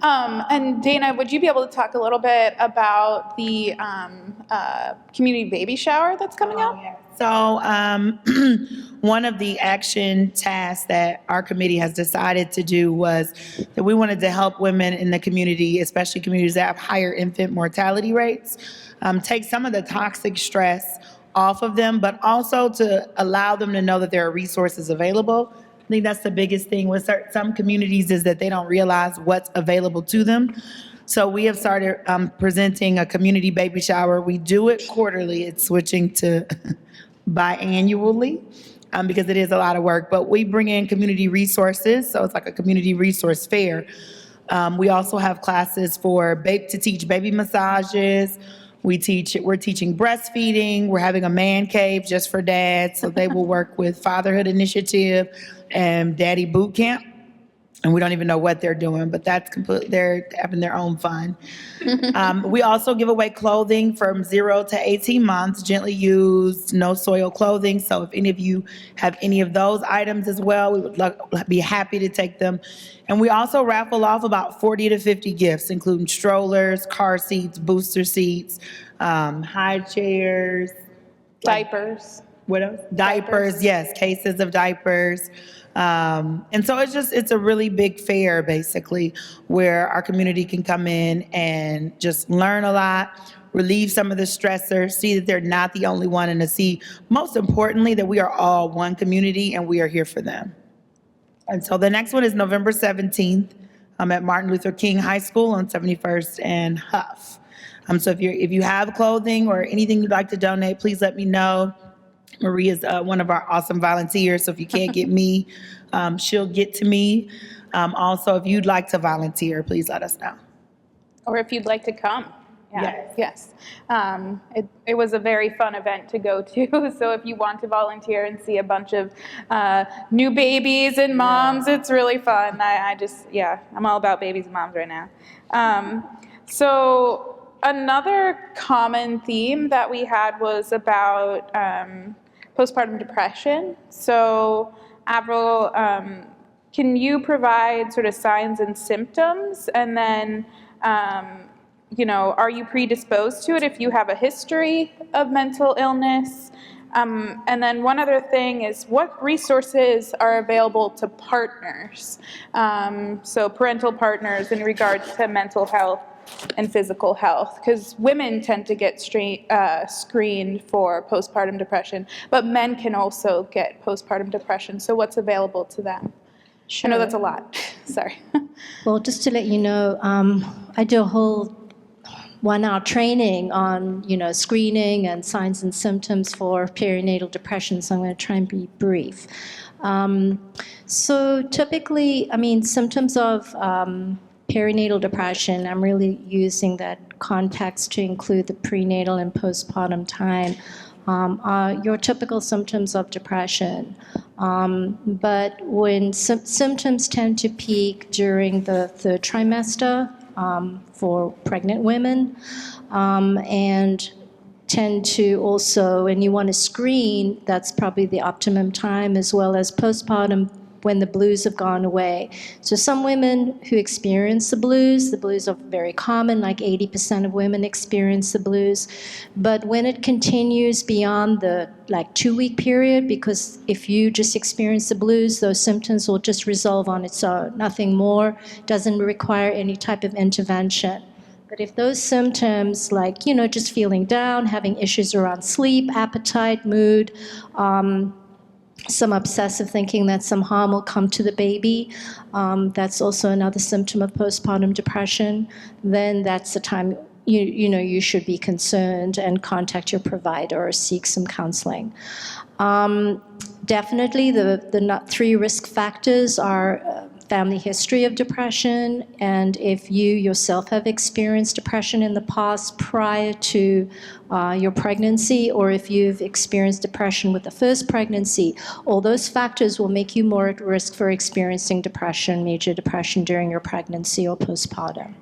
And Dana, would you be able to talk a little bit about the community baby shower that's coming up? So one of the action tasks that our committee has decided to do was that we wanted to help women in the community, especially communities that have higher infant mortality rates, take some of the toxic stress off of them, but also to allow them to know that there are resources available. I think that's the biggest thing with some communities is that they don't realize what's available to them. So we have started presenting a community baby shower. We do it quarterly. It's switching to biannually because it is a lot of work. But we bring in community resources, so it's like a community resource fair. We also have classes to teach baby massages. We're teaching breastfeeding. We're having a man cave just for dads, so they will work with Fatherhood Initiative and Daddy Boot Camp. And we don't even know what they're doing, but they're having their own fun. We also give away clothing from 0 to 18 months, gently used, no soil clothing. So if any of you have any of those items as well, we would be happy to take them. And we also raffle off about 40 to 50 gifts, including strollers, car seats, booster seats, high chairs. Diapers. What else? Diapers, yes, cases of diapers. And so it's a really big fair, basically, where our community can come in and just learn a lot, relieve some of the stressors, see that they're not the only one, and to see, most importantly, that we are all one community and we are here for them. And so the next one is November 17th. I'm at Martin Luther King High School on 71st and Huff. So if you have clothing or anything you'd like to donate, please let me know. Marie is one of our awesome volunteers, so if you can't get me, she'll get to me. Also, if you'd like to volunteer, please let us know. Or if you'd like to come. Yes. It was a very fun event to go to, so if you want to volunteer and see a bunch of new babies and moms, it's really fun. I'm all about babies and moms right now. So another common theme that we had was about postpartum depression. So Avril, can you provide sort of signs and symptoms, and then are you predisposed to it if you have a history of mental illness? And then one other thing is, what resources are available to partners? So parental partners in regards to mental health and physical health, because women tend to get screened for postpartum depression, but men can also get postpartum depression. So what's available to them? Sure. I know that's a lot. Sorry. Well, just to let you know, I do a whole 1-hour training on, screening and signs and symptoms for perinatal depression, so I'm going to try and be brief. So typically, symptoms of perinatal depression, I'm really using that context to include the prenatal and postpartum time, are your typical symptoms of depression. But when symptoms tend to peak during the 3rd trimester for pregnant women, and tend to also, and you want to screen, that's probably the optimum time, as well as postpartum when the blues have gone away. So some women who experience the blues are very common, like 80% of women experience the blues. But when it continues beyond the 2-week period, because if you just experience the blues, those symptoms will just resolve on its own, nothing more, doesn't require any type of intervention. But if those symptoms, just feeling down, having issues around sleep, appetite, mood, some obsessive thinking that some harm will come to the baby, that's also another symptom of postpartum depression, then that's the time you should be concerned and contact your provider or seek some counseling. Definitely the 3 risk factors are family history of depression, and if you yourself have experienced depression in the past prior to your pregnancy, or if you've experienced depression with the first pregnancy, all those factors will make you more at risk for experiencing depression, major depression during your pregnancy or postpartum.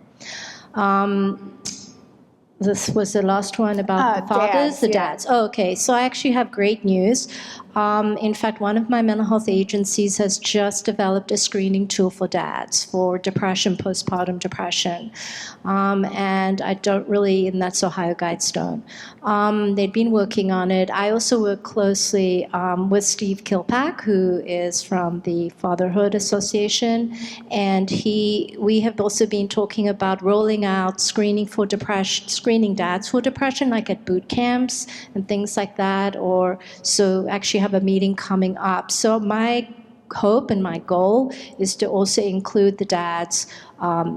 This was the last one about the fathers, dads. Oh, okay, so I actually have great news. In fact, one of my mental health agencies has just developed a screening tool for dads for depression, postpartum depression. And and that's Ohio Guidestone. They'd been working on it. I also work closely with Steve Kilpack, who is from the Fatherhood Association, and we have also been talking about rolling out screening dads for depression, like at boot camps and things like that, actually have a meeting coming up. So my hope and my goal is to also include the dads, and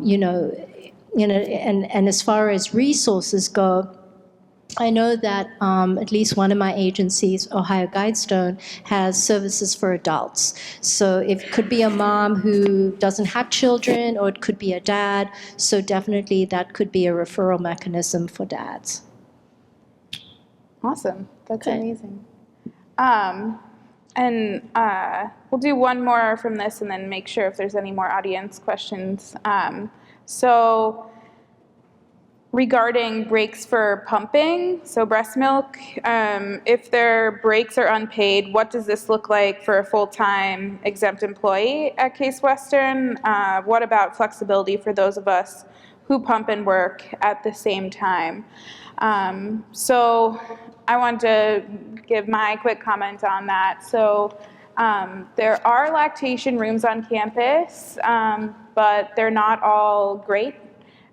as far as resources go, I know that at least one of my agencies, Ohio Guidestone, has services for adults. So it could be a mom who doesn't have children, or it could be a dad. So definitely that could be a referral mechanism for dads. Awesome. That's amazing. We'll do one more from this and then make sure if there's any more audience questions. So regarding breaks for pumping, so breast milk, if their breaks are unpaid, what does this look like for a full-time exempt employee at Case Western? What about flexibility for those of us who pump and work at the same time? So I want to give my quick comment on that. So there are lactation rooms on campus, but they're not all great.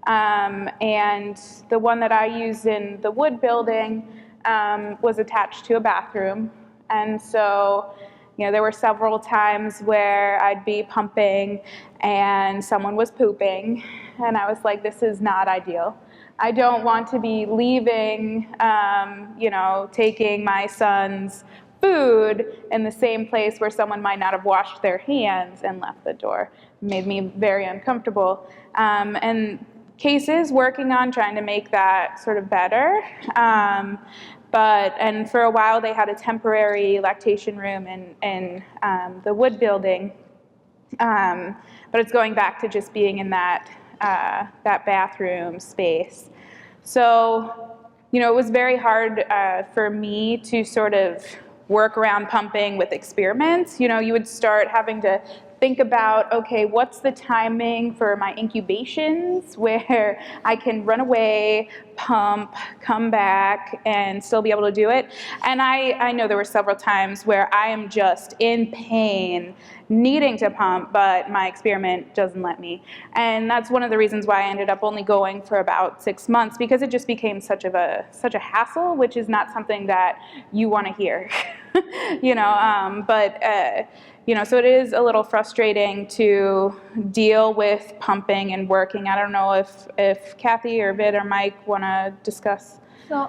And the one that I used in the Wood building was attached to a bathroom. And so, there were several times where I'd be pumping and someone was pooping. And I was like, this is not ideal. I don't want to be leaving, taking my son's food in the same place where someone might not have washed their hands and left the door. It made me very uncomfortable. And Case is working on trying to make that sort of better. And for a while they had a temporary lactation room in the Wood building. But it's going back to just being in that bathroom space. So, it was very hard for me to sort of work around pumping with experiments. You would start having to think about, okay, what's the timing for my incubations where I can run away, pump, come back, and still be able to do it? And I know there were several times where I am just in pain, needing to pump, but my experiment doesn't let me. And that's one of the reasons why I ended up only going for about 6 months, because it just became such a hassle, which is not something that you want to hear. So it is a little frustrating to deal with pumping and working. I don't know if Kathy or Vid or Mike want to discuss. So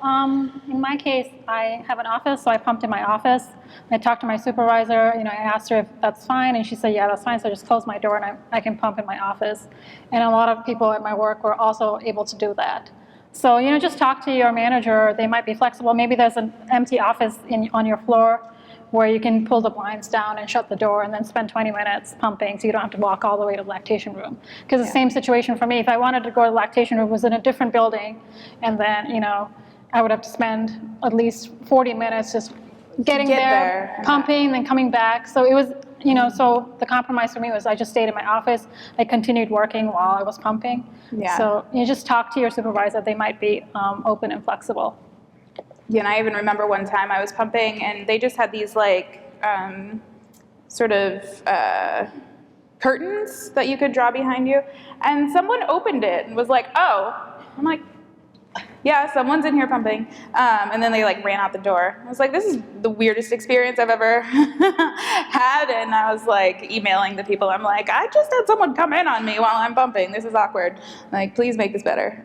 in my case, I have an office, so I pumped in my office. I talked to my supervisor, I asked her if that's fine, and she said, yeah, that's fine, so I just closed my door and I can pump in my office. And a lot of people at my work were also able to do that. So, just talk to your manager. They might be flexible. Maybe there's an empty office on your floor where you can pull the blinds down and shut the door and then spend 20 minutes pumping so you don't have to walk all the way to the lactation room. Because the same situation for me, if I wanted to go to the lactation room, it was in a different building, and then, I would have to spend at least 40 minutes just getting there, pumping, then coming back. So it was, so the compromise for me was I just stayed in my office. I continued working while I was pumping. Yeah. So you just talk to your supervisor. They might be open and flexible. Yeah, and I even remember one time I was pumping and they just had these curtains that you could draw behind you, and someone opened it and was like, oh. I'm like, yeah, someone's in here pumping. And then they ran out the door. I was like, this is the weirdest experience I've ever had. And I was emailing the people. I'm like, I just had someone come in on me while I'm pumping. This is awkward. Please make this better.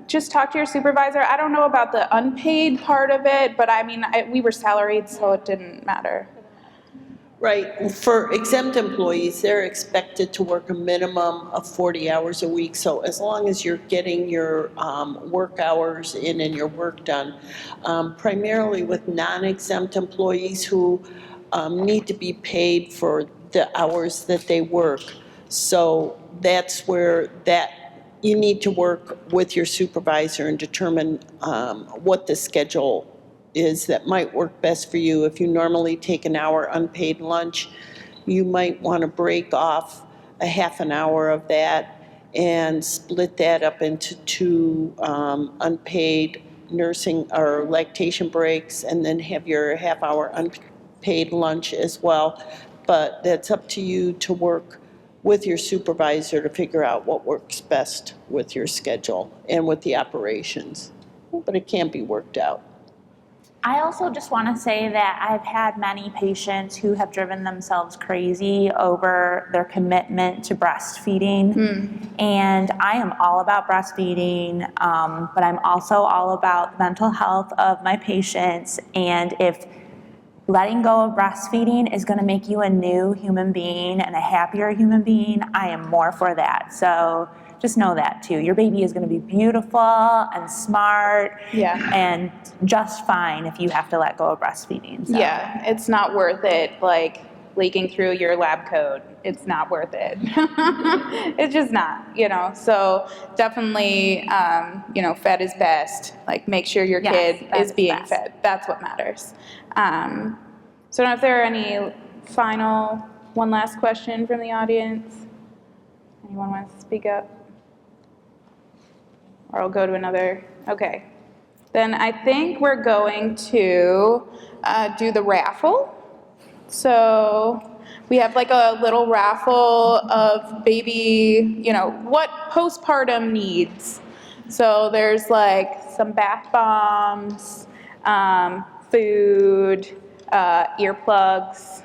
Just talk to your supervisor. I don't know about the unpaid part of it, but we were salaried, so it didn't matter. Right. For exempt employees, they're expected to work a minimum of 40 hours a week. So as long as you're getting your work hours in and your work done, primarily with non-exempt employees who need to be paid for the hours that they work. So that's where you need to work with your supervisor and determine what the schedule is that might work best for you. If you normally take an hour unpaid lunch, you might want to break off a half an hour of that and split that up into 2 unpaid nursing or lactation breaks, and then have your half-hour unpaid lunch as well. But that's up to you to work with your supervisor to figure out what works best with your schedule and with the operations. But it can be worked out. I also just want to say that I've had many patients who have driven themselves crazy over their commitment to breastfeeding. And I am all about breastfeeding, but I'm also all about the mental health of my patients. And if letting go of breastfeeding is going to make you a new human being and a happier human being, I am more for that. So just know that too. Your baby is going to be beautiful and smart and just fine if you have to let go of breastfeeding. So. Yeah, it's not worth it, like leaking through your lab coat. It's not worth it. It's just not, So definitely, fed is best. Like make sure your kid is being fed. That's what matters. So I don't know if there are any one last question from the audience. Anyone wants to speak up? Or I'll go to another. Okay. Then I think we're going to do the raffle. So we have like a little raffle of baby, what postpartum needs. So there's like some bath bombs, food, earplugs.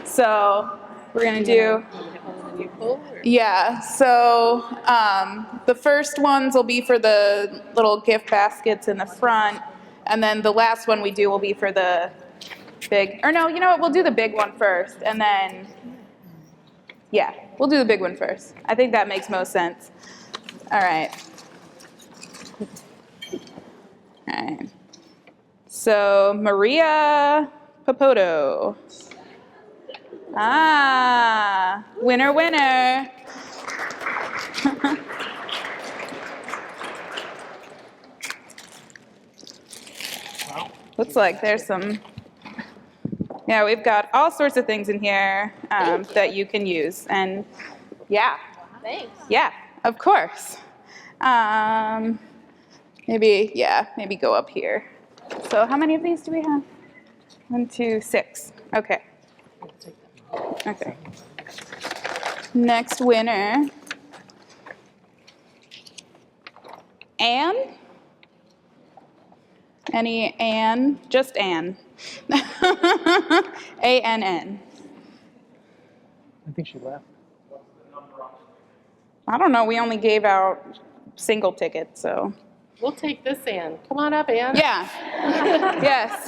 So we're going to do... Yeah, so the first ones will be for the little gift baskets in the front, and then the last one we do will be for the big, or no, you know what, we'll do the big one first, and then, yeah, we'll do the big one first. I think that makes most sense. All right. So, Maria Popoto. Winner, winner. Looks like there's some, we've got all sorts of things in here that you can use. And Thanks. Yeah, of course. Maybe go up here. So how many of these do we have? 1, 2, 6. Okay. Next winner. Anne? Any Anne? Just Anne. A-N-N. I think she left. I don't know. We only gave out single tickets, so. We'll take this, Ann. Come on up, Ann. Yeah. Yes.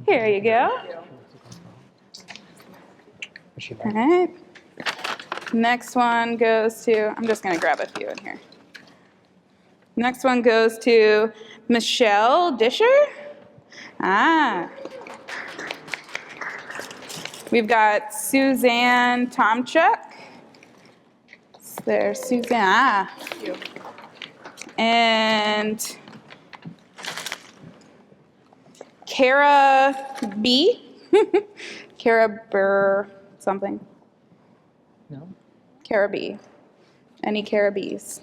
Here you go. All right. Next one goes to, I'm just going to grab a few in here. Next one goes to Michelle Disher. We've got Suzanne Tomchuk. There's Suzanne. And Kara B. Kara Burr something. No. Kara B. Any Kara B's?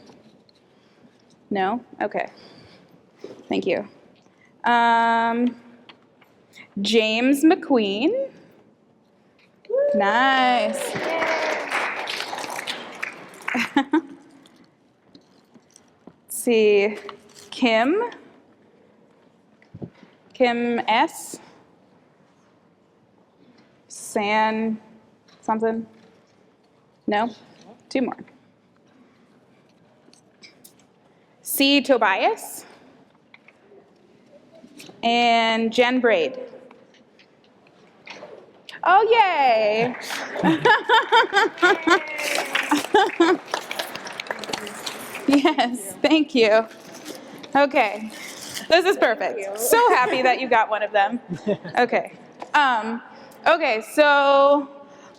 No? Okay. Thank you. James McQueen. Nice. Let's see. Kim S. San something? No? 2 more. C. Tobias. And Jen Braid. Oh, yay! Yes, thank you. Okay, this is perfect. So happy that you got one of them. Okay. Okay, so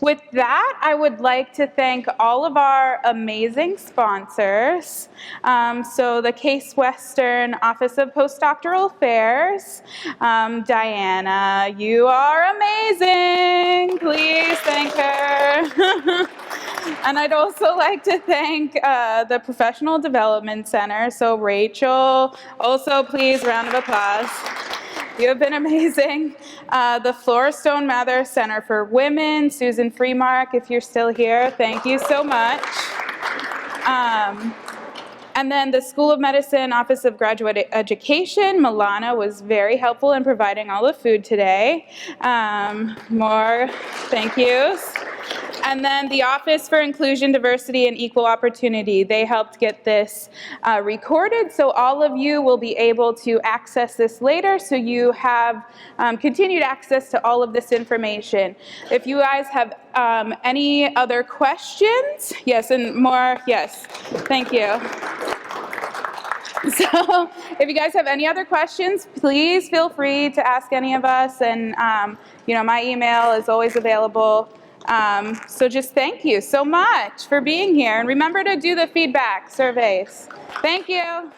With that, I would like to thank all of our amazing sponsors. So the Case Western Office of Postdoctoral Affairs. Diana, you are amazing. Please thank her. And I'd also like to thank the Professional Development Center. So Rachel, also please, round of applause. You have been amazing. The Floristone Mather Center for Women, Susan Freemark, if you're still here, thank you so much. And then the School of Medicine Office of Graduate Education, Milana was very helpful in providing all the food today. More thank yous. And then the Office for Inclusion, Diversity, and Equal Opportunity. They helped get this recorded, so all of you will be able to access this later, so you have continued access to all of this information. If you guys have any other questions, yes, and more, yes, thank you. So if you guys have any other questions, please feel free to ask any of us, and my email is always available. So just thank you so much for being here, and remember to do the feedback surveys. Thank you.